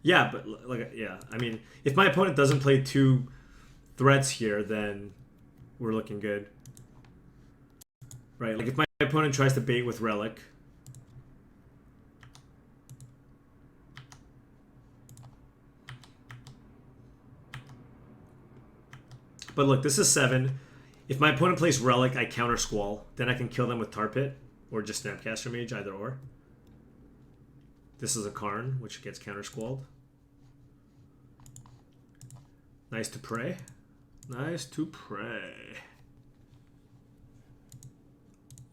Yeah, but like, yeah, I mean, if my opponent doesn't play 2 threats here, then we're looking good. Right, like if my opponent tries to bait with Relic. But look, this is 7. If my opponent plays Relic, I counter Squall. Then I can kill them with Tar Pit or just Snapcaster Mage, either or. This is a Karn, which gets counter Squalled. Nice to pray. Nice to pray.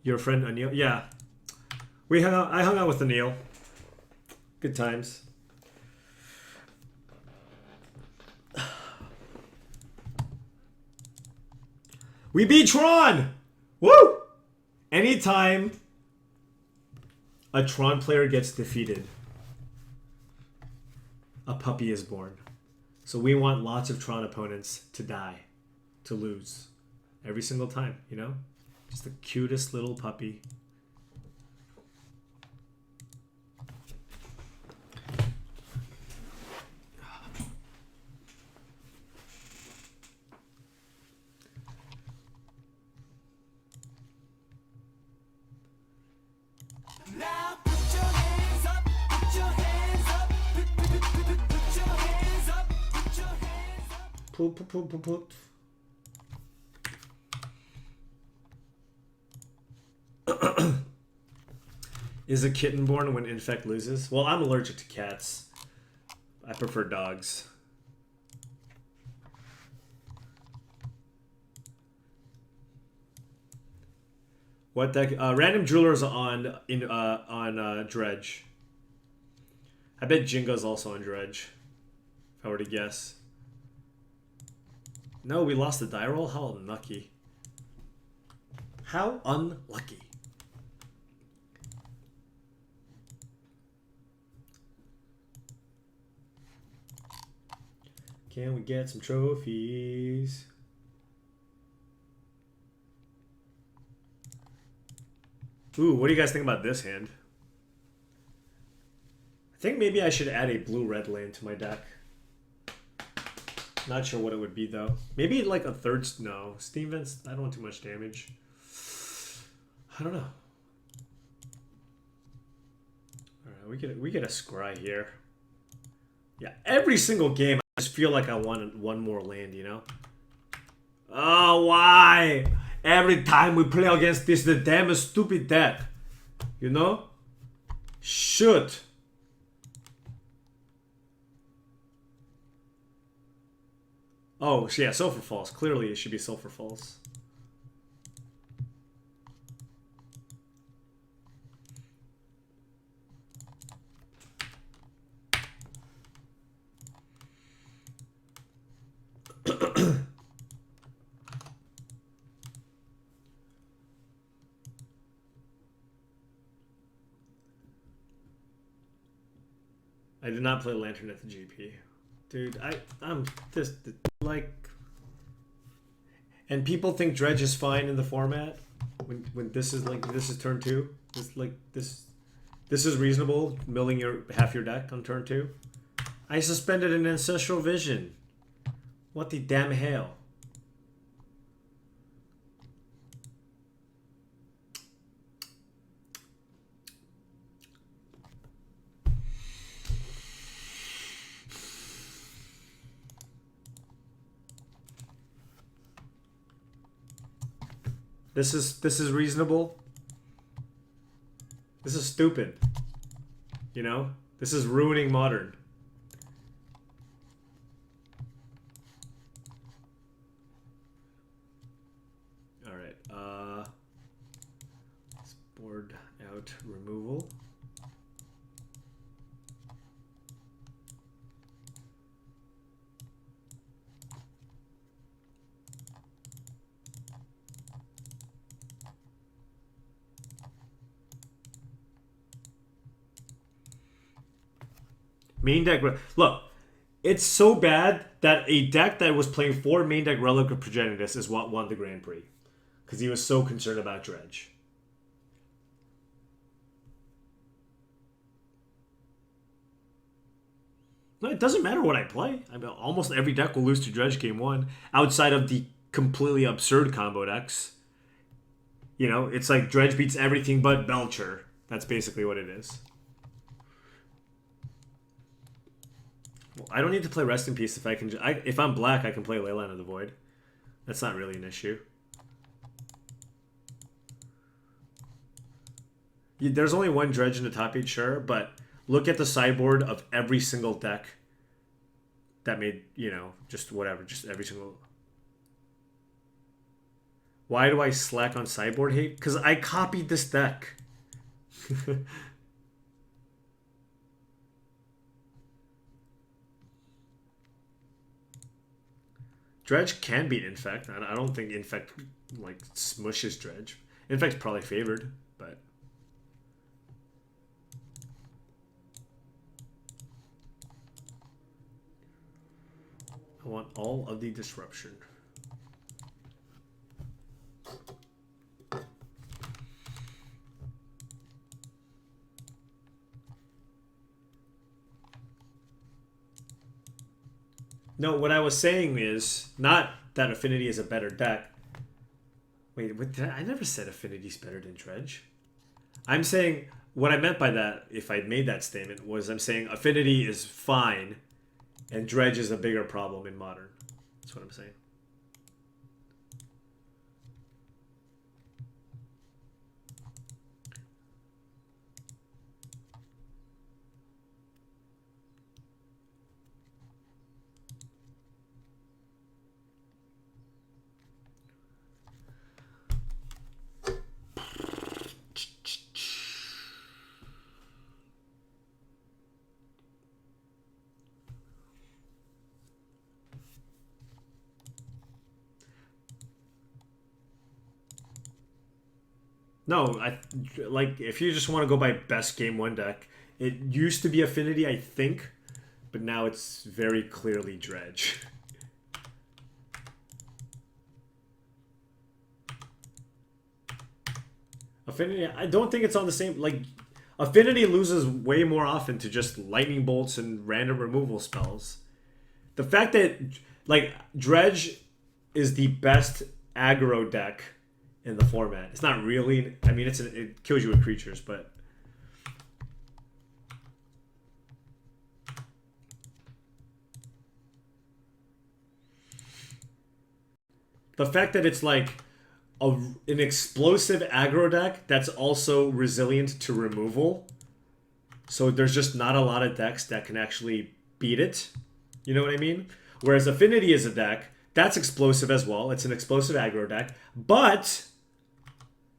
Your friend Anil? Yeah. I hung out with Anil. Good times. We beat Tron! Woo! Anytime a Tron player gets defeated, a puppy is born. So we want lots of Tron opponents to die, to lose. Every single time, you know? Just the cutest little puppy. Now put your hands up, put your hands up, put your hands up, put your hands up. Put. Is a kitten born when Infect loses? Well, I'm allergic to cats. I prefer dogs. What deck? Random Jeweler's on Dredge. I bet Jingo's also on Dredge. If I were to guess. No, we lost the die roll? How unlucky. How unlucky. Can we get some trophies? Ooh, what do you guys think about this hand? I think maybe I should add a blue-red land to my deck. Not sure what it would be, though. Maybe like a third... No, Steam Vents, I don't want too much damage. I don't know. Alright, we get a scry here. Yeah, every single game, I just feel like I want one more land, you know? Oh, why? Every time we play against this, the damn stupid deck. You know? Shoot. Oh, yeah, Sulfur Falls. Clearly, it should be Sulfur Falls. I did not play Lantern at the GP. Dude, I'm just like... And people think Dredge is fine in the format when this is like, this is turn 2. This is reasonable, milling half your deck on turn 2. I suspended an Ancestral Vision. What the damn hell? This is reasonable. This is stupid. You know? This is ruining Modern. Alright, let's board out removal. Main deck... Look, it's so bad that a deck that was playing 4 main deck Relic of Progenitus is what won the Grand Prix. Because he was so concerned about Dredge. No, it doesn't matter what I play. I mean, almost every deck will lose to Dredge game 1. Outside of the completely absurd combo decks. You know, it's like Dredge beats everything but Belcher. That's basically what it is. Well, I don't need to play Rest in Peace if I can... if I'm black, I can play Leyline of the Void. That's not really an issue. There's only one Dredge in the top 8, sure, but look at the sideboard of every single deck that made, you know, just whatever, just every single... Why do I slack on sideboard hate? Because I copied this deck. Dredge can beat Infect. I don't think Infect, like, smushes Dredge. Infect's probably favored, but... I want all of the disruption. No, what I was saying is not that Affinity is a better deck. Wait, I never said Affinity's better than Dredge. I'm saying what I meant by that, if I made that statement, was I'm saying Affinity is fine, and Dredge is a bigger problem in Modern. That's what I'm saying. No, like if you just want to go by best game 1 deck, it used to be Affinity, I think, but now it's very clearly Dredge. Affinity, I don't think it's on the same, like, Affinity loses way more often to just lightning bolts and random removal spells. The fact that, like, Dredge is the best aggro deck in the format. It's not really, I mean, it kills you with creatures, but... The fact that it's like an explosive aggro deck that's also resilient to removal. So there's just not a lot of decks that can actually beat it. You know what I mean? Whereas Affinity is a deck that's explosive as well. It's an explosive aggro deck. But,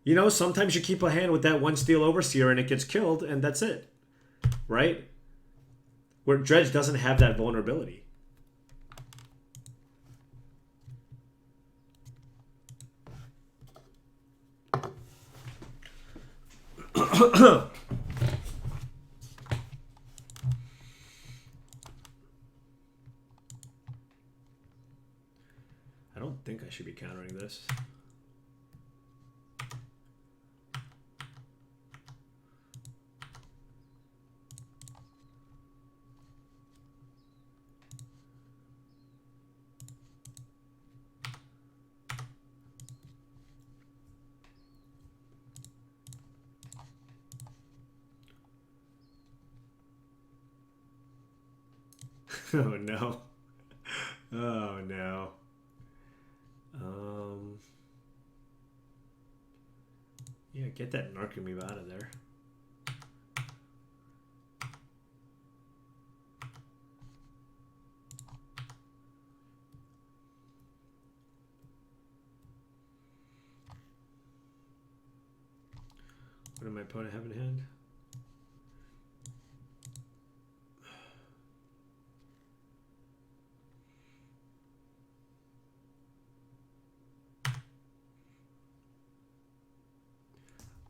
you know, sometimes you keep a hand with that one Steel Overseer and it gets killed and that's it. Right? Where Dredge doesn't have that vulnerability. this. Oh no. Oh no. Yeah, get that Narcomoeba out of there. What did my opponent have in hand?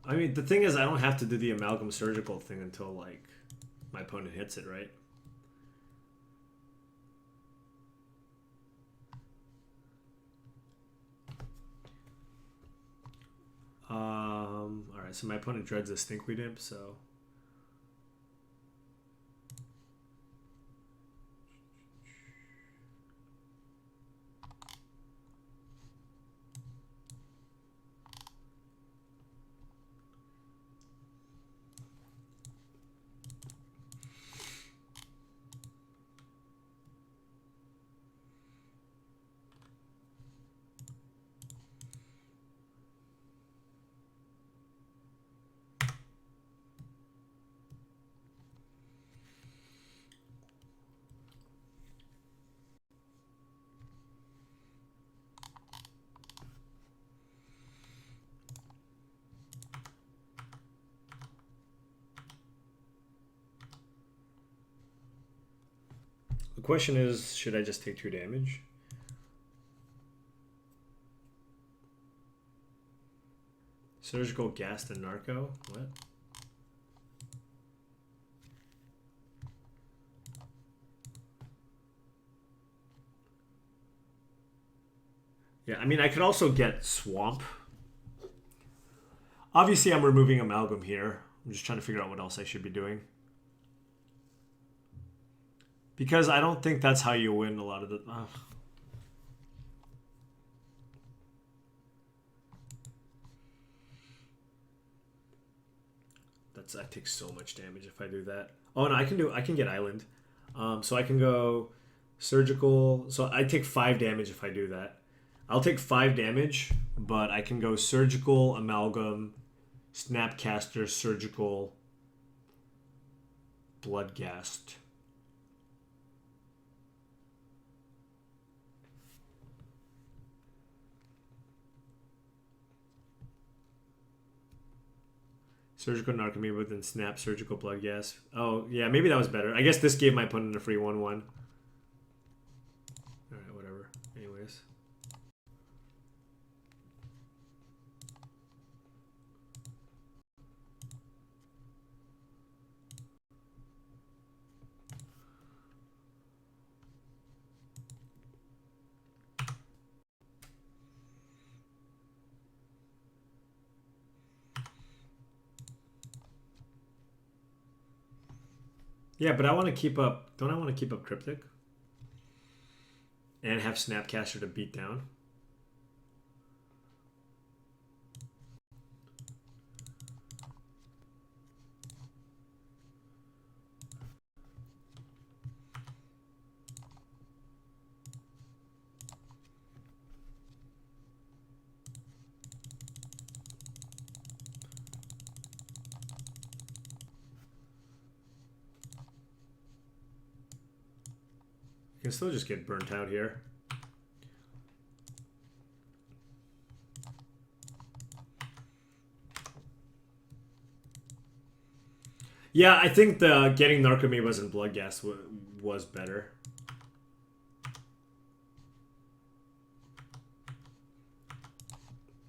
I mean, the thing is, I don't have to do the amalgam surgical thing until, like, my opponent hits it, right? Alright, so my opponent dreads a Stinkweed Imp, so... The question is, should I just take 2 damage? Surgical, Ghast, and Narco? What? Yeah, I mean, I could also get Swamp. Obviously, I'm removing Amalgam here. I'm just trying to figure out what else I should be doing. Because I don't think that's how you win a lot of the... I take so much damage if I do that. Oh no, I can get Island. So I can go Surgical. So I take 5 damage if I do that. I'll take 5 damage, but I can go Surgical, Amalgam, Snapcaster, Surgical, Bloodghast. Surgical Narcomoeba, then Snap, Surgical Bloodghast. Oh, yeah, maybe that was better. I guess this gave my opponent a free 1-1. Alright, whatever. Anyways. Yeah, but I want to keep up... Don't I want to keep up Cryptic? And have Snapcaster to beat down? You can still just get burnt out here. Yeah, I think the getting Narcomoebas and Bloodghast was better.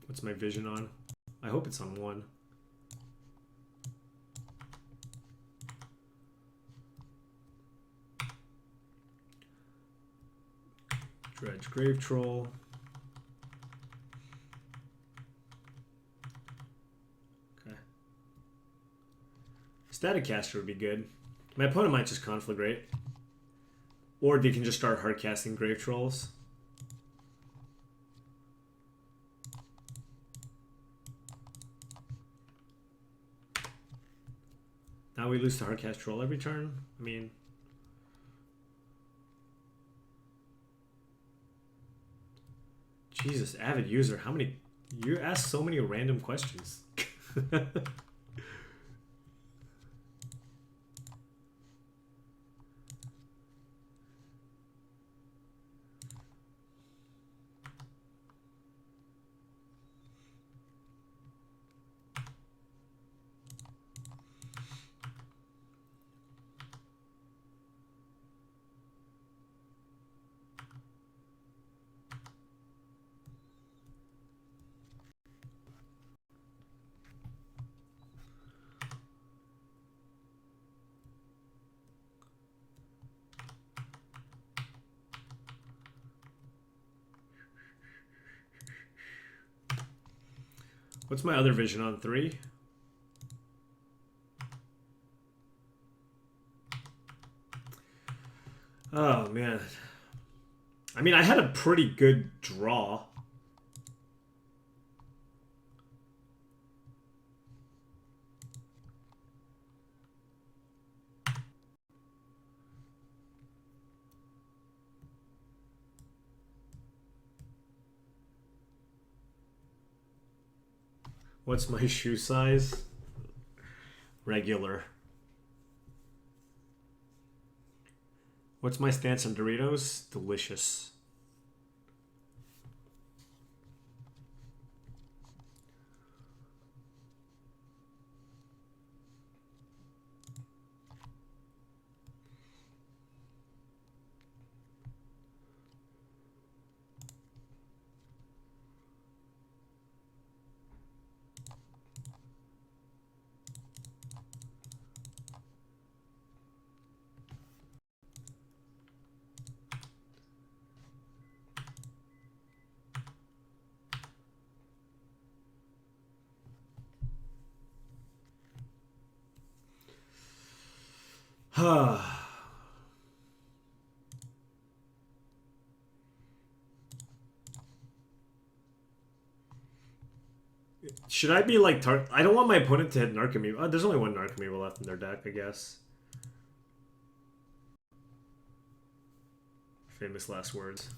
What's my vision on? I hope it's on 1. Dredge Grave Troll. Static Caster would be good. My opponent might just Conflagrate. Or they can just start hard casting Grave Trolls. Now we lose to hard cast Troll every turn. I mean, Jesus, avid user, how many? You ask so many random questions. What's my other vision on 3? Oh, man. I mean, I had a pretty good draw. What's my shoe size? Regular. What's my stance on Doritos? Delicious. Should I be like I don't want my opponent to hit Narcomoeba. Oh, there's only one Narcomoeba left in their deck, I guess. Famous last words.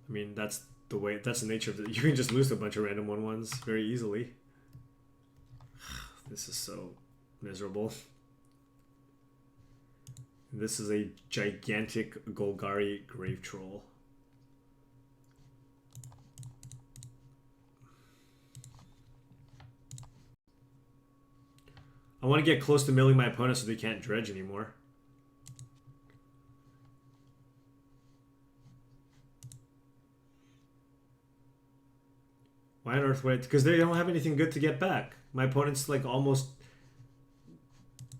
I mean, that's the way. That's the nature of it. You can just lose to a bunch of random 1/1s very easily. This is so miserable. This is a gigantic Golgari Grave Troll. I want to get close to milling my opponent so they can't dredge anymore. Why on earth would I? Because they don't have anything good to get back. My opponent's like almost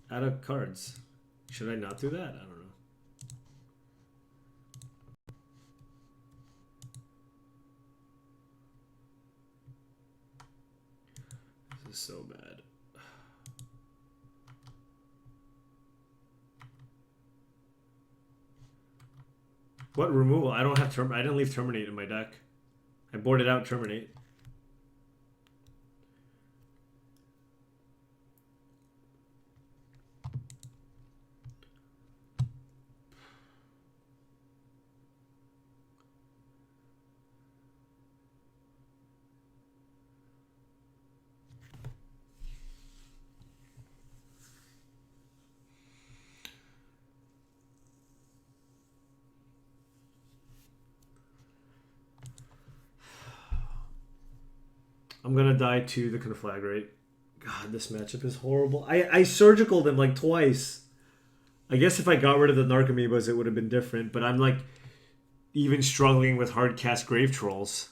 out of cards. Should I not do that? I don't know. This is so bad. What removal? I don't have I didn't leave Terminate in my deck. I boarded out Terminate. I'm gonna die to the Conflagrate. God, this matchup is horrible. I surgicaled him like twice. I guess if I got rid of the Narcomoebas, it would have been different. But I'm like even struggling with hard cast Grave Trolls.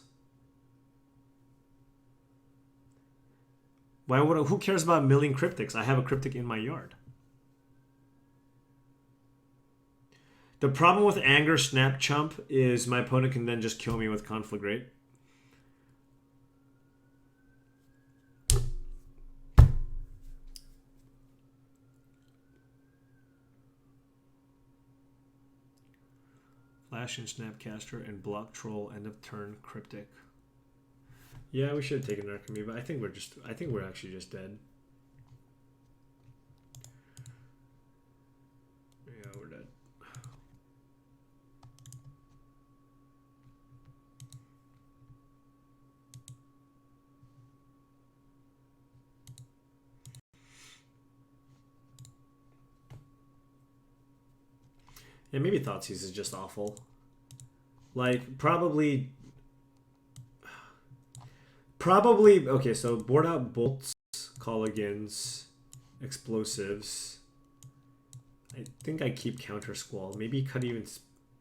Why would who cares about milling cryptics? I have a cryptic in my yard. The problem with Anger Snap Chump is my opponent can then just kill me with Conflagrate. Flash and Snapcaster and Block Troll end of turn Cryptic. Yeah, we should have taken Narcomy, but I think we're actually just dead. Yeah, we're dead. Yeah, maybe Thoughtseize is just awful. Like, probably, okay, so board out Bolts, Colligans, Explosives. I think I keep Counter Squall. Maybe cut even,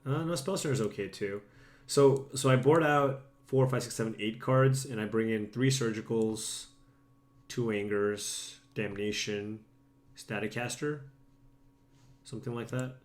no, Spellstorm is okay too. So I board out 4, 5, 6, 7, 8 cards, and I bring in 3 Surgicals, 2 Angers, Damnation, Staticaster, something like that.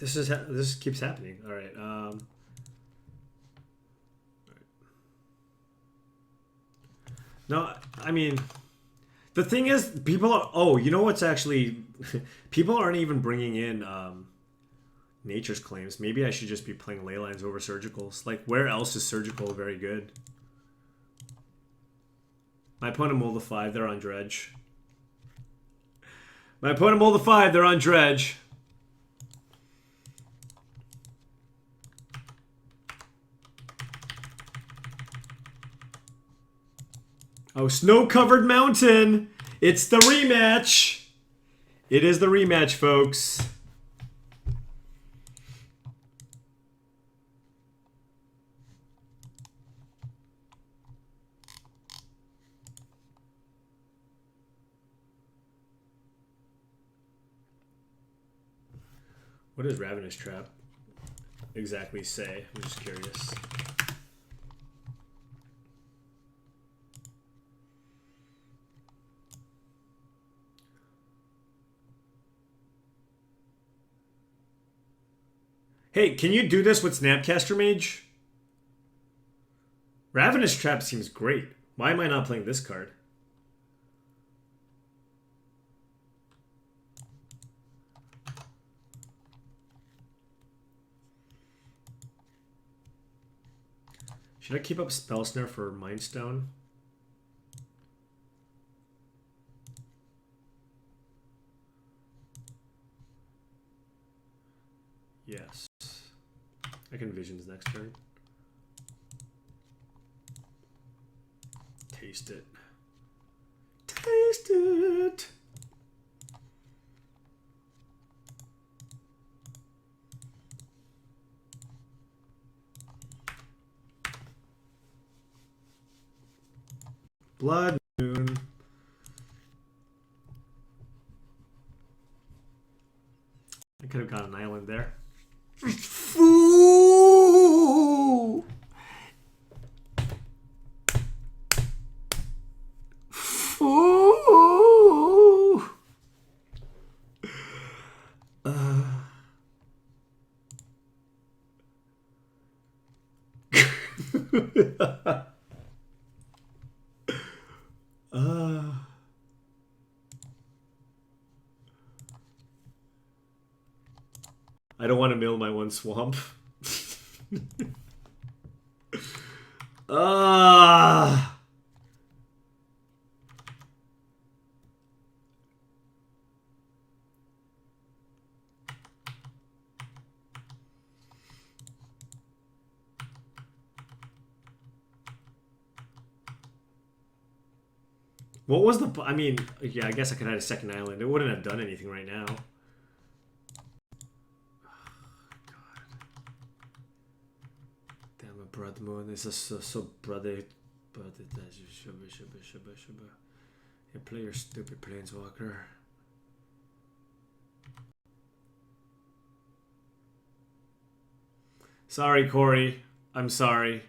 This keeps happening. All right. No, I mean, the thing is, people are. Oh, you know what's actually, people aren't even bringing in Nature's Claims. Maybe I should just be playing Leylines over Surgicals. Like, where else is Surgical very good? My opponent mulled the 5. They're on Dredge. My opponent mulled the 5. They're on Dredge. Oh, snow-covered mountain! It's the rematch! It is the rematch, folks. What does Ravenous Trap exactly say? I'm just curious. Hey, can you do this with Snapcaster Mage? Ravenous Trap seems great. Why am I not playing this card? Should I keep up Spell Snare for Mind Stone? Yes. I can Visions next turn. Taste it. Taste it! Blood Moon. I could have got an island there. Foo! Foo! I don't want to mill my 1 swamp. What was the... I mean, yeah, I guess I could have had a second island. It wouldn't have done anything right now. Damn it, Blood Moon. This is so brother. You play your stupid Planeswalker. Sorry, Corey. I'm sorry.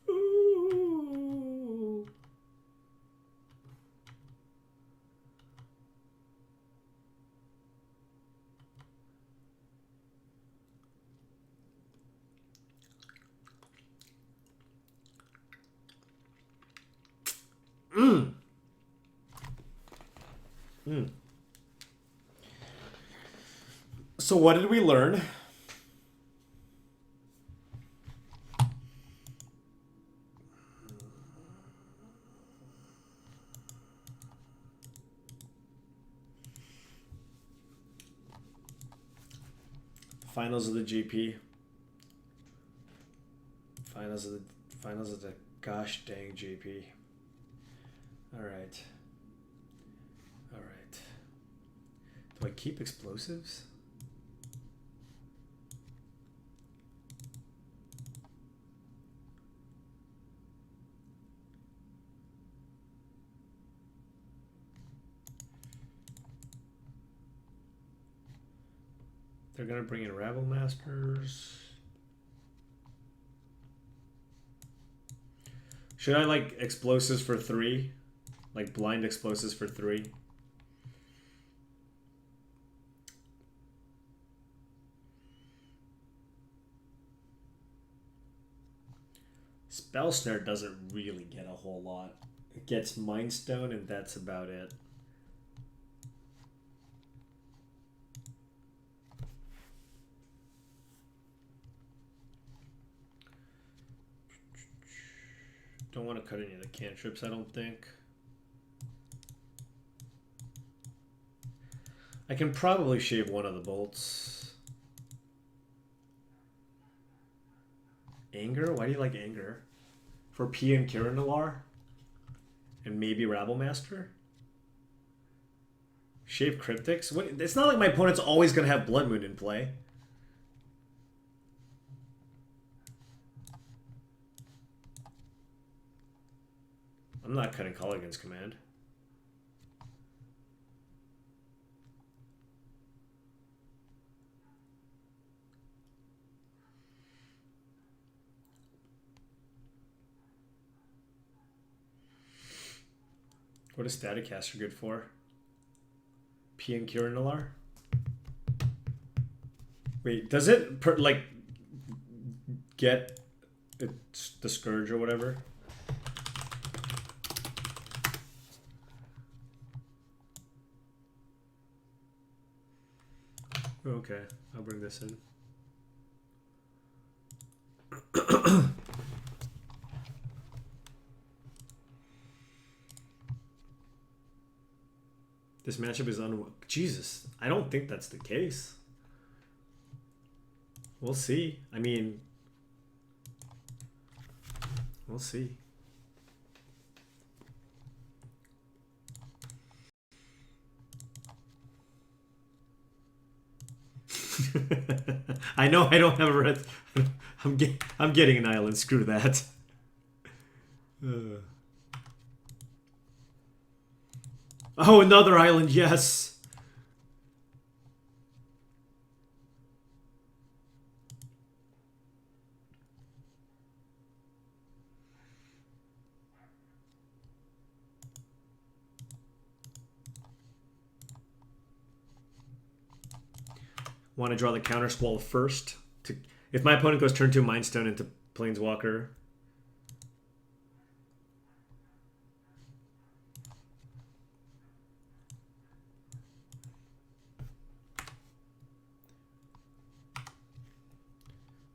Ooh. So what did we learn? Finals of the GP. Finals of the gosh dang GP. All right. All right. Do I keep explosives? They're gonna bring in Rabble Masters. Should I like explosives for 3? Like blind explosives for 3? Spell Snare doesn't really get a whole lot. It gets Mind Stone and that's about it. Don't want to cut any of the cantrips, I don't think. I can probably shave one of the bolts. Anger? Why do you like Anger? For P and Kiranalar? And maybe Rabble Master? Shave Cryptics? What? It's not like my opponent's always going to have Blood Moon in play. I'm not cutting Colligan's Command. What is Staticaster good for? P and Kiranalar? Wait, does it get the Scourge or whatever? Okay, I'll bring this in. This matchup is Jesus, I don't think that's the case. We'll see. I mean, we'll see. I know I don't have a red. I'm getting an island. Screw that. Oh, another island. Yes. Want to draw the counter squall first. If my opponent goes turn 2 Mind Stone into Planeswalker.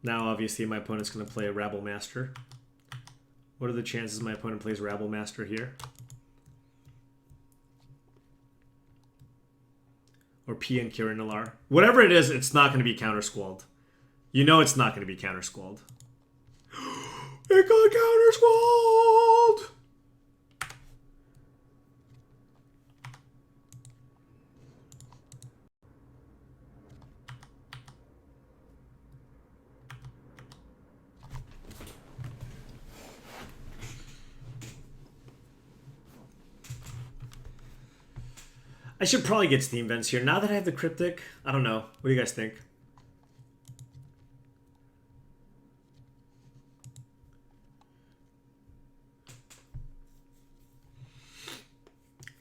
Now, obviously, my opponent's going to play a Rabble Master. What are the chances my opponent plays Rabble Master here? Or P and Kirinalar. Whatever it is, it's not going to be counter-squalled. You know it's not going to be counter-squalled. It got counter-squalled! I should probably get Steam Vents here. Now that I have the Cryptic, I don't know. What do you guys think?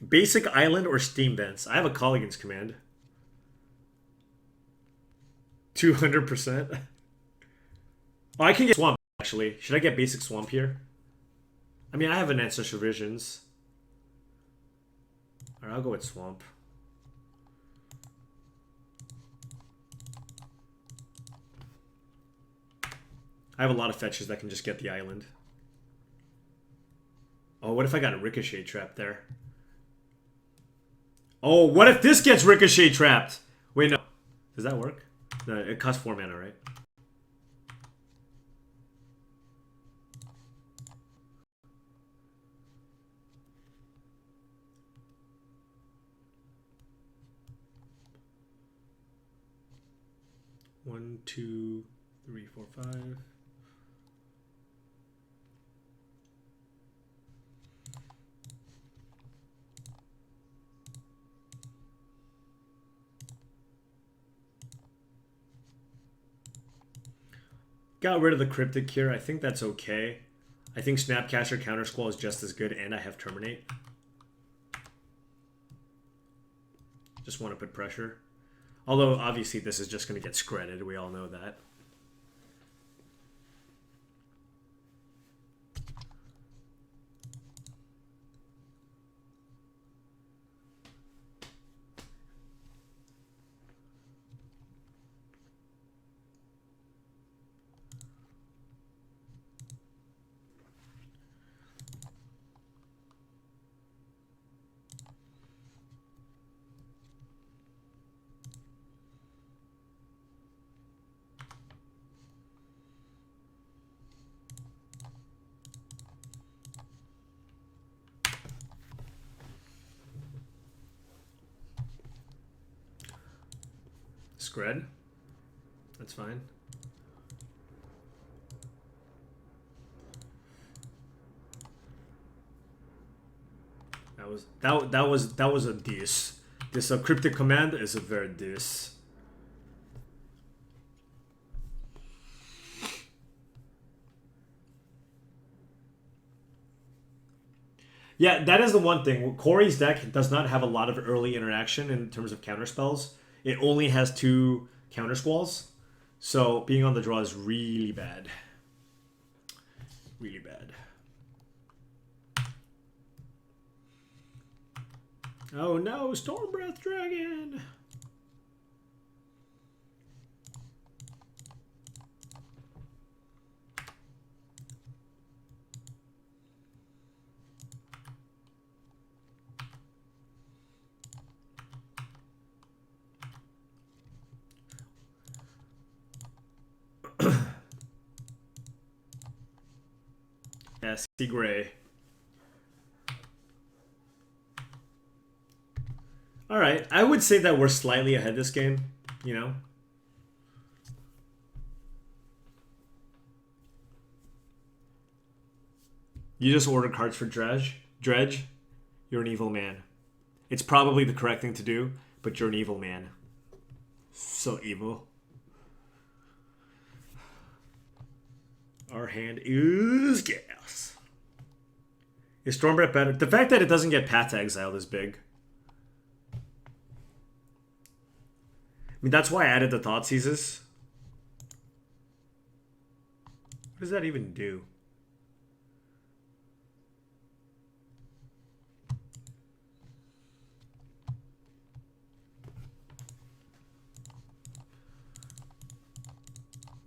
Basic Island or Steam Vents? I have a Colligan's command. 200%. Oh, I can get Swamp, actually. Should I get Basic Swamp here? I mean, I have an Ancestral Visions. Alright, I'll go with Swamp. I have a lot of fetches that can just get the island. Oh, what if I got a Ricochet trap there? Oh, what if this gets Ricochet trapped? Wait, no. Does that work? No, it costs 4 mana, right? One, two, three, four, five. Got rid of the Cryptic here. I think that's okay. I think Snapcaster Countersquall is just as good, and I have Terminate. Just want to put pressure. Although, obviously, this is just going to get scredded. We all know that. Scred. That's fine. That was a deuce. This cryptic command is a very deuce. Yeah, that is the one thing. Corey's deck does not have a lot of early interaction in terms of counter spells. It only has 2 counter squalls, so being on the draw is really bad. Really bad. Oh no, Storm Breath Dragon! Yeah, see Gray. Alright, I would say that we're slightly ahead this game, you know? You just order cards for Dredge? Dredge? You're an evil man. It's probably the correct thing to do, but you're an evil man. So evil. Our hand is gas. Is Stormbreath better? The fact that it doesn't get Path to Exile is big. I mean, that's why I added the Thoughtseizes. What does that even do?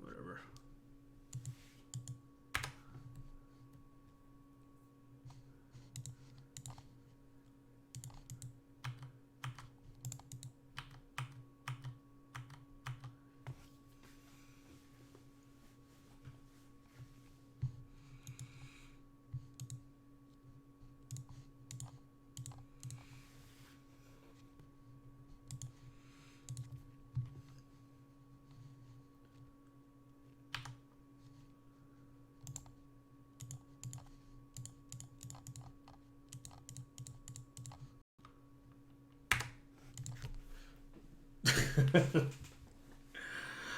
Whatever.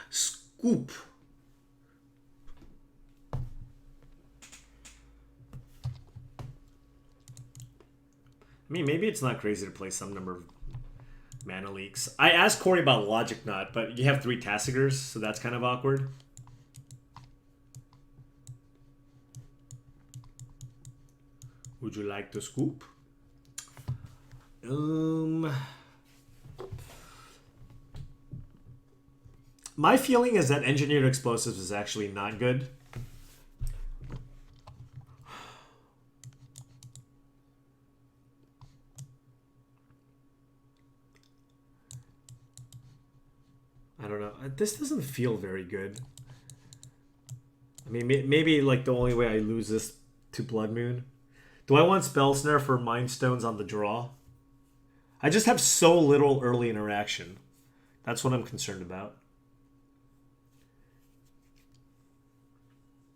Scoop. I mean, maybe it's not crazy to play some number of mana leaks. I asked Corey about Logic Knot, but you have 3 Tassigers, so that's kind of awkward. Would you like to scoop? My feeling is that Engineered Explosives is actually not good. I don't know. This doesn't feel very good. I mean, maybe like the only way I lose this to Blood Moon. Do I want Spell Snare for Mind Stones on the draw? I just have so little early interaction. That's what I'm concerned about.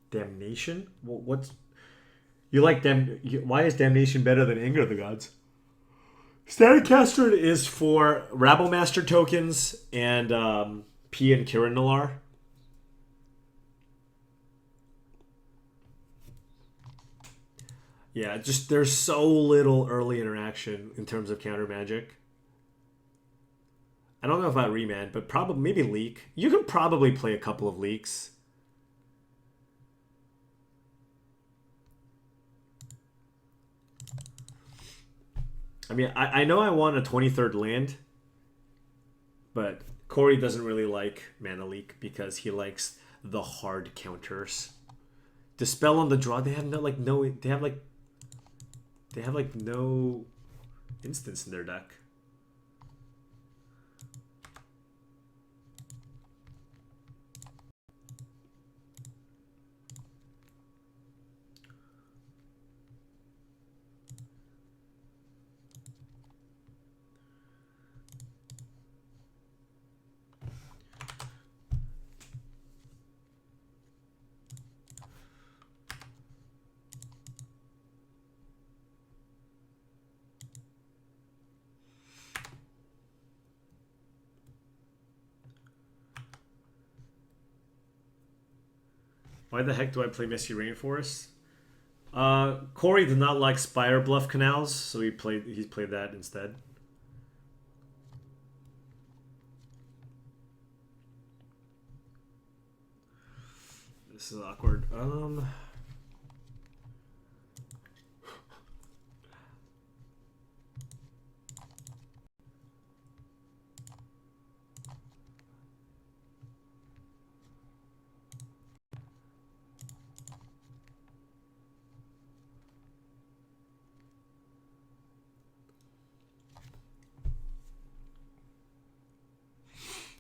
Damnation? What's... You like why is Damnation better than Anger of the Gods? Staticaster is for Rabblemaster tokens and P and Kiran Nalar. Yeah, just there's so little early interaction in terms of counter magic. I don't know about Remand, but probably maybe Leak. You can probably play a couple of Leaks. I mean, I know I want a 23rd land, but Corey doesn't really like Mana Leak because he likes the hard counters. Dispel on the draw, they have no instance in their deck. Why the heck do I play Misty Rainforest? Corey did not like Spire Bluff Canals, so he's played that instead. This is awkward.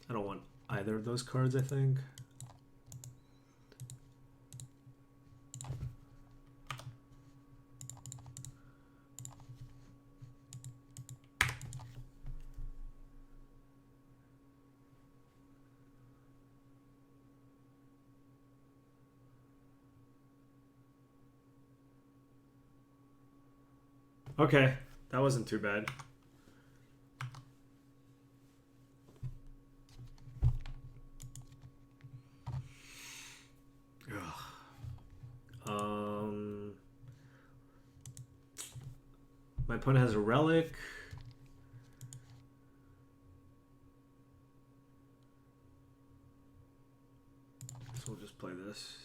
I don't want either of those cards, I think. Okay, that wasn't too bad. My opponent has a relic. So we'll just play this.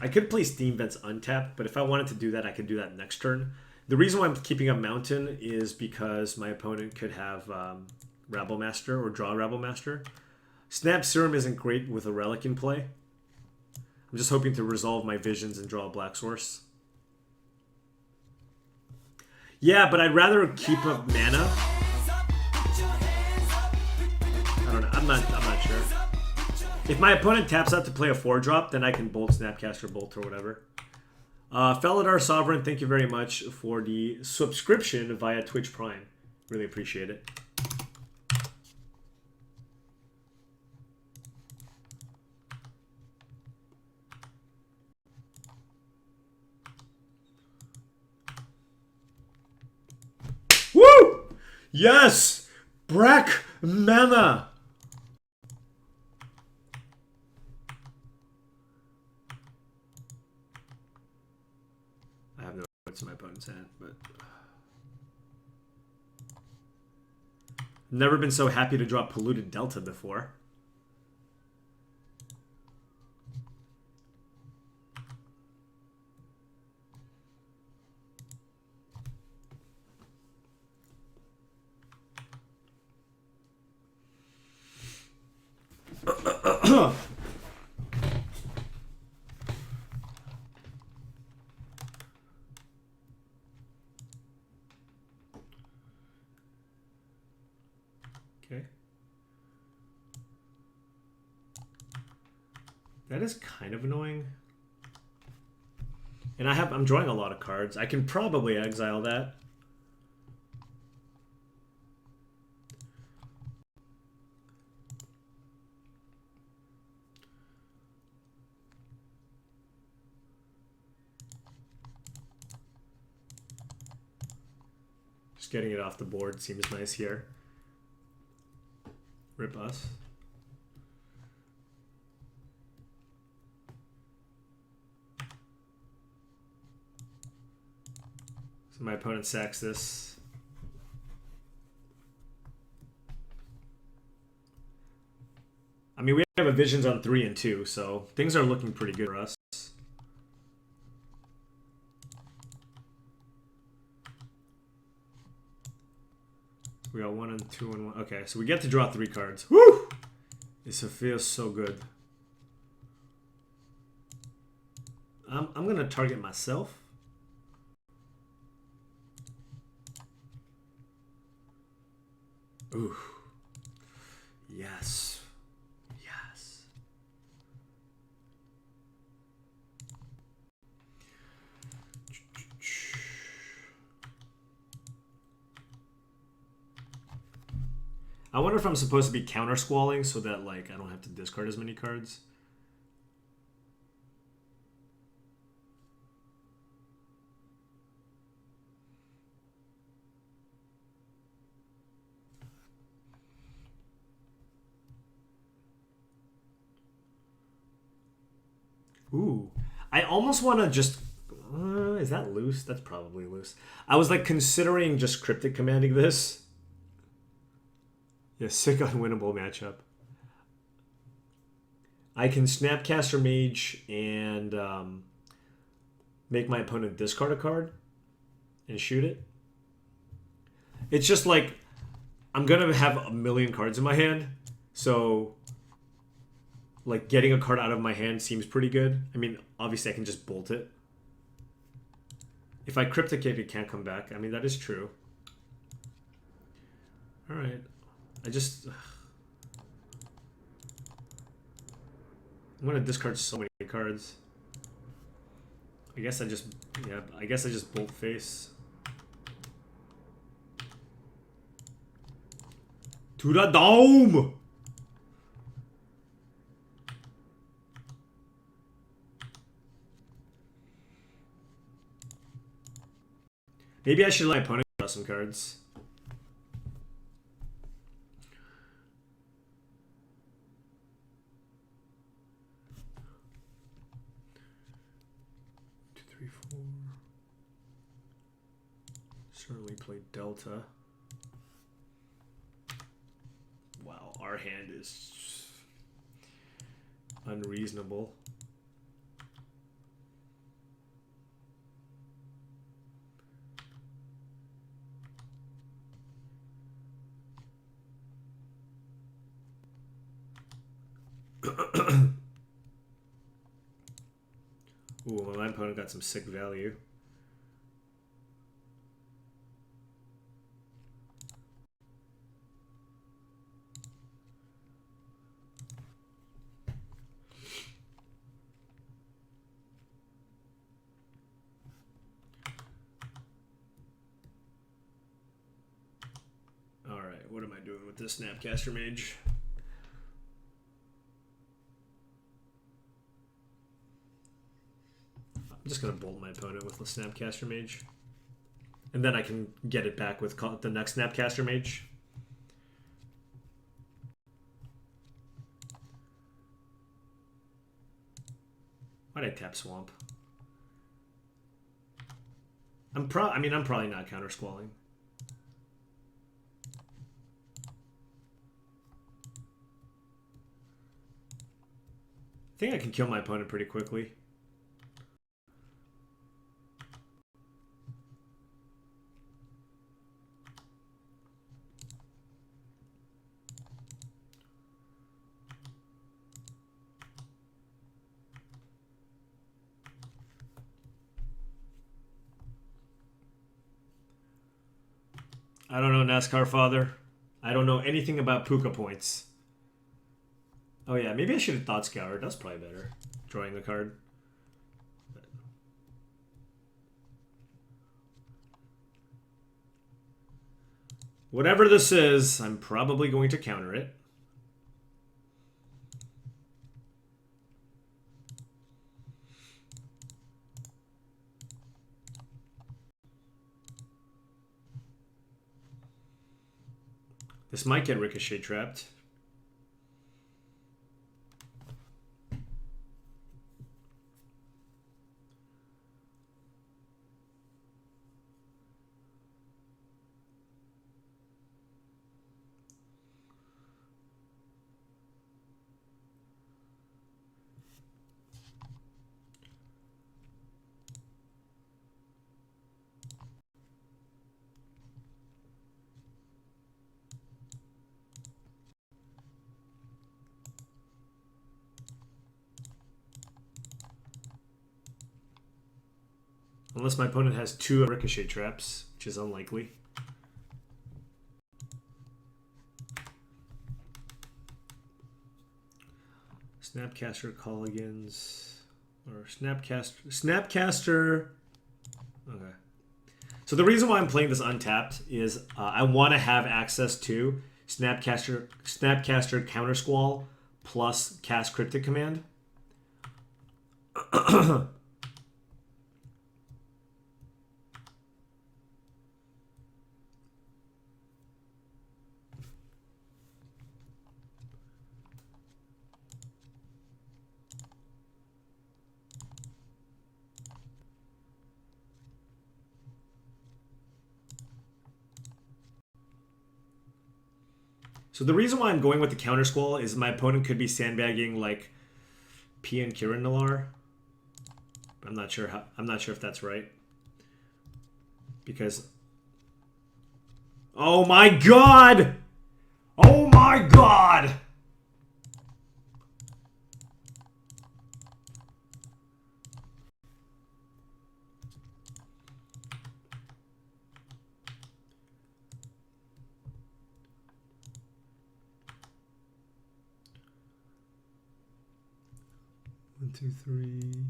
I could play Steam Vents untapped, but if I wanted to do that, I could do that next turn. The reason why I'm keeping up Mountain is because my opponent could have Rabblemaster or draw Rabblemaster. Snap Serum isn't great with a relic in play. I'm just hoping to resolve my visions and draw a black source. Yeah, but I'd rather keep up mana. I don't know. I'm not sure. If my opponent taps out to play a 4-drop, then I can Bolt, Snapcaster, Bolt, or whatever. Felidar Sovereign, thank you very much for the subscription via Twitch Prime. Really appreciate it. Yes! Brack Mana! I have no idea what's in my opponent's hand, but... Never been so happy to drop Polluted Delta before. Okay. That is kind of annoying. And I'm drawing a lot of cards. I can probably exile that. Just getting it off the board seems nice here. Rip us. So my opponent sacks this. I mean, we have a Visions on 3 and 2, so things are looking pretty good for us. We got 1 and 2 and 1. Okay, so we get to draw 3 cards. Woo! This feels so good. I'm gonna target myself. Ooh. Yes. Yes. I wonder if I'm supposed to be counter squalling so that like I don't have to discard as many cards. Ooh. I almost want to just... is that loose? That's probably loose. I was like considering just Cryptic Commanding this. Yeah, sick unwinnable matchup. I can Snapcaster Mage and make my opponent discard a card and shoot it. It's just like I'm going to have a million cards in my hand, so like getting a card out of my hand seems pretty good. I mean, obviously I can just bolt it. If I Crypticate, it can't come back. I mean, that is true. All right. I'm going to discard so many cards. I guess I just bolt face. To the dome! Maybe I should let my opponent draw some cards. Certainly play Delta. Wow, our hand is unreasonable. Ooh, well, my opponent got some sick value. Alright, what am I doing with this Snapcaster Mage? I'm just going to bolt my opponent with the Snapcaster Mage. And then I can get it back with the next Snapcaster Mage. Why'd I tap Swamp? I'm probably not counter squalling. I think I can kill my opponent pretty quickly. I don't know, NASCAR father. I don't know anything about Puka points. Oh yeah, maybe I should have thought Scour. That's probably better. Drawing the card. Whatever this is, I'm probably going to counter it. This might get Ricochet trapped. Unless my opponent has 2 Ricochet traps, which is unlikely. Snapcaster Colligans or Snapcaster. Okay. So the reason why I'm playing this untapped is I want to have access to Snapcaster Counter Squall plus Cast Cryptic Command. So the reason why I'm going with the counter squall is my opponent could be sandbagging like P and Kiran Nalar. I'm not sure if that's right. Because oh my god! Oh my god! One, two, three.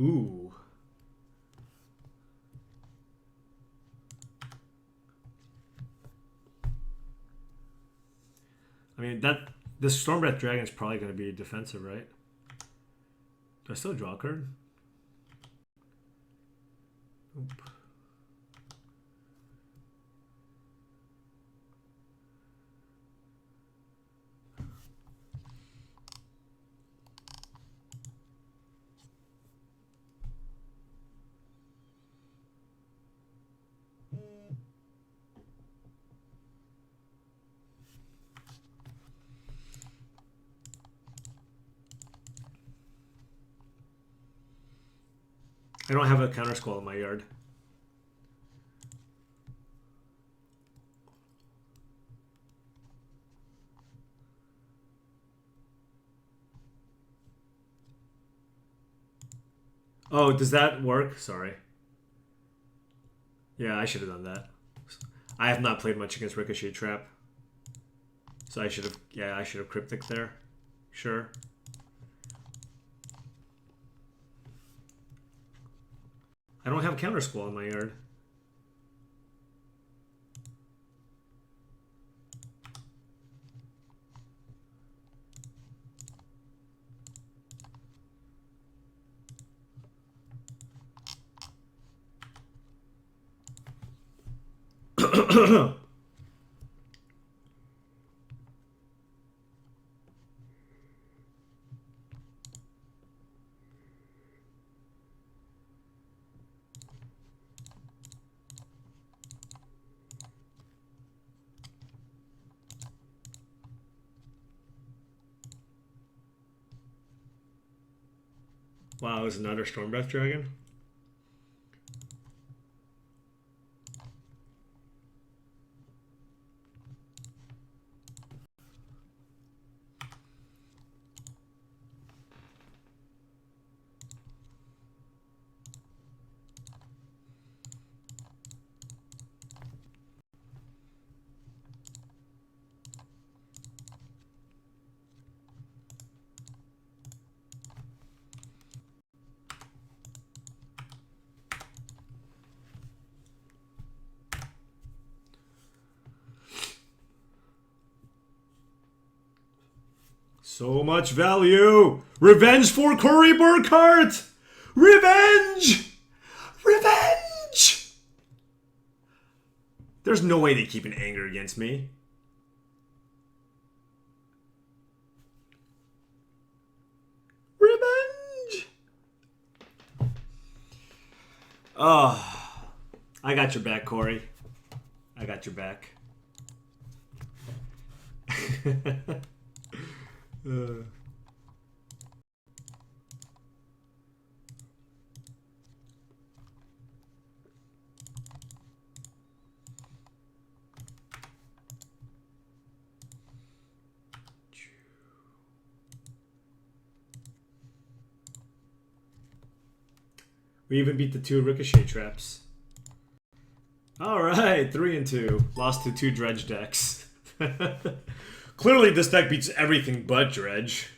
Ooh. I mean, this Stormbreath Dragon is probably going to be defensive, right? Do I still draw a card? Nope. I don't have a counter squall in my yard. Oh, does that work? Sorry. Yeah, I should have done that. I have not played much against Ricochet Trap. So I should have, yeah, I should have Cryptic there. Sure. I don't have Counter Squall in my yard. Wow, is another Stormbreath Dragon? So much value! Revenge for Cory Burkhart! Revenge! Revenge! There's no way they keep an anger against me. Revenge! Oh, I got your back, Cory. I got your back. We even beat the 2 Ricochet Traps. Alright, 3 and 2. Lost to 2 Dredge decks. Clearly this deck beats everything but Dredge.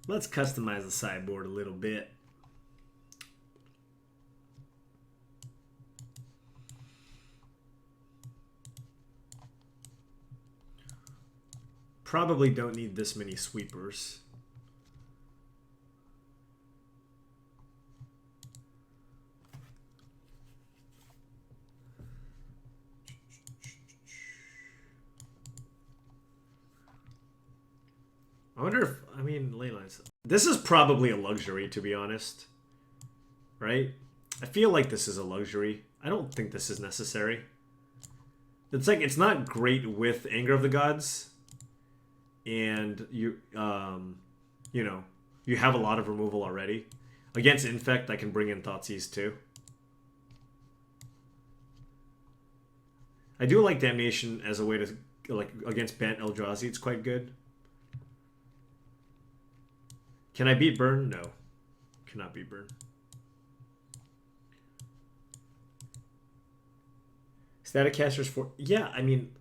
Let's customize the sideboard a little bit. Probably don't need this many sweepers. I wonder if, I mean, ley lines. This is probably a luxury, to be honest. Right? I feel like this is a luxury. I don't think this is necessary. It's like, it's not great with Anger of the Gods. And you know, you have a lot of removal already. Against Infect, I can bring in Thoughtseize too. I do like Damnation as a way to, like, against Bant Eldrazi, it's quite good. Can I beat Burn? No. Cannot beat Burn. Static Casters for... Yeah, I mean...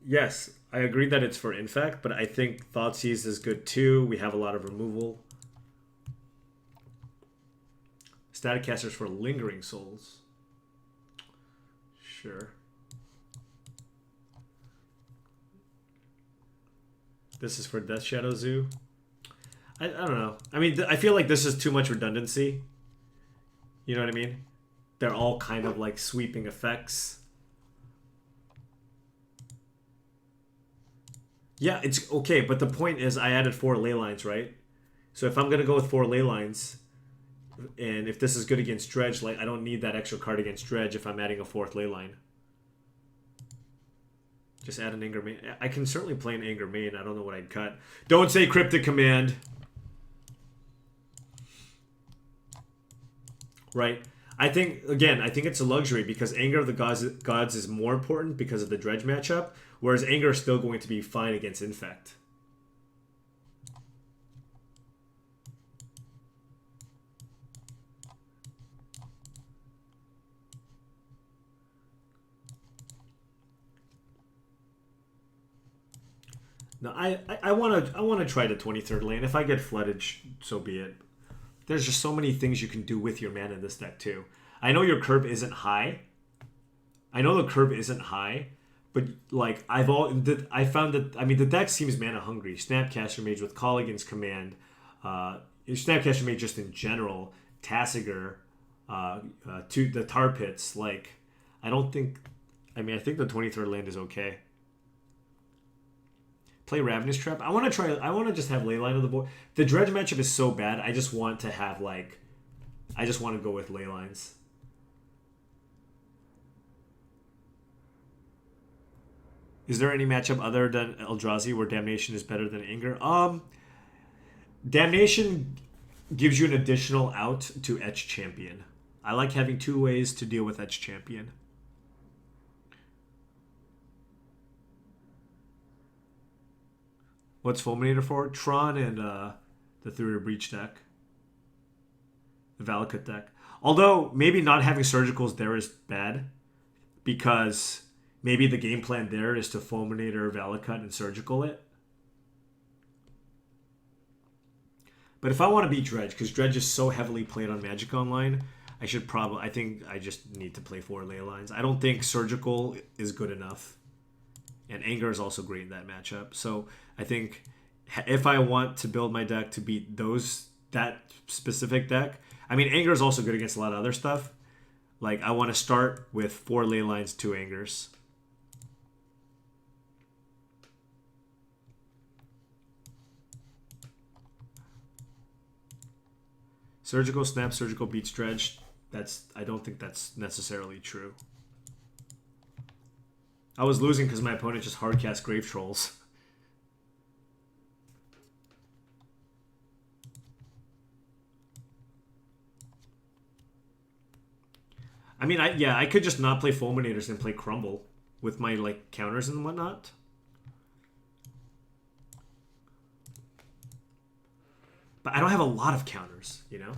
Yes, I agree that it's for Infect, but I think Thoughtseize is good too. We have a lot of removal. Static Casters for Lingering Souls. Sure. This is for Death Shadow Zoo. I don't know. I mean, I feel like this is too much redundancy. You know what I mean? They're all kind of like sweeping effects. Yeah, it's okay, but the point is I added 4 ley lines, right? So if I'm gonna go with 4 ley lines, and if this is good against Dredge, like I don't need that extra card against Dredge if I'm adding a 4th ley line. Just add an Anger Main. I can certainly play an Anger Main. I don't know what I'd cut. Don't say Cryptic Command. Right. I think it's a luxury because Anger of the Gods is more important because of the Dredge matchup, whereas Anger is still going to be fine against Infect. No, I want to try the 23rd lane. If I get flooded, so be it. There's just so many things you can do with your mana in this deck too. I know your curve isn't high. But like I found that the deck seems mana hungry. Snapcaster Mage with Colligan's Command, Snapcaster Mage just in general, Tassiger, to the Tar Pits. Like I think the 23rd land is okay. Play Ravenous Trap. I want to just have Leyline on the board. The Dredge matchup is so bad. I just want to go with Leylines. Is there any matchup other than Eldrazi where Damnation is better than Anger? Damnation gives you an additional out to Etch Champion. I like having 2 ways to deal with Etch Champion. What's Fulminator for? Tron and the Theory of Breach deck. The Valakut deck. Although, maybe not having Surgicals there is bad. Because maybe the game plan there is to Fulminator, Valakut, and Surgical it. But if I want to beat Dredge, because Dredge is so heavily played on Magic Online, I think I just need to play 4 ley lines. I don't think Surgical is good enough. And Anger is also great in that matchup. So I think if I want to build my deck to beat that specific deck, Anger is also good against a lot of other stuff. Like I want to start with 4 ley lines, 2 Angers. Surgical Snap, Surgical beats Dredge. I don't think that's necessarily true. I was losing because my opponent just hardcast Grave Trolls. I could just not play Fulminators and play Crumble with my counters and whatnot. But I don't have a lot of counters, you know?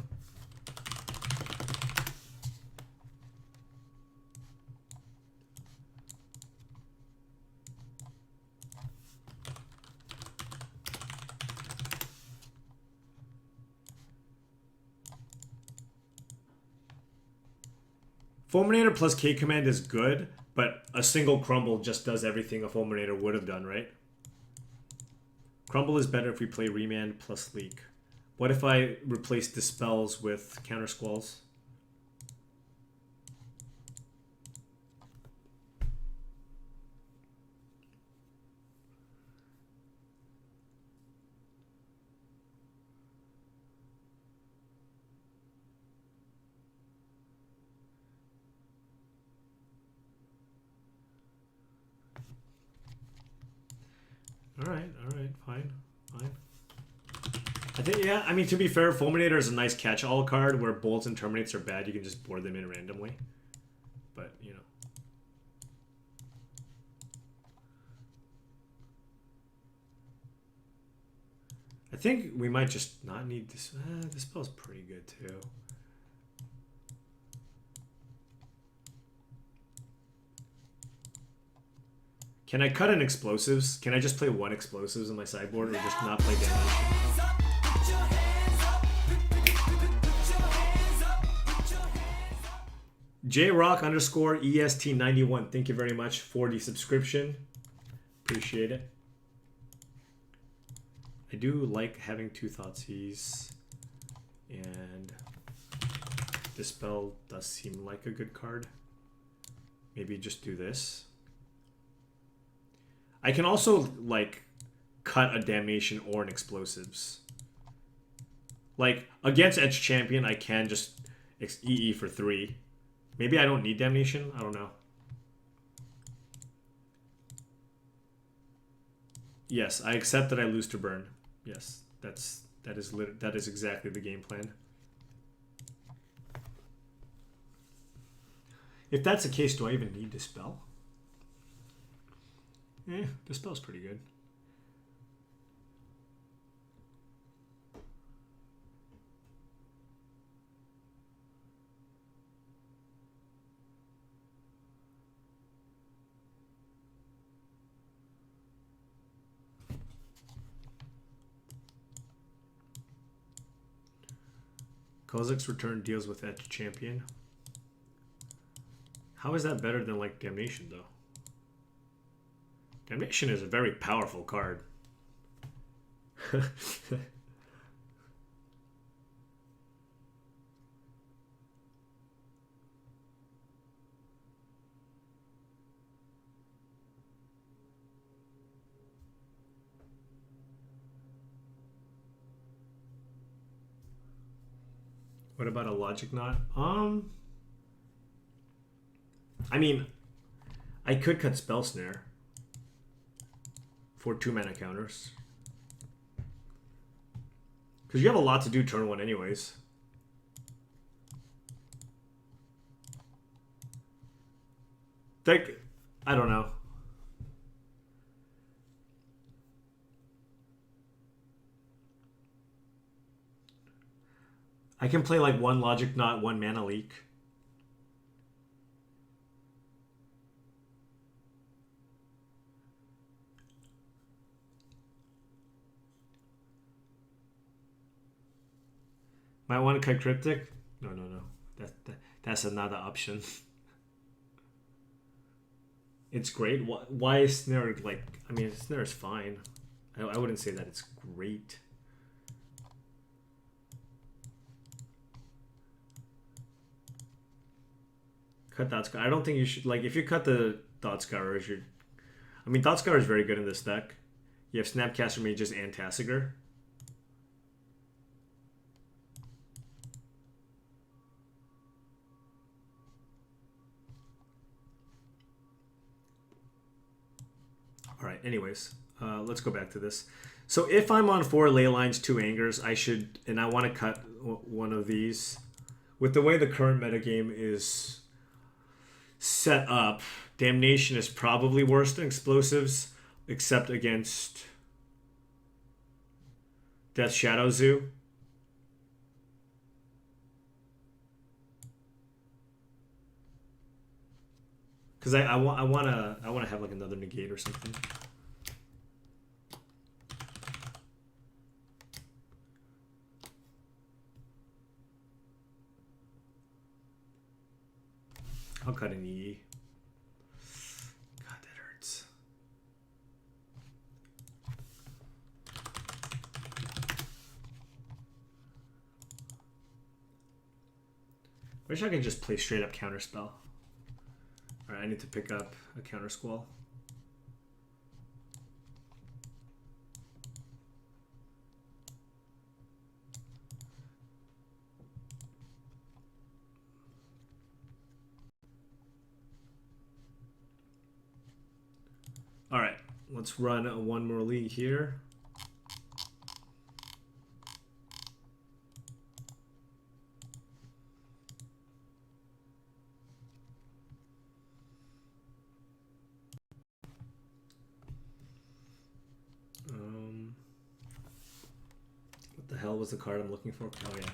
Fulminator plus K command is good, but a single Crumble just does everything a Fulminator would have done, right? Crumble is better if we play Remand plus Leak. What if I replace Dispels with Counter Squalls? Alright, fine. I think, yeah, to be fair, Fulminator is a nice catch-all card where Bolts and Terminates are bad. You can just board them in randomly. But, you know. I think we might just not need this. This spell's pretty good, too. Can I cut in Explosives? Can I just play 1 Explosives on my sideboard or just not play Damnation? JRock_EST91. Thank you very much for the subscription. Appreciate it. I do like having 2 Thoughtseize. And Dispel does seem like a good card. Maybe just do this. I can also, cut a Damnation or an Explosives. Like, against Edge Champion, I can just EE for 3. Maybe I don't need Damnation? I don't know. Yes, I accept that I lose to burn. Yes, that is exactly the game plan. If that's the case, do I even need Dispel? Dispel's pretty good. Kozak's return deals with Edge Champion. How is that better than, like, Damnation, though? Damnation is a very powerful card. What about a Logic Knot? I mean, I could cut Spell Snare for 2 mana counters. Because you have a lot to do turn 1 anyways. Like, I don't know. I can play like 1 Logic Knot, 1 Mana Leak. Might want to cut Cryptic? No. That's another option. It's great. Why is Snare, like... I mean, Snare is fine. I wouldn't say that it's great. Cut Thought Scour. I don't think you should... Like, if you cut the Thought Scourers, you're... I mean, Thought Scour is very good in this deck. You have Snapcaster Mages and Tassiger. Alright, anyways, let's go back to this. So if I'm on 4 Ley Lines, 2 Angers, I should, and I want to cut one of these. With the way the current metagame is set up, Damnation is probably worse than Explosives, except against Death Shadow Zoo. Because I want to have like another negate or something. I'll cut an EE. God, that hurts. Wish I could just play straight up Counterspell. Alright, I need to pick up a Counter Squall. Alright, let's run one more league here. What the hell was the card I'm looking for? Oh yeah.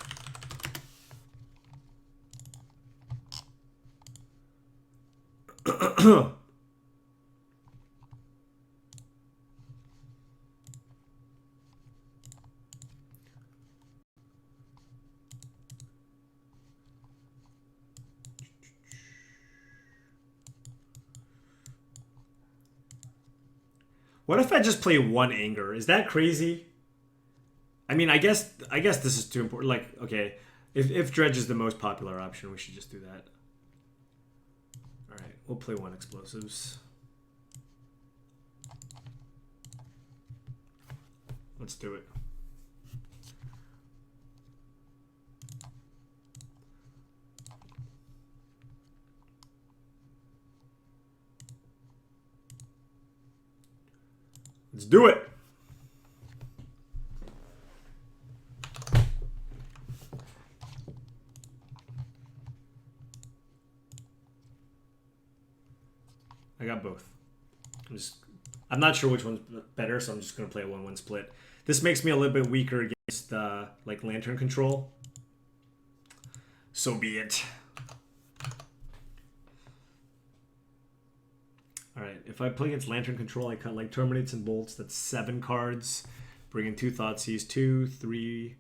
What if I just play 1 Anger? Is that crazy? I mean, I guess this is too important. Like, okay, if Dredge is the most popular option, we should just do that. All right, we'll play 1 Explosives. Let's do it. Let's do it. I got both. I'm not sure which one's better, so I'm just gonna play a 1-1 split. This makes me a little bit weaker against like Lantern control. So be it. Alright, if I play against Lantern control, I cut like Terminates and Bolts. That's 7 cards. Bring in 2 Thoughtseize. 2, 3,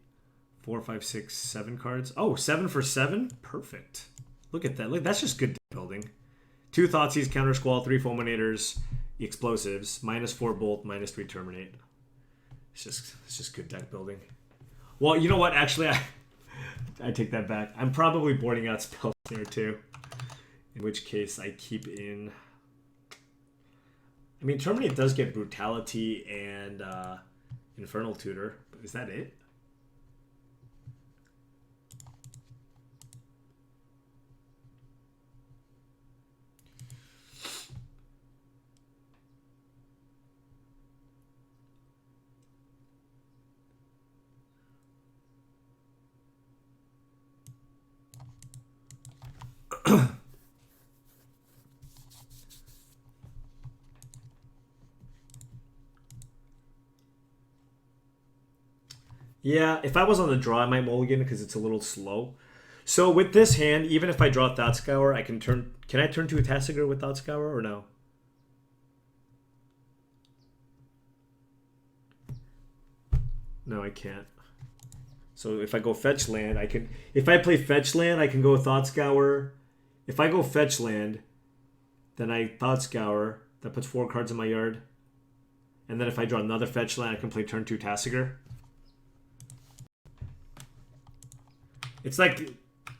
4, 5, 6, 7 cards. Oh, 7 for 7? Perfect. Look at that. Look, that's just good deck building. 2 Thoughtseize, Counter Squall, 3 Fulminators, Explosives, -4 Bolt, -3 Terminate. It's just good deck building. Well, you know what? Actually, I take that back. I'm probably boarding out Spell Snare too. In which case, I keep in... I mean, Terminate does get Brutality and Infernal Tutor. But is that it? Yeah, if I was on the draw, I might mulligan because it's a little slow. So with this hand, even if I draw Thought Scour, I can turn... Can I turn to a Tasigur with Thought Scour or no? No, I can't. So if I go Fetch Land, I can... If I play Fetch Land, I can go Thought Scour. If I go Fetch Land, then I Thought Scour. That puts 4 cards in my yard. And then if I draw another Fetch Land, I can play turn 2 Tasigur. It's like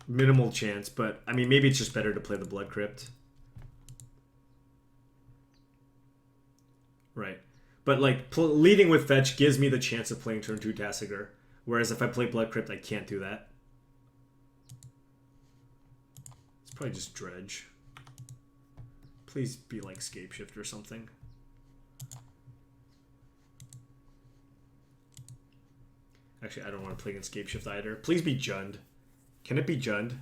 minimal chance, but I mean, maybe it's just better to play the Blood Crypt. Right. But like leading with Fetch gives me the chance of playing turn 2 Tasigur. Whereas if I play Blood Crypt, I can't do that. It's probably just Dredge. Please be like Scapeshift or something. Actually, I don't want to play against Scapeshift either. Please be Jund. Can it be Jund?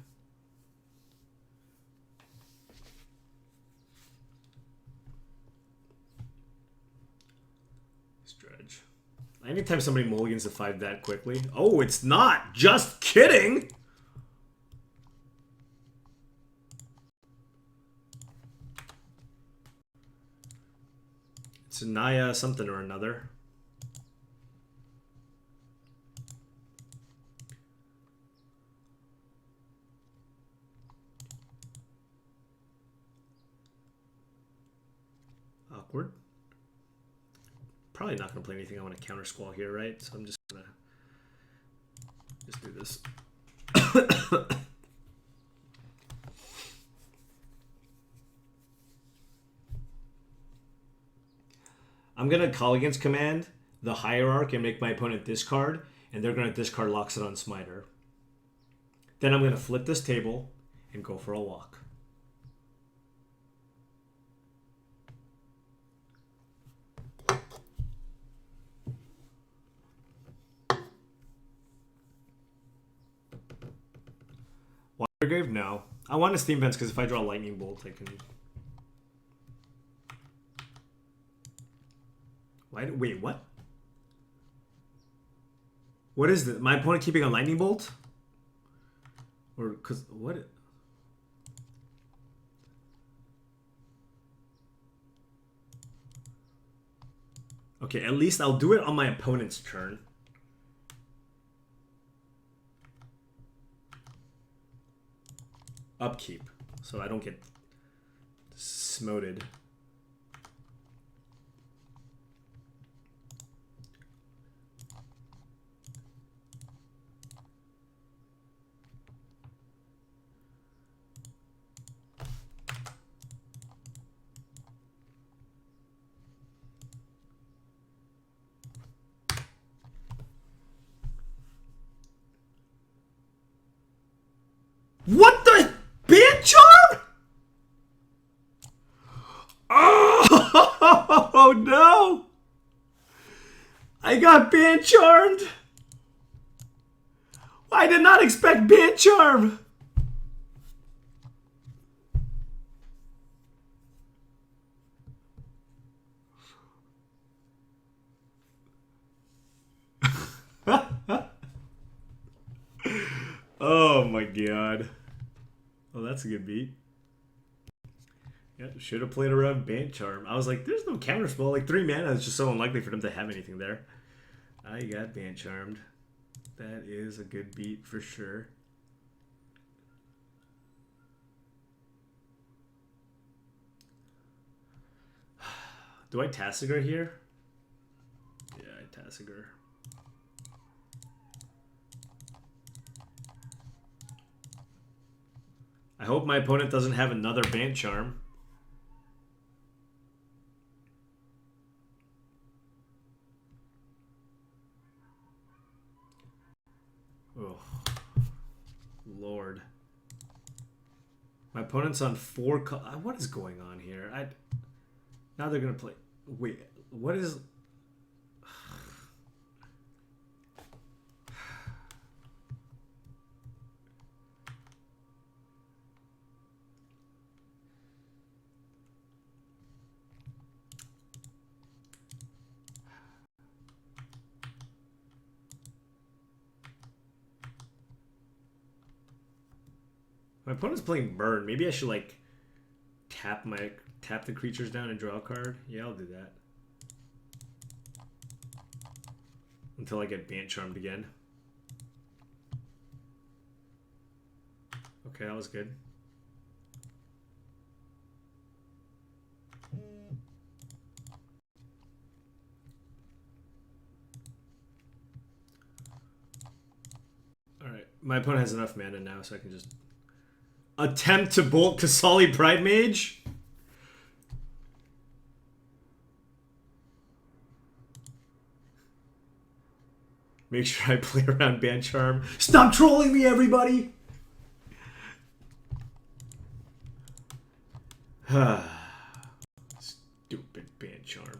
Dredge. Anytime somebody mulligans a 5 that quickly. Oh, it's not! Just kidding! It's Naya something or another. Awkward. Probably not going to play anything I want to counter squall here, right? So I'm just going to just do this. I'm going to call against command the Hierarch and make my opponent discard, and they're going to discard Locks It on Smiter. Then I'm going to flip this table and go for a walk. Watergrave? No. I want to Steam Vents because if I draw Lightning Bolt, I can... Wait, what? What is this? My opponent keeping a Lightning Bolt? Or, because, what? Okay, at least I'll do it on my opponent's turn. Upkeep, so I don't get smoted. What the? Band charm? Oh no! I got Band Charmed! I did not expect Band Charm! Oh my god. Oh, that's a good beat. Yeah, should have played around Band Charm. I was like, there's no counterspell. Like 3 mana is just so unlikely for them to have anything there. I got Band Charmed. That is a good beat for sure. Do I Tassiger here? Yeah, I Tassiger. I hope my opponent doesn't have another Band Charm. Oh, Lord. My opponent's on 4. What is going on here? Now they're gonna play. Wait, what is? My opponent's playing Burn. Maybe I should like tap the creatures down and draw a card. Yeah, I'll do that. Until I get Band Charmed again. Okay, that was good. Alright, my opponent has enough mana now, so I can just attempt to bolt Kasali Pride Mage. Make sure I play around Band Charm. Stop trolling me, everybody! Stupid Band Charm.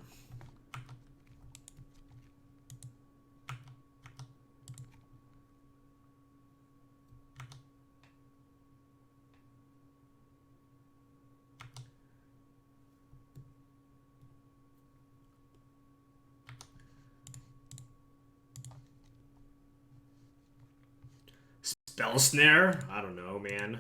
Spell Snare? I don't know, man.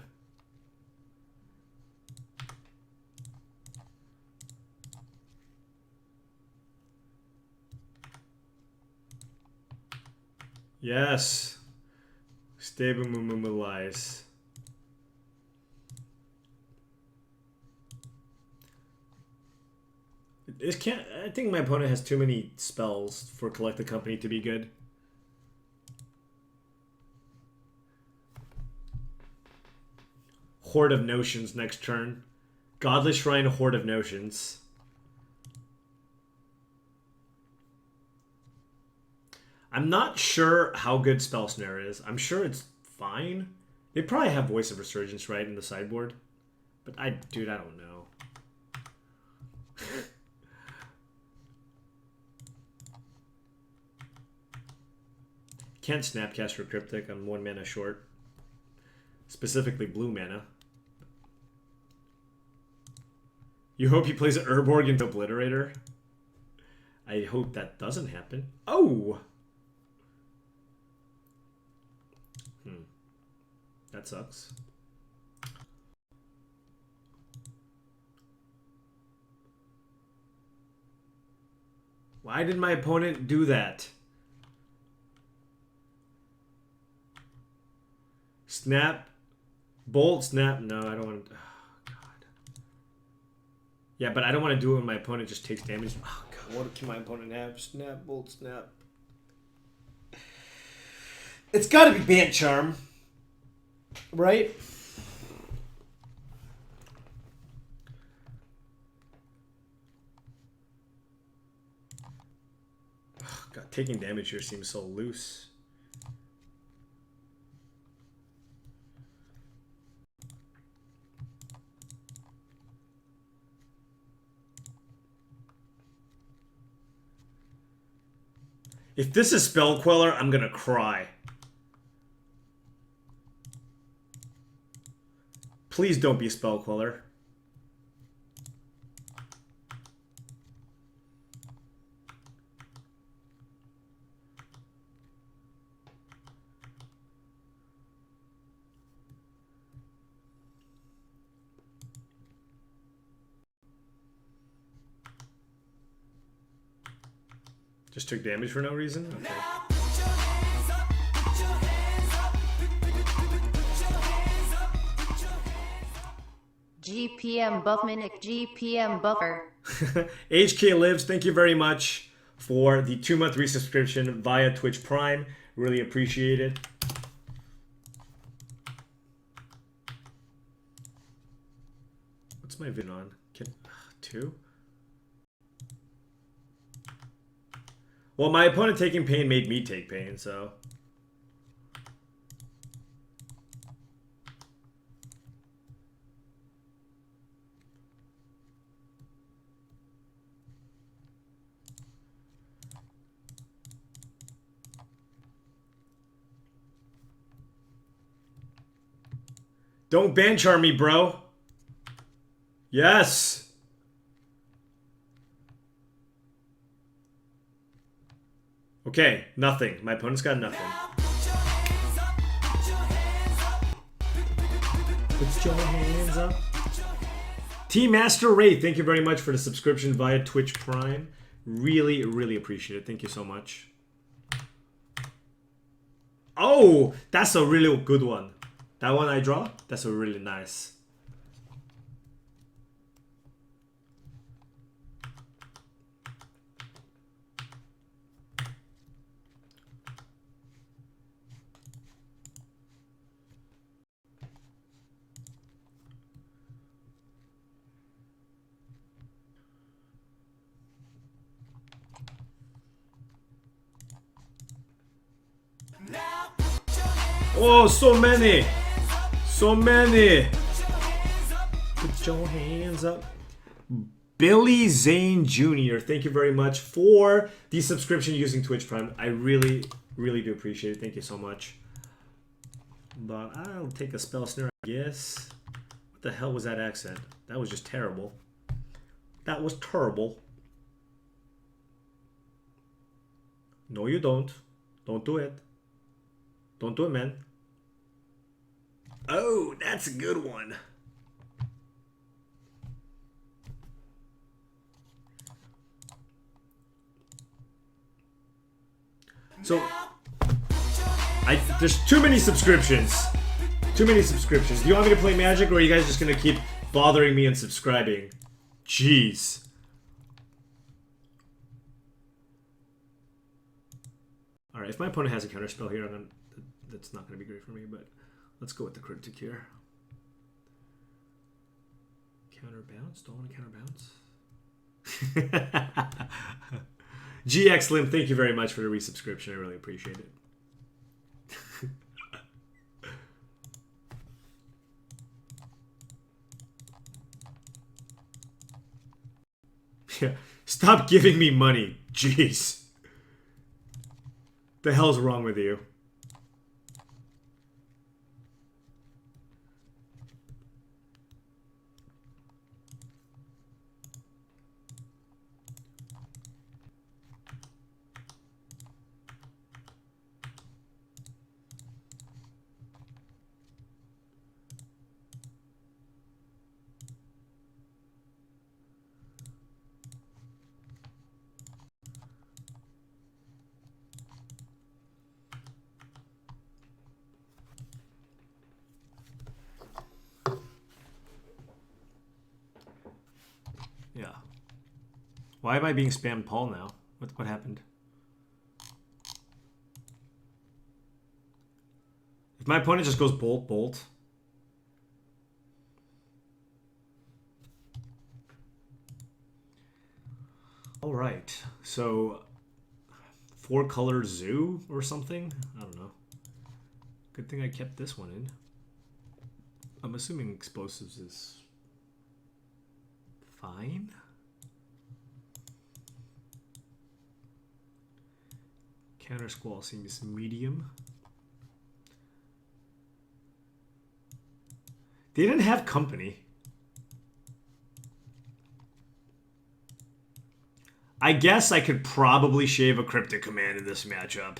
Yes. Stabilize. It can't. I think my opponent has too many spells for Collect the Company to be good. Horde of Notions next turn. Godless Shrine, Horde of Notions. I'm not sure how good Spell Snare is. I'm sure it's fine. They probably have Voice of Resurgence, right, in the sideboard. But dude, I don't know. Can't Snapcast for Cryptic. I'm 1 mana short. Specifically blue mana. You hope he plays Urborg into Obliterator? I hope that doesn't happen. Oh! That sucks. Why did my opponent do that? Snap. Bolt, snap. No, I don't want to. Oh, God. Yeah, but I don't want to do it when my opponent just takes damage. Oh, God. What can my opponent have? Snap, bolt, snap. It's got to be Band Charm. Right? Oh, God, taking damage here seems so loose. If this is Spell Queller, I'm gonna cry. Please don't be Spell Queller. Just took damage for no reason? Okay. Now put your hands up, put your hands up, put your hands up, put your hands up. GPM Buffmanic GPM Buffer. HK Lives, thank you very much for the 2-month resubscription via Twitch Prime. Really appreciate it. What's my vid on? 2? Well, my opponent taking pain made me take pain, so... Don't ban charm me, bro. Yes. Okay, nothing. My opponent's got nothing. Now put your hands up, put your hands up, Put your hands up. Team Master Ray, thank you very much for the subscription via Twitch Prime. Really, really appreciate it. Thank you so much. Oh, that's a really good one. That one I draw, that's a really nice. now put your hands Oh, so many. So many. Put your hands up. Billy Zane Jr., thank you very much for the subscription using Twitch Prime. I really, really do appreciate it. Thank you so much. But I'll take a spell snare, I guess. What the hell was that accent? That was just terrible. That was terrible. No, you don't. Don't do it. Don't do it, man. Oh, that's a good one. So, there's too many subscriptions. Too many subscriptions. Do you want me to play Magic, or are you guys just gonna keep bothering me and subscribing? Jeez. Alright, if my opponent has a counterspell here, that's not gonna be great for me, but let's go with the cryptic here. Counterbounce? Don't want to counterbounce? GX Slim, thank you very much for the resubscription. I really appreciate it. Yeah, stop giving me money. Jeez. The hell's wrong with you? Yeah. Why am I being spammed Paul now? What happened? If my opponent just goes bolt, bolt. Alright. So 4-color zoo or something? I don't know. Good thing I kept this one in. I'm assuming explosives is fine. Counter Squall seems medium. They didn't have company. I guess I could probably shave a Cryptic Command in this matchup.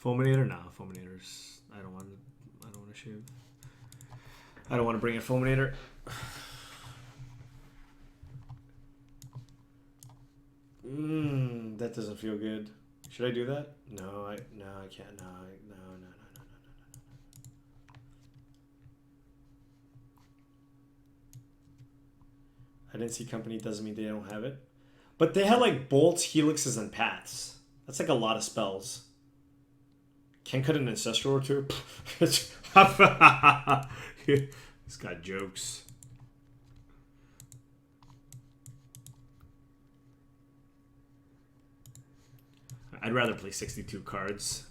Fulminator? No, Fulminators. I don't want to shave. I don't want to bring in Fulminator. That doesn't feel good. Should I do that? No, I can't. No. I didn't see company, doesn't mean they don't have it. But they had like bolts, helixes, and paths. That's like a lot of spells. Can't cut an ancestral or two. He's got jokes. I'd rather play 62 cards.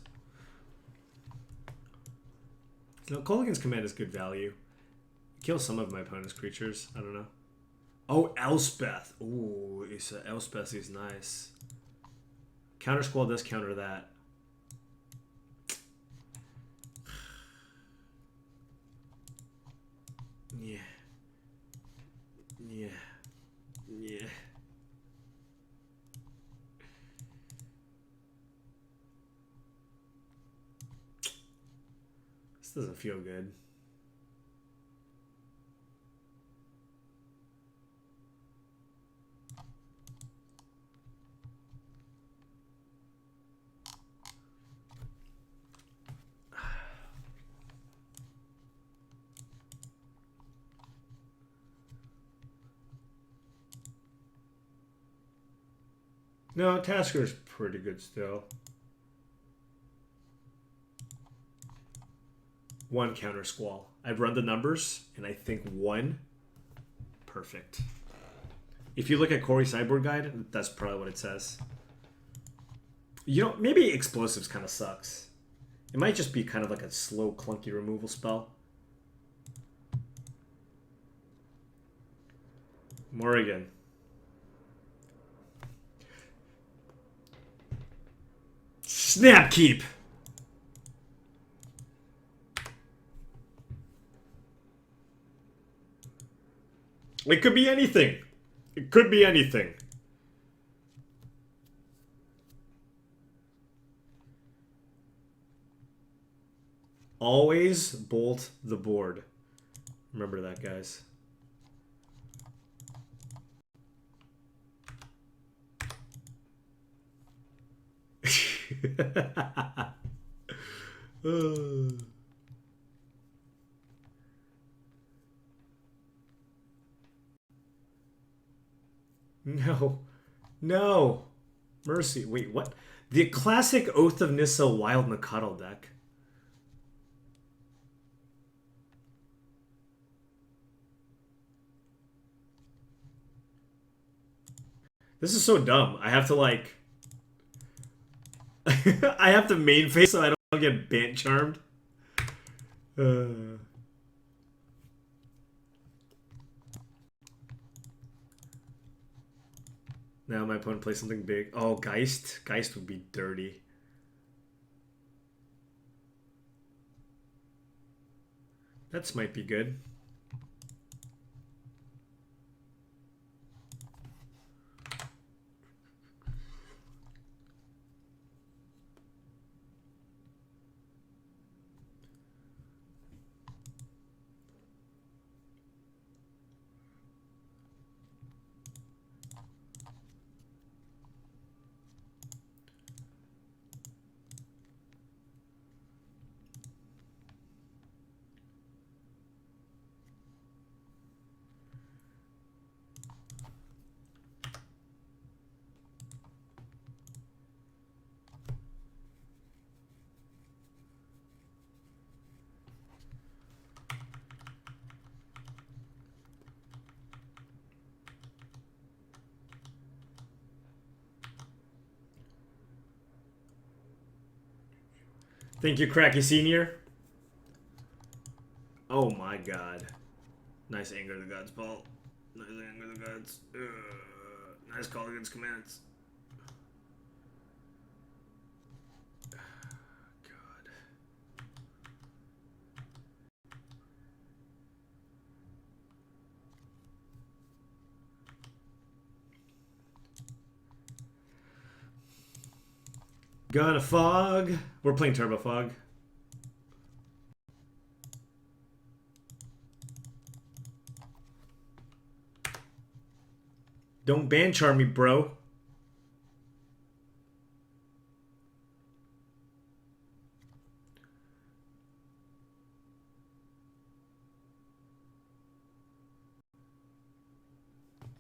No, Kolaghan's Command is good value. Kill some of my opponent's creatures. I don't know. Oh, Elspeth. Ooh, Elspeth is nice. Counter Squall does counter that. Yeah. This doesn't feel good. No, Tasker's pretty good still. One Counter Squall. I've run the numbers, and I think one. Perfect. If you look at Corey's sideboard guide, that's probably what it says. You know, maybe Explosives kind of sucks. It might just be kind of like a slow, clunky removal spell. Morrigan. Snap Keep. It could be anything. It could be anything. Always bolt the board. Remember that, guys. No. No. Mercy. Wait, what? The classic Oath of Nissa Wild Nacatl deck. This is so dumb. I have to like... I have to main face so I don't get Bant Charmed. Now my opponent plays something big. Oh, Geist. Geist would be dirty. That might be good. Thank you, Cracky Senior. Oh my god. Nice Anger of the Gods ball. Nice anger the gods. Nice call against commands. God. Gonna fog. We're playing Turbo Fog. Don't ban charm me, bro.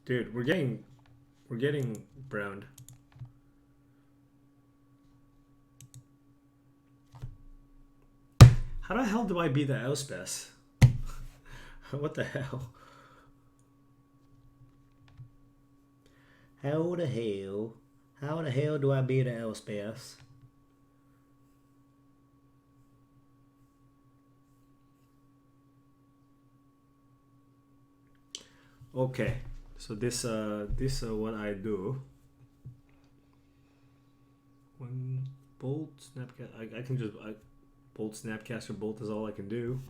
Dude, we're getting browned. How the hell do I beat the Elspeth? What the hell? How the hell do I beat the Elspeth? Okay, so this what I do. One bolt snapcast. I can just bolt snapcaster bolt is all I can do.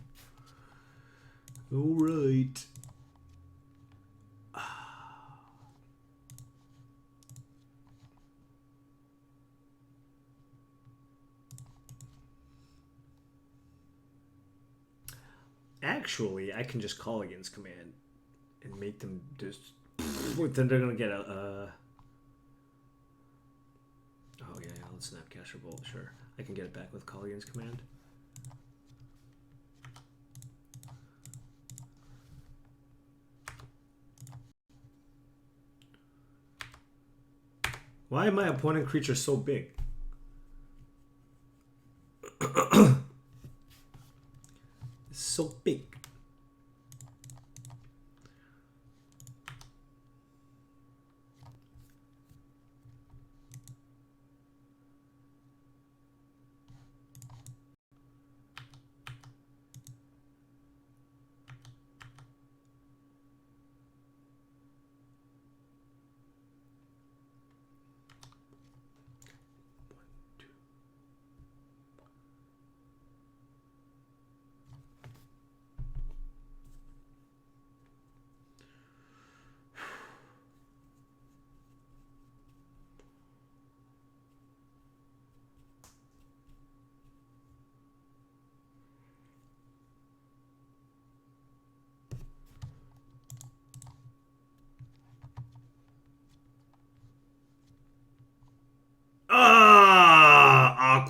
All right. Actually, I can just call against command and make them just. Then they're gonna get a. Oh yeah, let's snapcaster bolt. Sure, I can get it back with call against command. Why am my opponent creature so big? It's so big.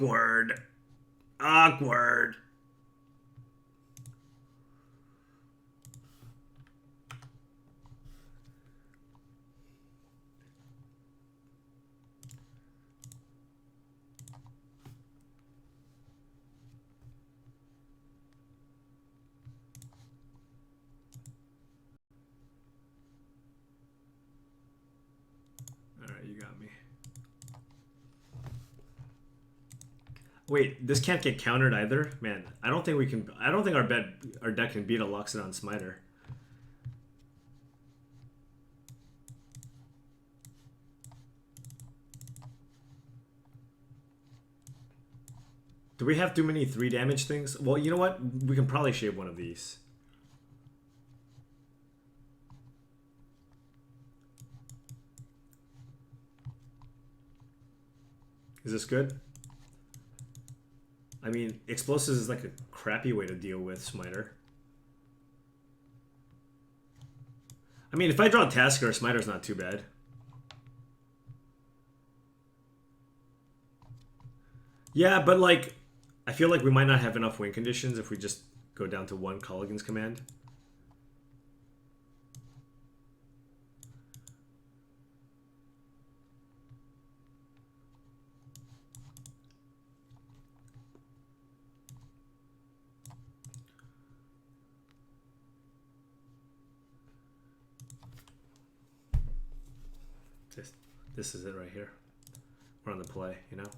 Awkward. Awkward. Alright, you got me. Wait, this can't get countered either? Man, I don't think we can. I don't think our deck can beat a Loxodon Smiter. Do we have too many 3 damage things? Well, you know what? We can probably shave one of these. Is this good? I mean, explosives is like a crappy way to deal with Smiter. I mean, if I draw Tasker, Smiter's not too bad. Yeah, but like, I feel like we might not have enough win conditions if we just go down to 1 Colligan's command. This is it right here. We're on the play, you know?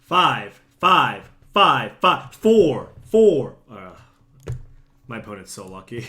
5, 5, 5, 5, 4, 4. My opponent's so lucky.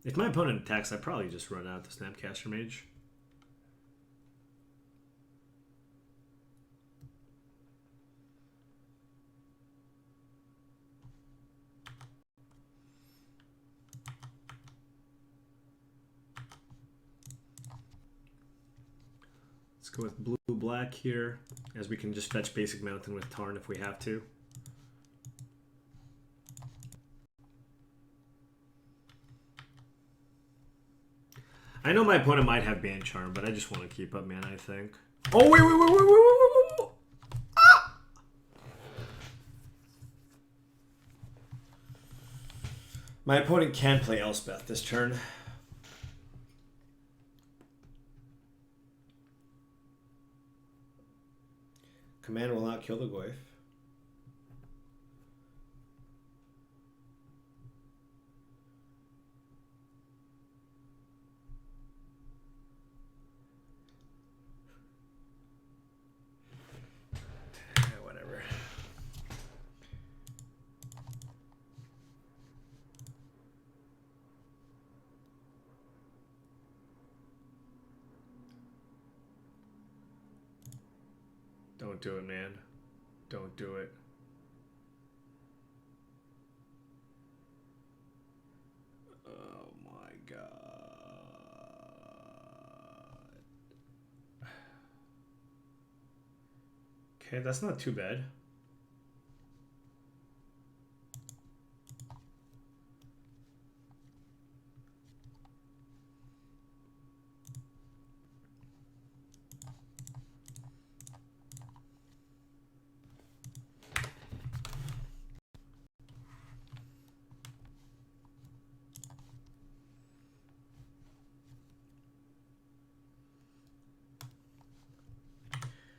If my opponent attacks, I'd probably just run out the Snapcaster Mage. Let's go with blue-black here, as we can just fetch basic mountain with Tarn if we have to. I know my opponent might have Band Charm, but I just want to keep up mana, I think. Oh, wait. Ah! My opponent can play Elspeth this turn. Command will not kill the Goyf. Whatever. Don't do it, man. Don't do it. Oh my god. Okay, that's not too bad.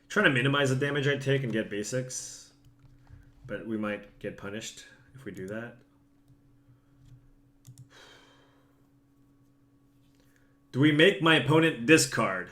Trying to minimize the damage I take and get basics, but we might get punished if we do that. Do we make my opponent discard?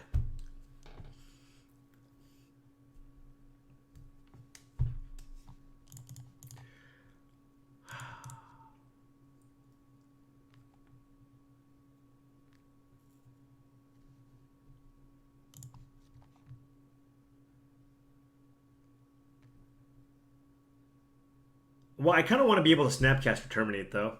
Well, I kind of want to be able to Snapcast or Terminate, though.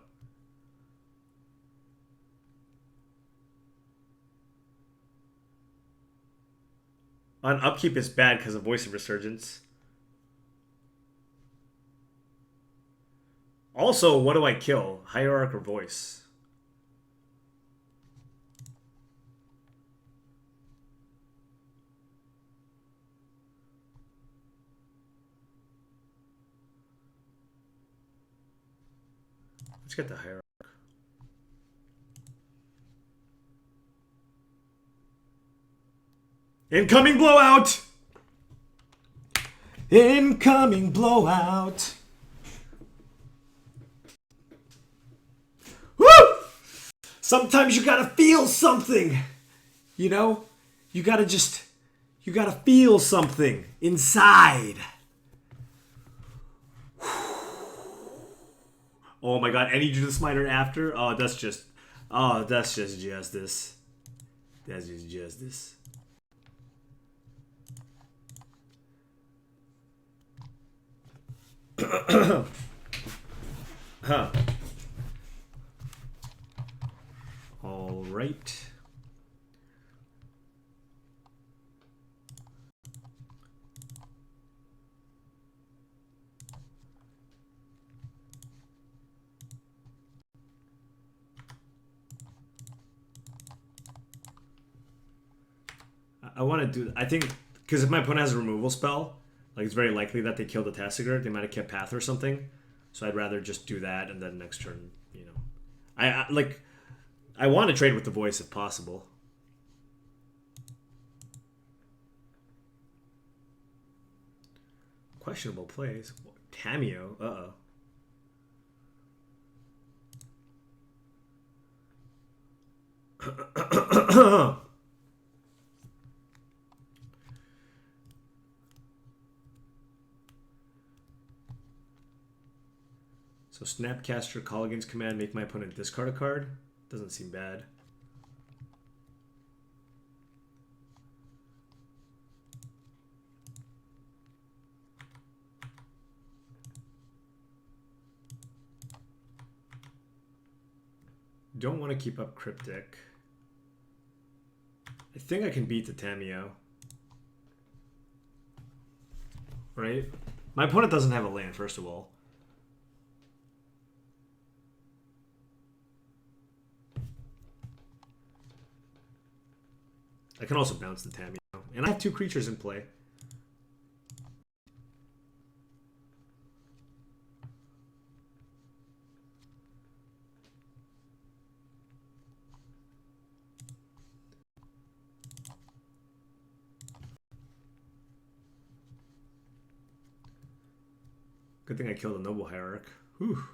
On upkeep is bad because of Voice of Resurgence. Also, what do I kill? Hierarch or Voice? Let's get the Hierarch. Incoming blowout! Incoming blowout! Woo! Sometimes you gotta feel something! You know? You gotta feel something inside. Oh my god, any Judith Smiter after? Oh, that's just justice. That's just justice. Huh. All right. I want to do. I think Because if my opponent has a removal spell, like it's very likely that they killed the Tasigur. They might have kept Path or something. So I'd rather just do that and then next turn, you know. I want to trade with the Voice if possible. Questionable plays. Cameo. Uh-oh. So Snapcaster, call against command, make my opponent discard a card. Doesn't seem bad. Don't want to keep up Cryptic. I think I can beat the Tameo. Right? My opponent doesn't have a land, first of all. I can also bounce the Tameo. And I have 2 creatures in play. Good thing I killed a Noble Hierarch. Whew.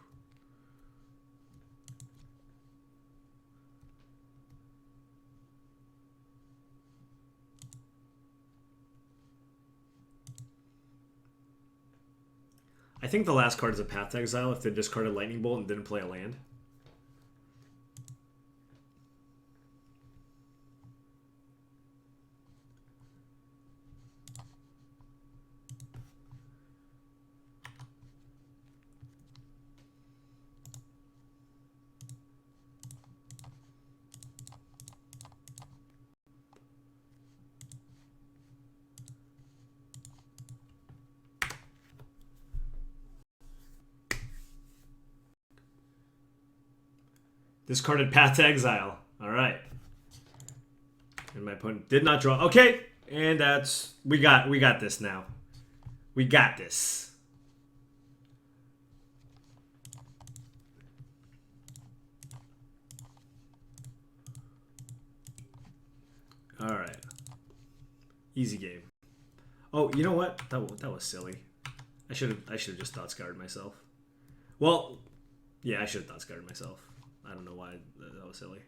I think the last card is a Path to Exile if they discarded Lightning Bolt and didn't play a land. Discarded Path to Exile. All right. And my opponent did not draw. Okay, and that's we got this now. We got this. All right. Easy game. Oh, you know what? That was silly. I should have just thought scoured myself. Well, yeah, I should have thought scoured myself. I don't know why that was silly.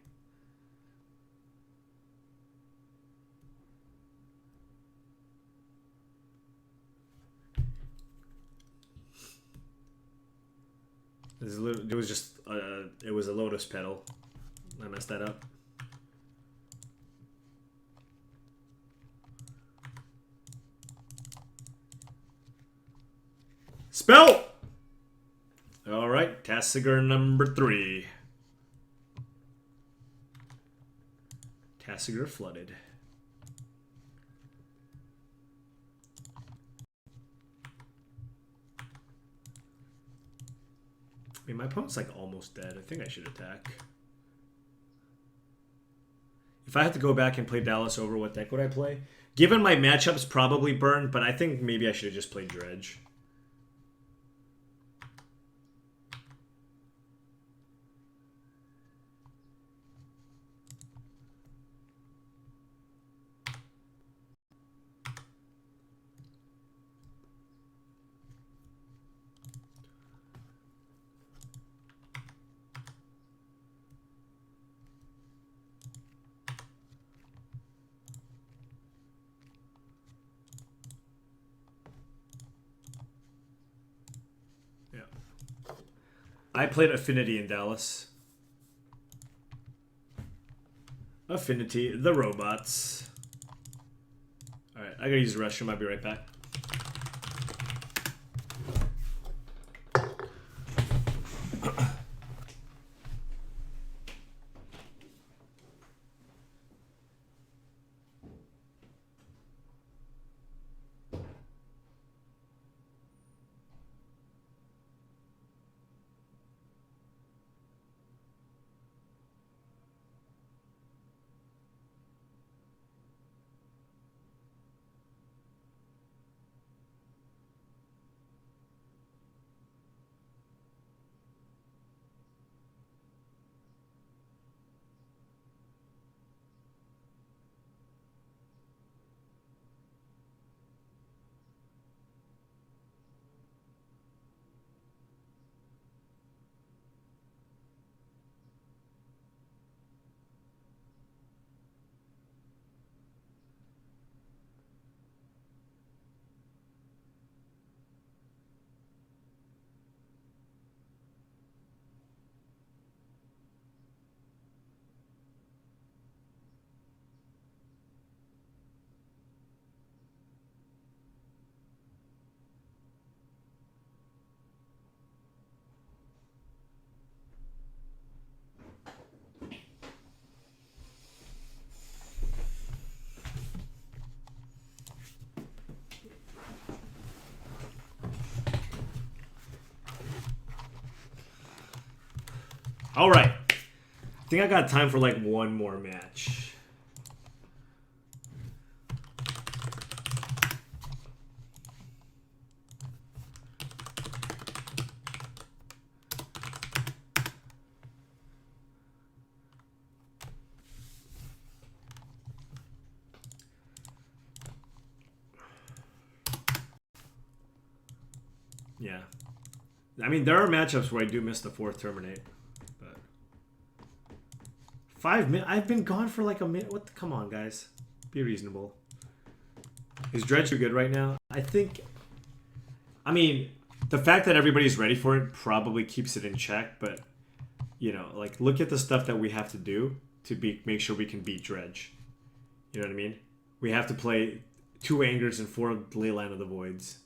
It was just it was a Lotus Petal. I messed that up. Spell. All right, Tasigur number 3. Tasigur flooded. I mean, my opponent's like almost dead. I think I should attack. If I had to go back and play Dallas over, what deck would I play? Given my matchups, probably Burn, but I think maybe I should have just played Dredge. I played Affinity in Dallas. Affinity, the robots. Alright, I gotta use the restroom. I'll be right back. All right. I think I got time for like one more match. Yeah. I mean, there are matchups where I do miss the 4th terminate. But 5 minutes? I've been gone for like a minute. What? Come on, guys. Be reasonable. Is Dredge too good right now? I think... I mean, the fact that everybody's ready for it probably keeps it in check, but, you know, like, look at the stuff that we have to do to make sure we can beat Dredge. You know what I mean? We have to play 2 Angers and 4 Leyline of the Voids.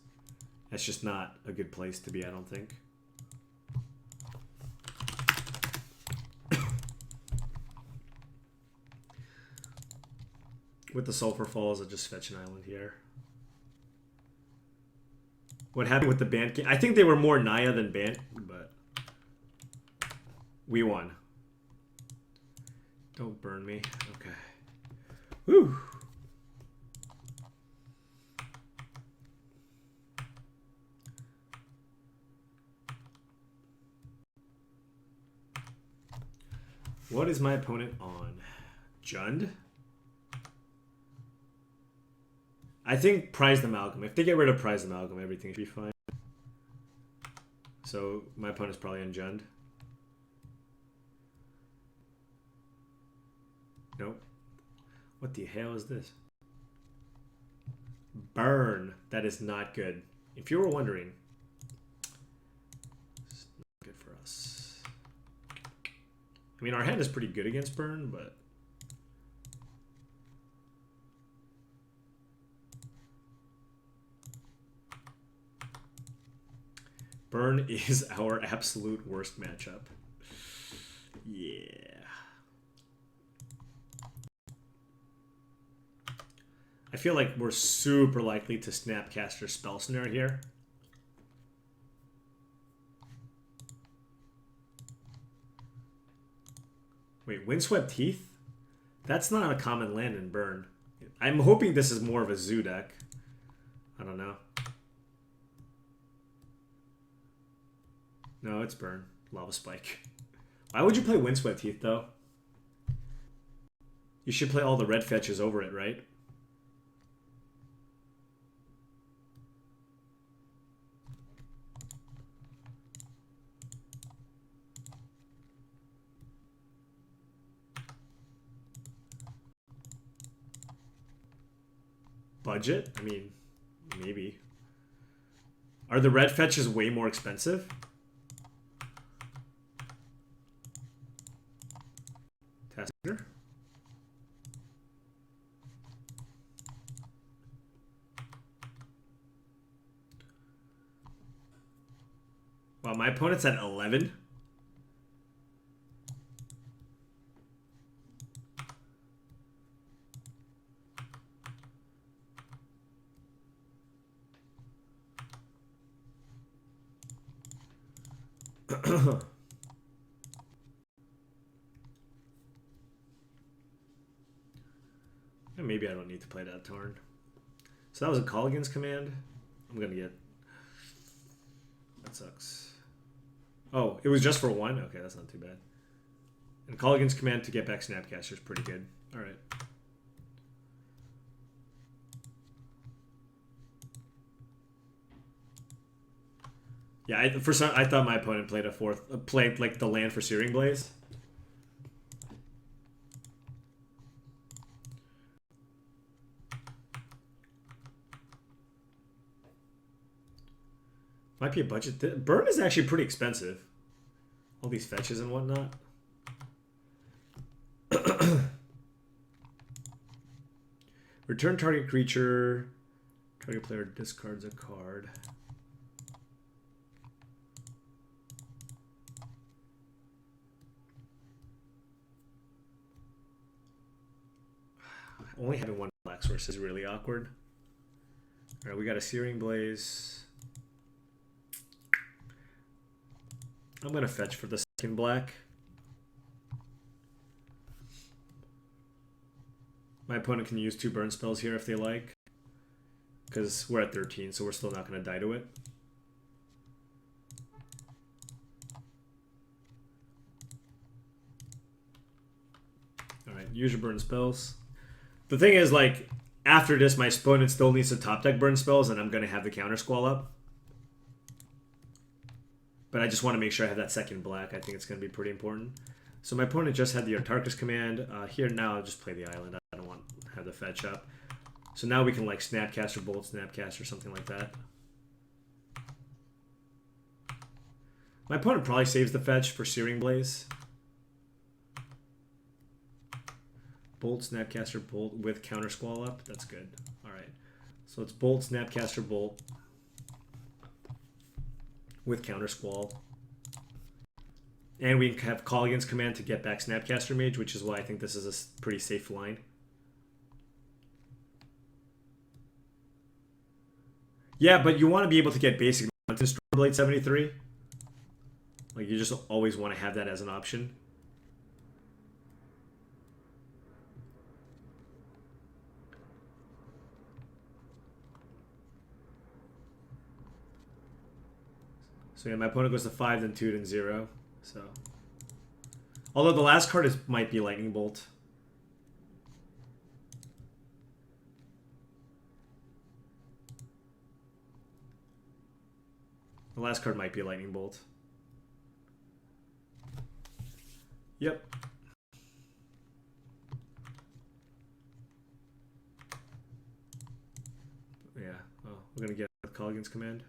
That's just not a good place to be, I don't think. With the Sulfur Falls, I'll just fetch an island here. What happened with the Bant game? I think they were more Naya than Bant, but we won. Don't burn me. Okay. Woo! What is my opponent on? Jund? I think Prized Amalgam. If they get rid of Prized Amalgam, everything should be fine. So my opponent's probably on Jund. Nope. What the hell is this? Burn. That is not good. If you were wondering, it's not good for us. I mean, our hand is pretty good against Burn, but Burn is our absolute worst matchup. Yeah. I feel like we're super likely to Snapcaster Spell Snare here. Wait, Windswept Heath? That's not a common land in Burn. I'm hoping this is more of a zoo deck. I don't know. No, it's Burn. Lava Spike. Why would you play Windswept Heath, though? You should play all the red fetches over it, right? Budget? I mean, maybe. Are the red fetches way more expensive? Tester? Wow, my opponent's at 11. Maybe I don't need to play that turn. So that was a Colligan's command. I'm gonna get... That sucks. Oh, it was just for 1? Okay, that's not too bad. And Colligan's command to get back Snapcaster is pretty good. Alright. Yeah, I thought my opponent played played like the land for Searing Blaze. Might be a budget. Burn is actually pretty expensive. All these fetches and whatnot. Return target creature. Target player discards a card. Only having one black source is really awkward. Alright, we got a Searing Blaze. I'm gonna fetch for the second black. My opponent can use 2 burn spells here if they like. Because we're at 13, so we're still not going to die to it. Alright, use your burn spells. The thing is, like, after this, my opponent still needs to top deck burn spells, and I'm going to have the counter squall up. But I just want to make sure I have that second black. I think it's going to be pretty important. So my opponent just had the Artarkus command. Here now, I'll just play the island. I don't want to have the fetch up. So now we can like Snapcaster Bolt, Snapcaster, something like that. My opponent probably saves the fetch for Searing Blaze. Bolt, Snapcaster, Bolt with Counter Squall up. That's good. Alright. So it's Bolt, Snapcaster, Bolt with Counter Squall. And we have Call Against Command to get back Snapcaster Mage, which is why I think this is a pretty safe line. Yeah, but you want to be able to get basic Mountain Stormblade 73. Like, you just always want to have that as an option. So yeah, my opponent goes to 5, then 2, then 0. So, although the last card might be Lightning Bolt. The last card might be Lightning Bolt. Yep. Yeah. Oh, we're gonna get Call Against Command.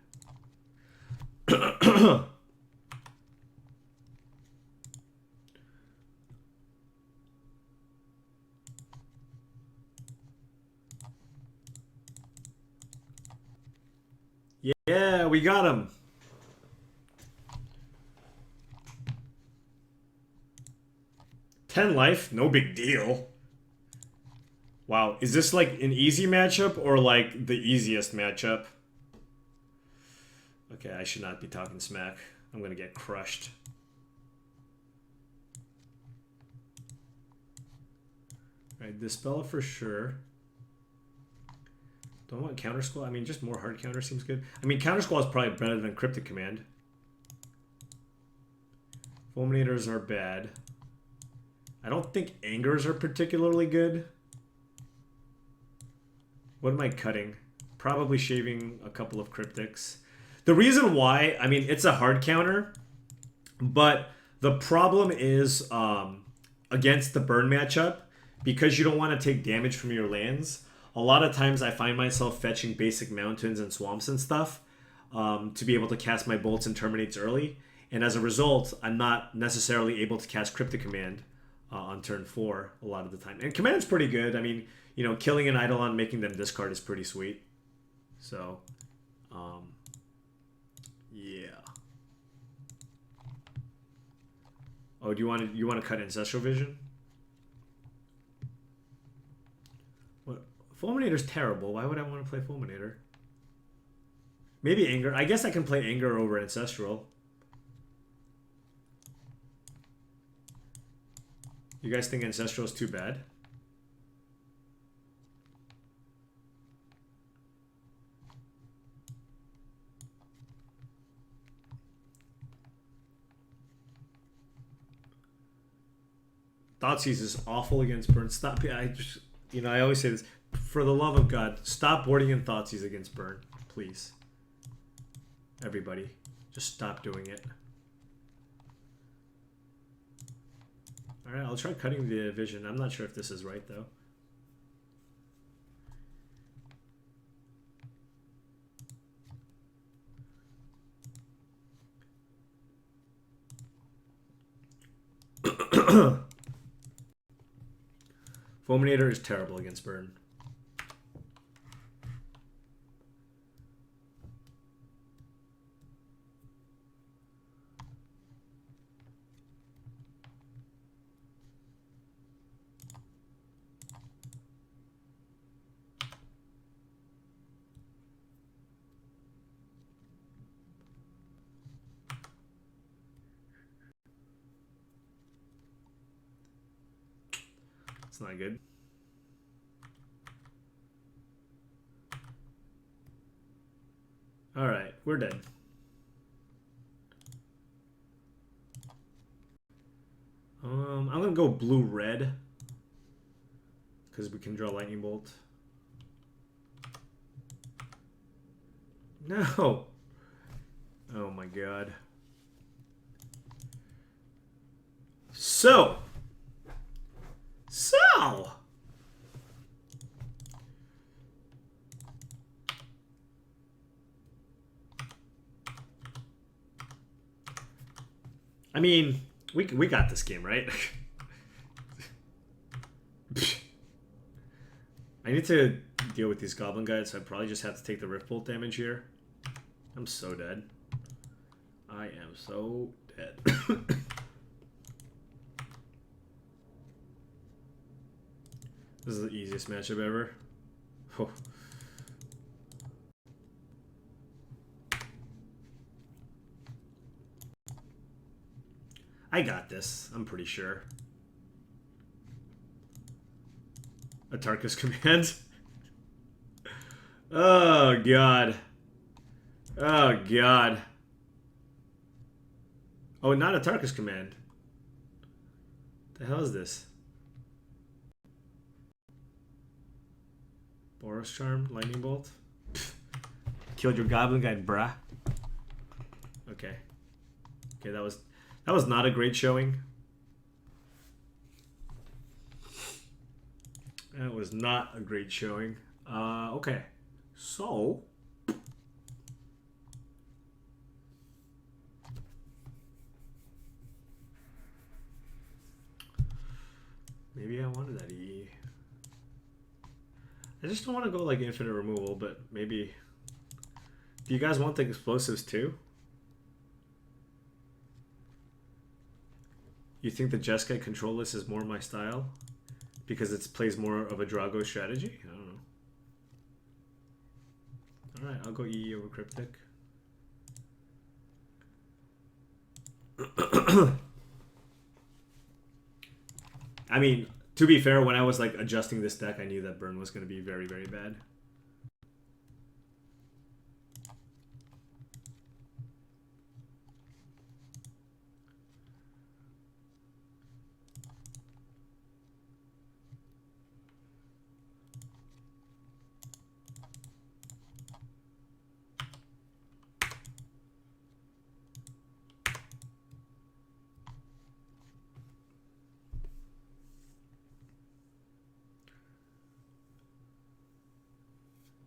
Yeah, we got him. Ten life, no big deal. Wow, is this like an easy matchup or like the easiest matchup? Okay, I should not be talking smack. I'm gonna get crushed. Alright, Dispel for sure. Don't want Counter Squall. I mean, just more hard counter seems good. I mean, Counter Squall is probably better than Cryptic Command. Fulminators are bad. I don't think Angers are particularly good. What am I cutting? Probably shaving a couple of Cryptics. The reason why, I mean, it's a hard counter, but the problem is against the burn matchup, because you don't want to take damage from your lands. A lot of times I find myself fetching basic mountains and swamps and stuff to be able to cast my bolts and terminates early. And as a result, I'm not necessarily able to cast Cryptic Command on turn 4 a lot of the time. And Command's pretty good. I mean, you know, killing an Eidolon, making them discard is pretty sweet. So, yeah. Oh, do you want to cut Ancestral Vision? Fulminator's terrible. Why would I want to play Fulminator? Maybe Anger. I guess I can play Anger over Ancestral. You guys think Ancestral is too bad? Thoughtseize is awful against burn. Stop. I just, you know, I always say this. For the love of God, stop boarding in Thoughtseize against burn, please. Everybody, just stop doing it. All right, I'll try cutting the vision. I'm not sure if this is right though. Fulminator is terrible against burn. It's not good. All right, we're dead. I'm gonna go blue-red because we can draw lightning bolt. No. Oh my god. So. I mean, we got this game, right? I need to deal with these goblin guys, so I probably just have to take the rift bolt damage here. I'm so dead. I am so dead. This is the easiest matchup ever. Oh. I got this, I'm pretty sure. A Tarkus command? Oh god. Oh god. Oh, not a Tarkus command. The hell is this? Boros Charm, Lightning Bolt. Pfft. Killed your goblin guy, brah. Okay. Okay, that was not a great showing. That was not a great showing. Okay. So maybe I wanted that EE. I just don't want to go like infinite removal, but maybe. Do you guys want the explosives too? You think the Jeskai control list is more my style? Because it plays more of a Drago strategy? I don't know. Alright, I'll go EE over Cryptic. I mean, to be fair, when I was like adjusting this deck, I knew that burn was going to be very, very bad.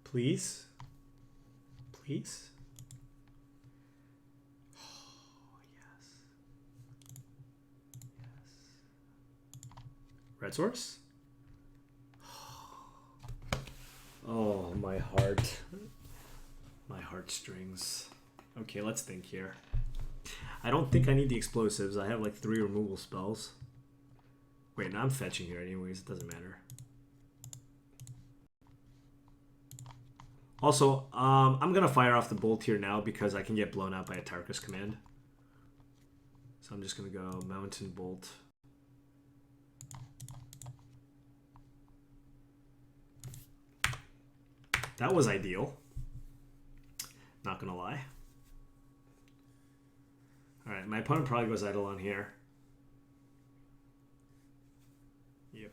Please? Please? Oh, yes. Yes. Red source? Oh, my heart. My heartstrings. Okay, let's think here. I don't think I need the explosives. I have like 3 removal spells. Wait, no, I'm fetching here anyways. It doesn't matter. Also, I'm going to fire off the bolt here now because I can get blown out by a Tarkus command. So I'm just going to go Mountain Bolt. That was ideal. Not going to lie. Alright, my opponent probably goes Eidolon here. Yep.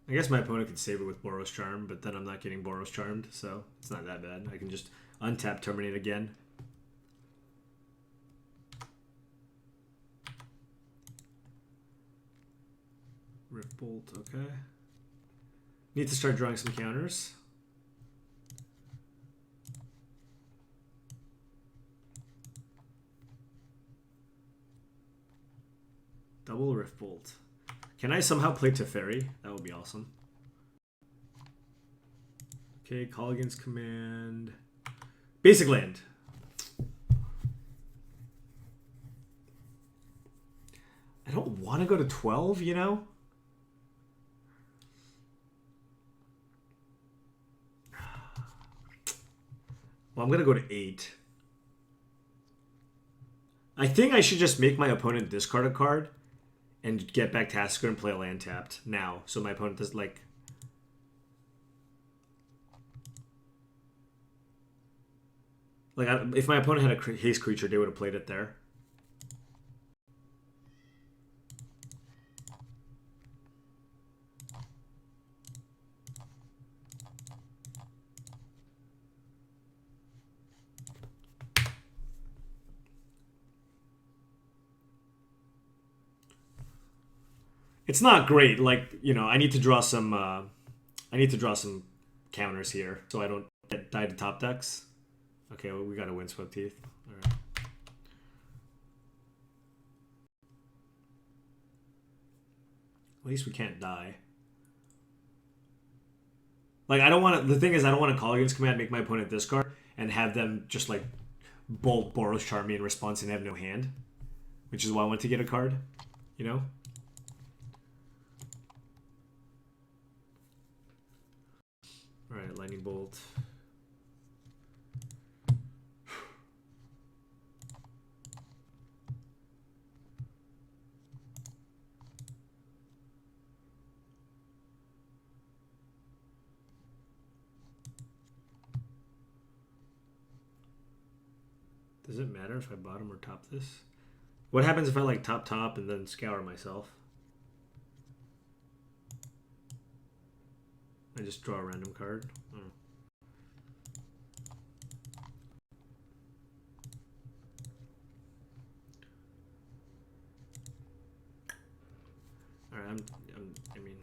I guess my opponent could save it with Boros Charm, but then I'm not getting Boros Charmed, so it's not that bad. I can just untap, terminate again. Rift Bolt, okay. Need to start drawing some counters. Double Rift Bolt. Can I somehow play Teferi? That would be awesome. Okay, call against command. Basic land. I don't want to go to 12, you know? Well, I'm going to go to 8. I think I should just make my opponent discard a card and get back Tasker and play a land tapped now. So my opponent does like... if my opponent had a haste creature, they would have played it there. It's not great. Like, you know, I need to draw some counters here so I don't die to top decks. Okay, well, we got a Windswept Teeth. All right. At least we can't die. Like, I don't want to... The thing is, I don't want to call against command, make my opponent discard, and have them just, like, bolt Boros Charm me in response and have no hand. Which is why I want to get a card, you know? Alright, Lightning Bolt. Does it matter if I bottom or top this? What happens if I like top and then scour myself? I just draw a random card. Oh. All right, I mean.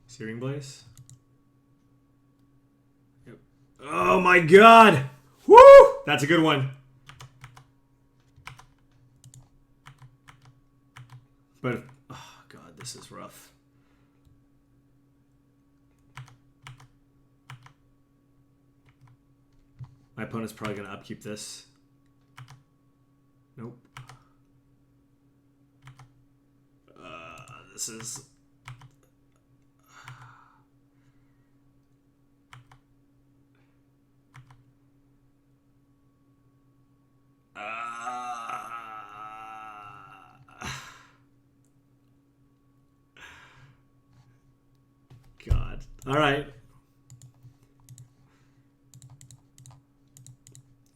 Searing Blaze. Yep. Oh my god! Woo! That's a good one. But, oh god, this is rough. My opponent's probably going to upkeep this. Nope. This is... God. All right.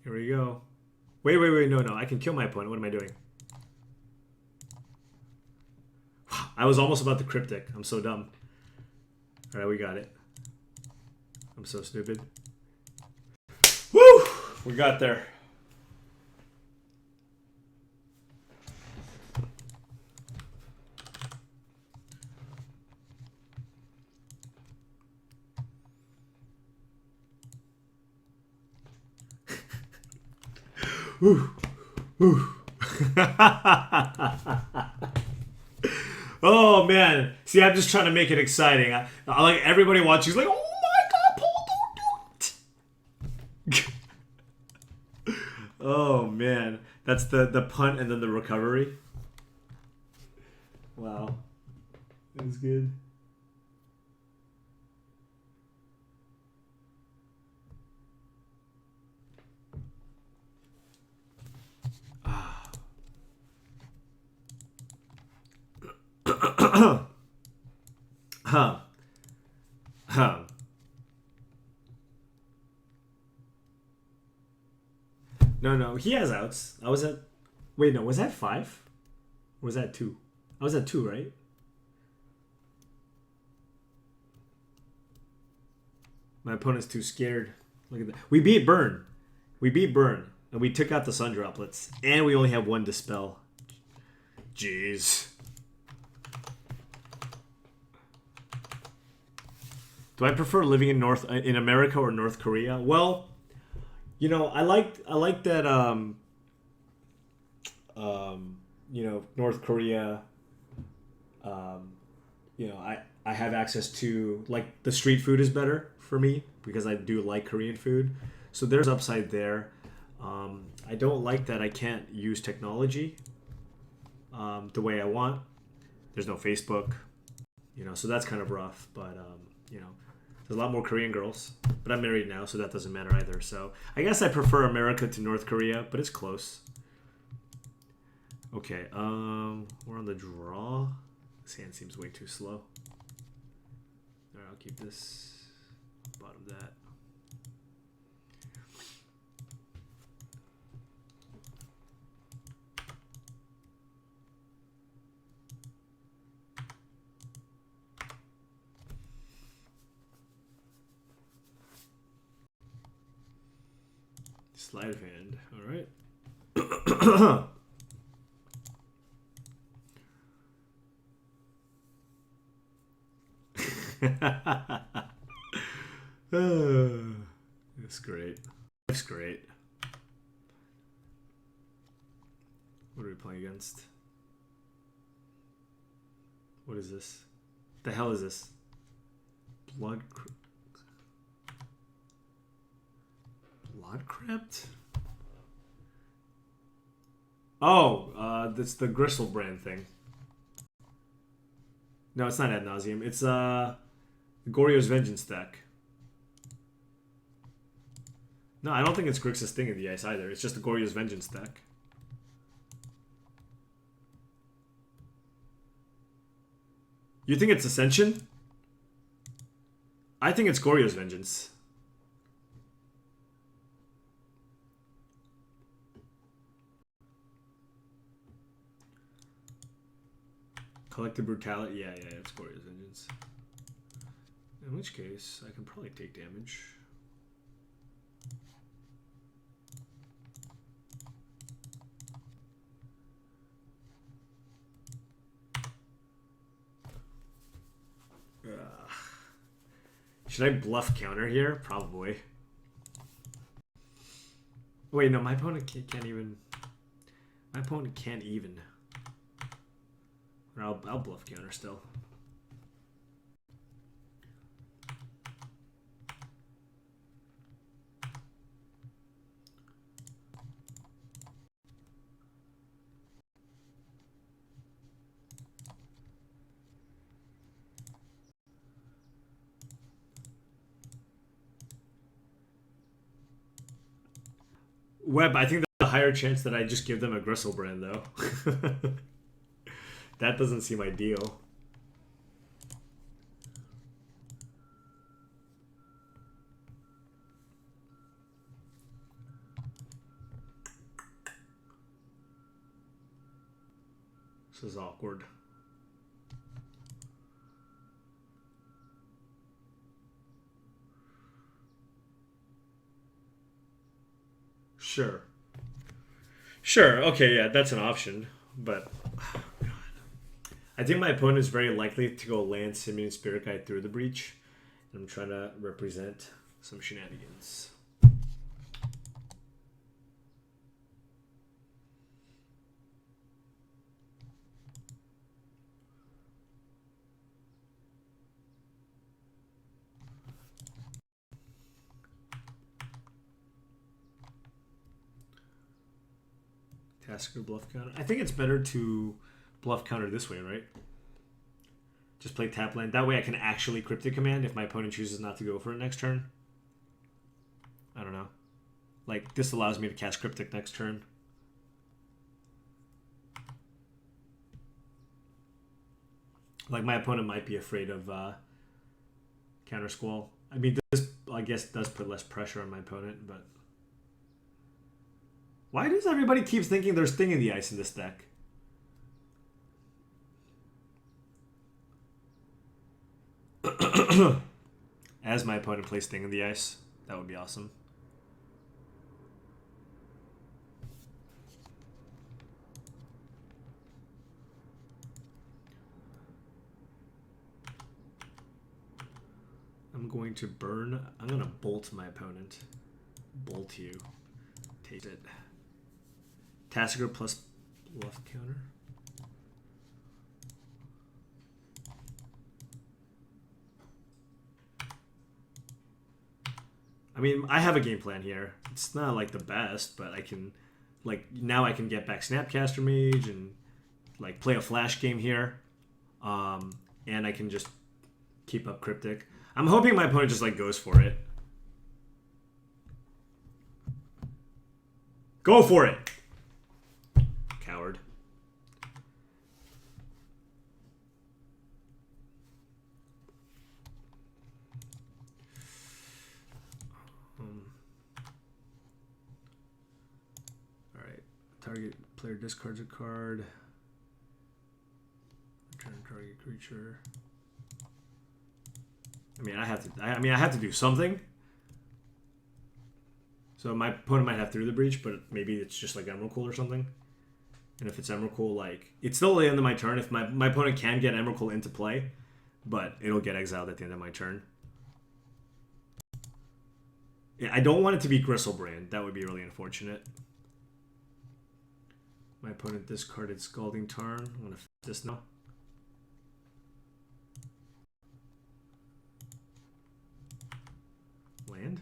Here we go. Wait. No. I can kill my opponent. What am I doing? I was almost about the Cryptic. I'm so dumb. All right, we got it. I'm so stupid. Woo! We got there. Woo. Woo. Oh man! See, I'm just trying to make it exciting. I like everybody watching. Like, oh my god, Paul, don't do it! Oh man, that's the punt and then the recovery. Wow, that was good. No, he has outs. I was at... Wait, no, was that 5? Or was that 2? I was at 2, right? My opponent's too scared. Look at that. We beat Burn. We beat Burn. And we took out the Sun Droplets. And we only have one Dispel. Jeez. Do I prefer living in America or North Korea? Well, you know, I like that you know, North Korea, you know, I have access to, like, the street food is better for me because I do like Korean food. So there's upside there. I don't like that I can't use technology the way I want. There's no Facebook, you know, so that's kind of rough. But, you know, there's a lot more Korean girls. But I'm married now, so that doesn't matter either. So I guess I prefer America to North Korea, but it's close. Okay, we're on the draw. This hand seems way too slow. Alright, I'll keep this. Bottom that. Sleight of hand. Alright. That's great. That's great. What are we playing against? What is this? The hell is this? Blood Crypt? Oh, that's the Gristle brand thing. No, it's not Ad Nauseam. It's Goryo's Vengeance deck. No, I don't think it's Grixis Thing in the Ice either. It's just the Goryo's Vengeance deck. You think it's Ascension? I think it's Goryo's Vengeance. Collective Brutality. Yeah, it's Goryo's Vengeance. In which case, I can probably take damage. Should I bluff counter here? Probably. Wait, no, my opponent can't even. My opponent can't even. Or I'll bluff counter still. Web, I think there's a higher chance that I just give them a Gristle brand, though. That doesn't seem ideal. This is awkward. Sure. Sure, okay, yeah, that's an option. But, oh God. I think my opponent is very likely to go land Simian Spirit Guide through the breach. And I'm trying to represent some shenanigans. Tasker bluff counter. I think it's better to bluff counter this way, right? Just play tap land. That way I can actually Cryptic Command if my opponent chooses not to go for it next turn. I don't know. Like, this allows me to cast Cryptic next turn. Like, my opponent might be afraid of Counter Squall. I mean, this, I guess, does put less pressure on my opponent, but... Why does everybody keep thinking there's Thing in the Ice in this deck? as my opponent plays Thing in the Ice. That would be awesome. I'm going to burn. I'm going to bolt my opponent. Bolt you. Take it. Tassiger plus bluff counter. I mean, I have a game plan here. It's not like the best, but I can, like, now I can get back Snapcaster Mage and like play a flash game here, and I can just keep up Cryptic. I'm hoping my opponent just like goes for it. Go for it, coward. All right, target player discards a card. Return target creature. I mean, I have to do something. So my opponent might have Through the Breach, but maybe it's just like Emrakul or something. And if it's Emrakul, like, it's still the end of my turn. If my opponent can get Emrakul into play, but it'll get exiled at the end of my turn. Yeah, I don't want it to be Gristlebrand. That would be really unfortunate. My opponent discarded Scalding Tarn. I'm going to f this now. Land?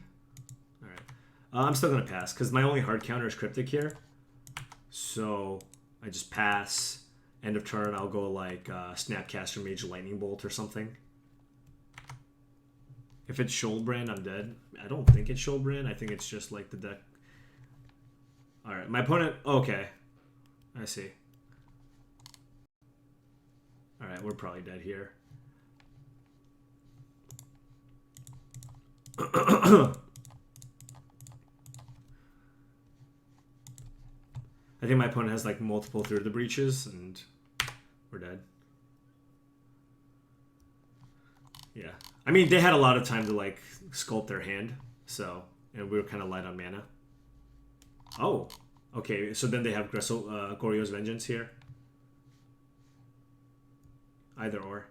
Alright. I'm still going to pass, because my only hard counter is Cryptic here. So I just pass. End of turn, I'll go like Snapcaster Mage Lightning Bolt or something. If it's Shoalbrand, I'm dead. I don't think it's Shoalbrand. I think it's just like the deck. Alright, my opponent... Okay. I see. Alright, we're probably dead here. I think my opponent has like multiple Through the Breaches, and we're dead. Yeah. I mean, they had a lot of time to like sculpt their hand, so, and we were kind of light on mana. Oh, okay. So then they have Goryo's Vengeance here. Either or.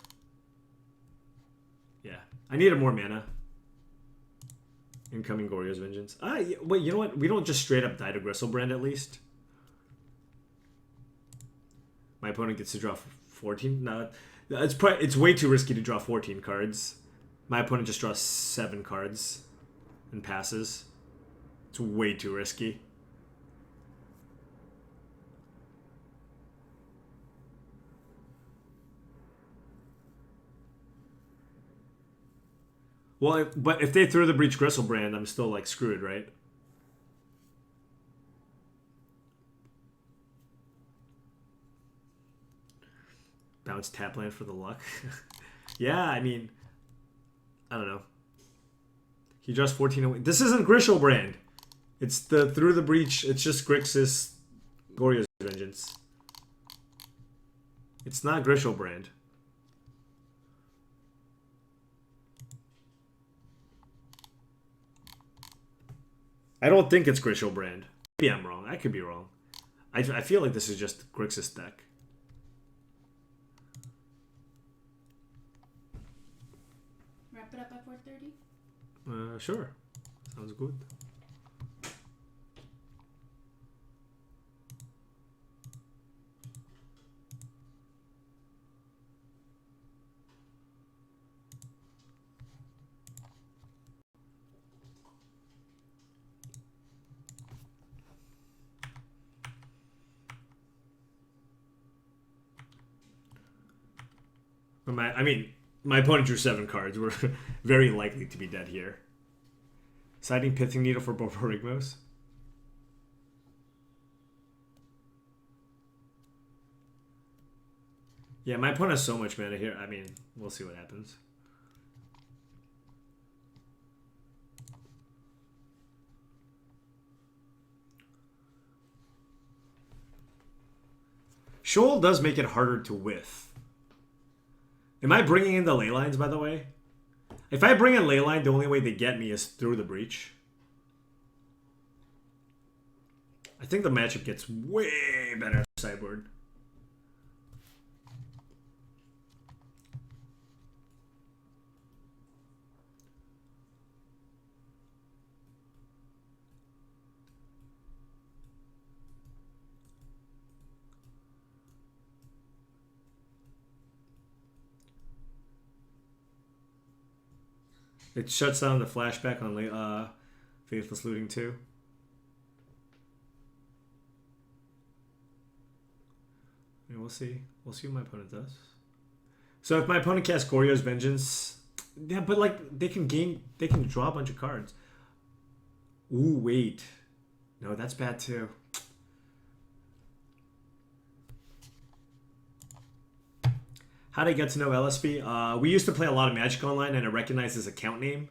Yeah. I needed more mana. Incoming Goryo's Vengeance. Yeah, wait, you know what? We don't just straight up die to Gristlebrand at least. My opponent gets to draw 14. No, it's way too risky to draw 14 cards. My opponent just draws 7 cards and passes. It's way too risky. Well, but if they throw the Breach Gristlebrand, I'm still like screwed, right? Bounce tap land for the luck. Yeah, I mean, I don't know. He draws 14 away. This isn't Gristlebrand. It's the Through the Breach. It's just Grixis, Goryo's Vengeance. It's not Gristlebrand. I don't think it's Gristlebrand. Maybe I'm wrong. I could be wrong. I feel like this is just Grixis deck. Wrap it up at 4:30. Sure. Sounds good. My opponent drew 7 cards. We're very likely to be dead here. Siding Pithing Needle for Borborygmos. Yeah, my opponent has so much mana here. I mean, we'll see what happens. Shoal does make it harder to whiff. Am I bringing in the ley lines, by the way? If I bring in Leyline, the only way they get me is through the breach. I think the matchup gets way better sideboard. It shuts down the flashback on Faithless Looting 2. Yeah, we'll see. We'll see what my opponent does. So if my opponent casts Goryo's Vengeance, yeah, but like they can draw a bunch of cards. Ooh, wait. No, that's bad too. How did I get to know LSP? We used to play a lot of Magic Online, and I recognized his account name.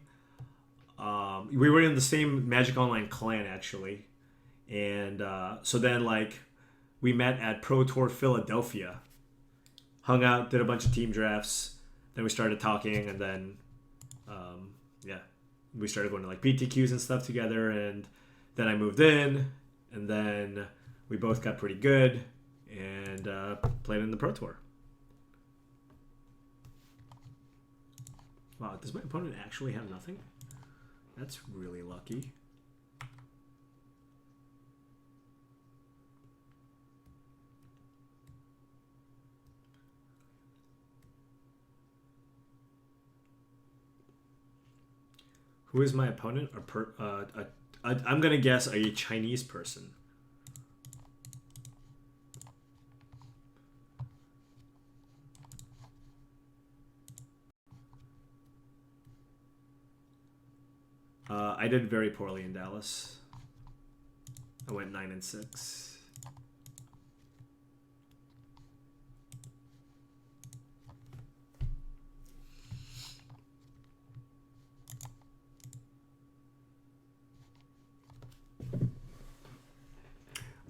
We were in the same Magic Online clan, actually. And so then, like, we met at Pro Tour Philadelphia. Hung out, did a bunch of team drafts. Then we started talking, and then, yeah. We started going to, like, PTQs and stuff together. And then I moved in. And then we both got pretty good. And played in the Pro Tour. Wow, does my opponent actually have nothing? That's really lucky. Who is my opponent? I'm gonna guess a Chinese person. I did very poorly in Dallas. I went 9-6.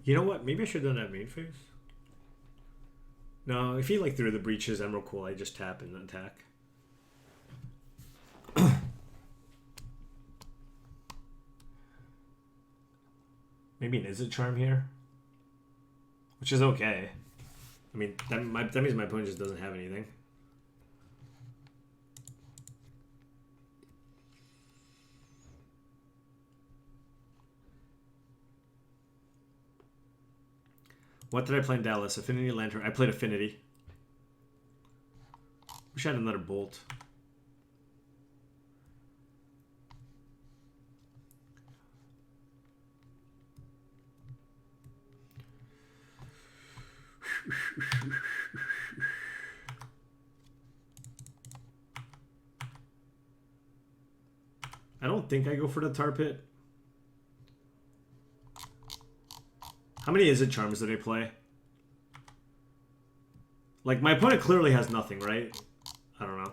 You know what? Maybe I should have done that main phase. No, if he like threw the breaches, Emerald Cool, I just tap and attack. Maybe an Izzet Charm here, which is okay. I mean, that means my opponent just doesn't have anything. What did I play in Dallas? Affinity, Lantern. I played Affinity. Wish I had another Bolt. I don't think I go for the Tar Pit. How many Izzet Charms did I play? Like, my opponent clearly has nothing, right? I don't know.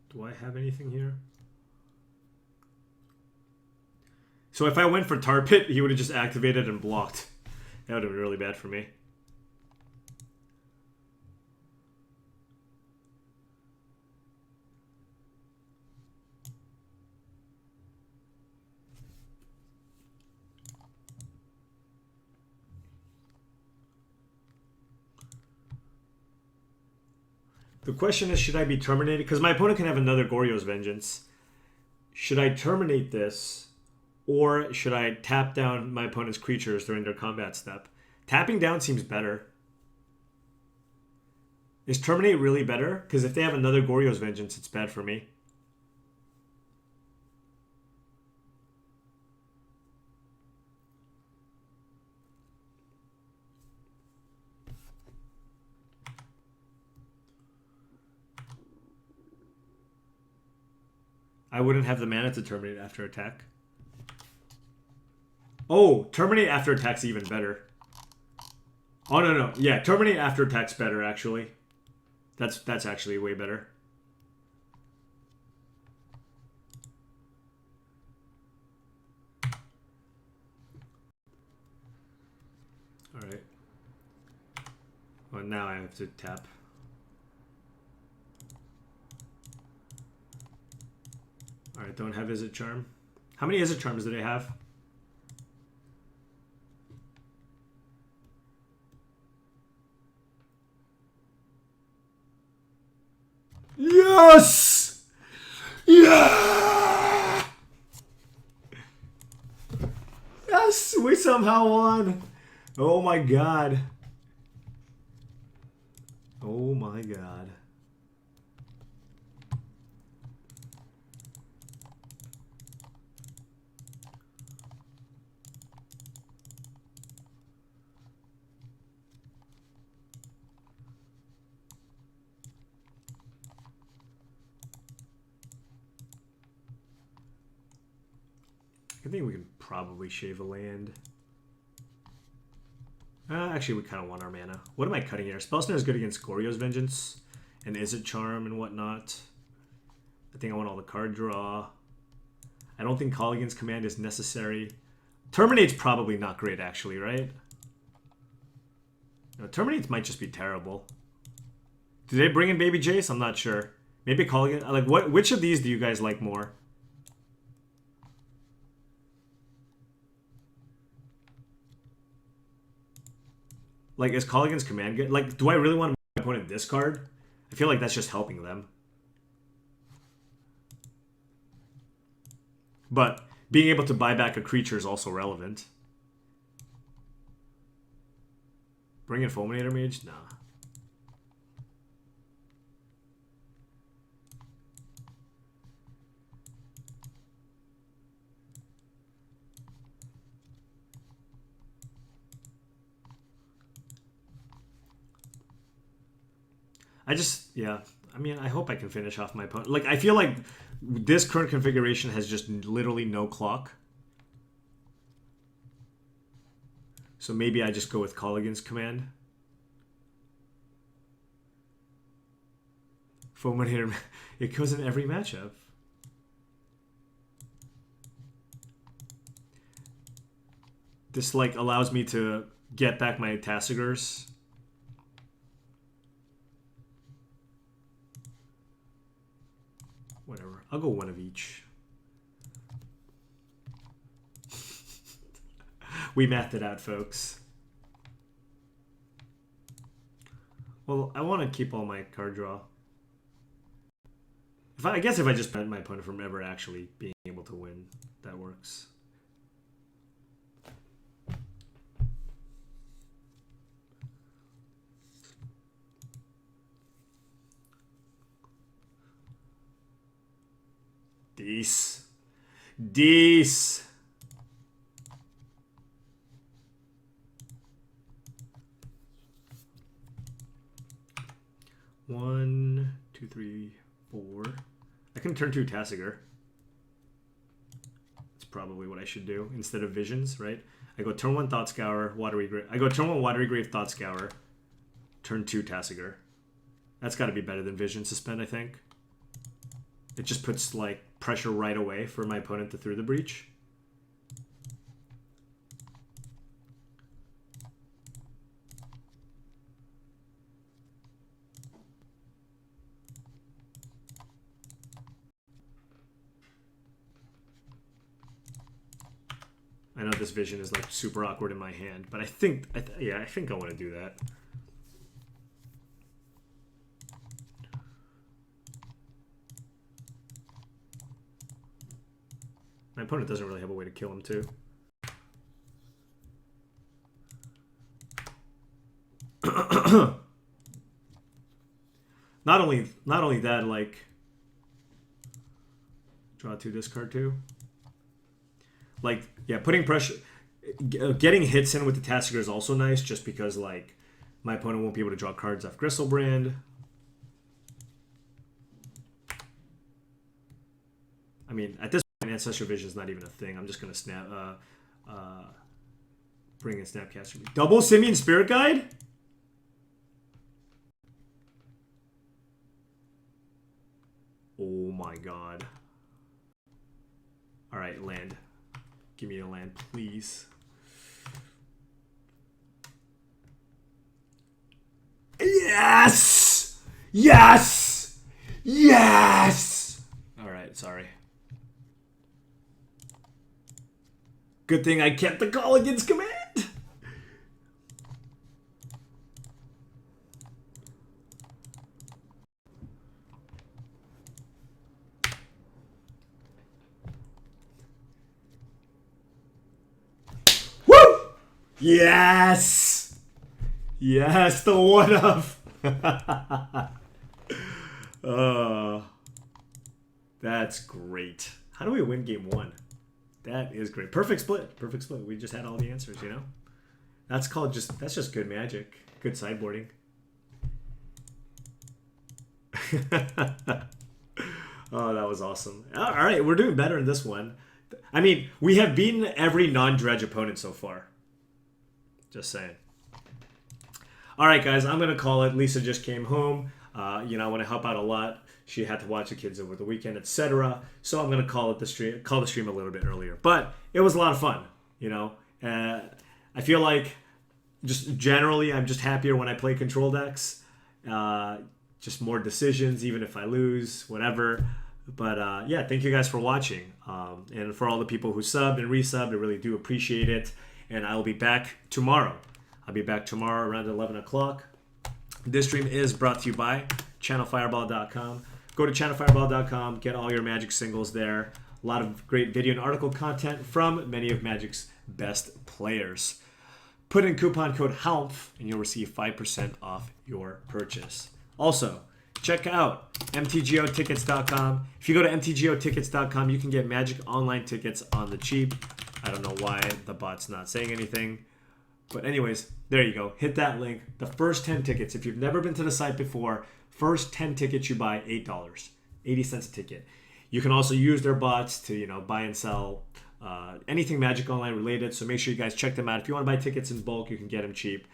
Do I have anything here? So if I went for Tar Pit, he would have just activated and blocked. That would have been really bad for me. The question is, should I be terminated? Because my opponent can have another Goryo's Vengeance. Should I terminate this? Or should I tap down my opponent's creatures during their combat step? Tapping down seems better. Is terminate really better? Because if they have another Goryo's Vengeance, it's bad for me. I wouldn't have the mana to terminate after attack. Oh, terminate after attack's even better. Oh, no. Yeah, terminate after attack's better, actually. That's actually way better. Oh, now I have to tap. Alright, don't have Izzet Charm. How many Izzet Charms do they have? Yes! Yeah! Yes! We somehow won! Oh my god. Oh my god. I think we can probably shave a land. Actually, we kind of want our mana. What am I cutting here? Spellsnare is good against Goryo's Vengeance and Izzet Charm and whatnot. I think I want all the card draw. I don't think Colligan's Command is necessary. Terminate's probably not great, actually, right? No, Terminates might just be terrible. Did they bring in Baby Jace? I'm not sure. Maybe Colligan. Like, what? Which of these do you guys like more? Like, is Colligan's Command good? Like, do I really want to make my opponent discard? I feel like that's just helping them. But being able to buy back a creature is also relevant. Bring in Fulminator Mage? Nah. Yeah. I mean, I hope I can finish off my opponent. Like, I feel like this current configuration has just literally no clock. So maybe I just go with Colligan's Command. Fulminator, it goes in every matchup. This, like, allows me to get back my Tassigurs. Whatever. I'll go one of each. We mathed it out, folks. Well, I want to keep all my card draw. I guess if I just prevent my opponent from ever actually being able to win, that works. Dees. One, two, three, four. I can turn 2 Tassiger. That's probably what I should do instead of Visions, right? I go turn 1 Thought Scour, Watery Grave. I go turn 1 Watery Grave, Thought Scour, turn 2 Tassiger. That's got to be better than Vision Suspend, I think. It just puts, like, pressure right away for my opponent to through the breach. I know this vision is, like, super awkward in my hand, but I think, yeah, I think I want to do that. My opponent doesn't really have a way to kill him, too. Not only that, like, draw 2, discard 2. Like, yeah, putting pressure, getting hits in with the Tassiger is also nice, just because, like, my opponent won't be able to draw cards off Gristlebrand. I mean, at this point, Ancestral Vision is not even a thing. I'm just gonna snap, bring in Snapcaster. Double Simian Spirit Guide? Oh my god. Alright, land. Give me a land, please. Yes! Yes! Yes! Alright, sorry. Good thing I kept the call against command. Woo! Yes! Yes, the one of. That's great. How do we win game one? That is great. Perfect split. Perfect split. We just had all the answers, you know? That's just good magic. Good sideboarding. Oh, that was awesome. All right, we're doing better in this one. I mean, we have beaten every non-dredge opponent so far. Just saying. All right, guys, I'm going to call it. Lisa just came home. You know, I want to help out a lot. She had to watch the kids over the weekend, etc. So I'm going to call the stream a little bit earlier. But it was a lot of fun, you know. I feel like just generally I'm just happier when I play control decks. Just more decisions, even if I lose, whatever. But yeah, thank you guys for watching. And for all the people who subbed and resubbed, I really do appreciate it. And I will be back tomorrow. I'll be back tomorrow around 11 o'clock. This stream is brought to you by channelfireball.com. Go to channelfireball.com, get all your Magic singles there. A lot of great video and article content from many of Magic's best players. Put in coupon code HALMF and you'll receive 5% off your purchase. Also, check out mtgotickets.com. If you go to mtgotickets.com, you can get Magic Online tickets on the cheap. I don't know why the bot's not saying anything. But anyways, there you go. Hit that link. The first 10 tickets, if you've never been to the site before, first 10 tickets you buy, $8, 80 cents a ticket. You can also use their bots to, you know, buy and sell anything Magic Online related. So make sure you guys check them out. If you want to buy tickets in bulk, you can get them cheap.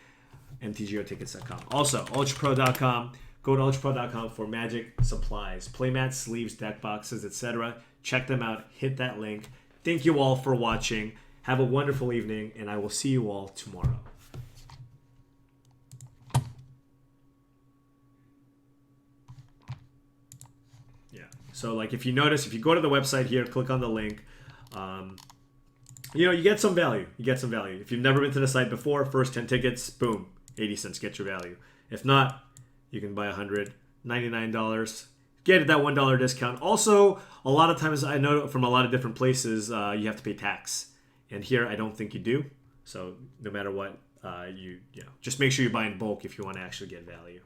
mtgotickets.com. Also, ultrapro.com. Go to ultrapro.com for Magic supplies, playmats, sleeves, deck boxes, etc. Check them out. Hit that link. Thank you all for watching. Have a wonderful evening, and I will see you all tomorrow. Yeah. So, like, if you notice, if you go to the website here, click on the link, you know, you get some value. You get some value. If you've never been to the site before, first 10 tickets, boom, 80 cents, get your value. If not, you can buy $199. Get that $1 discount. Also, a lot of times I know from a lot of different places, you have to pay tax. And here, I don't think you do. So no matter what, you know, just make sure you buy in bulk if you want to actually get value.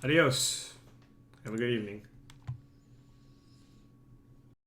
Adios. Have a good evening.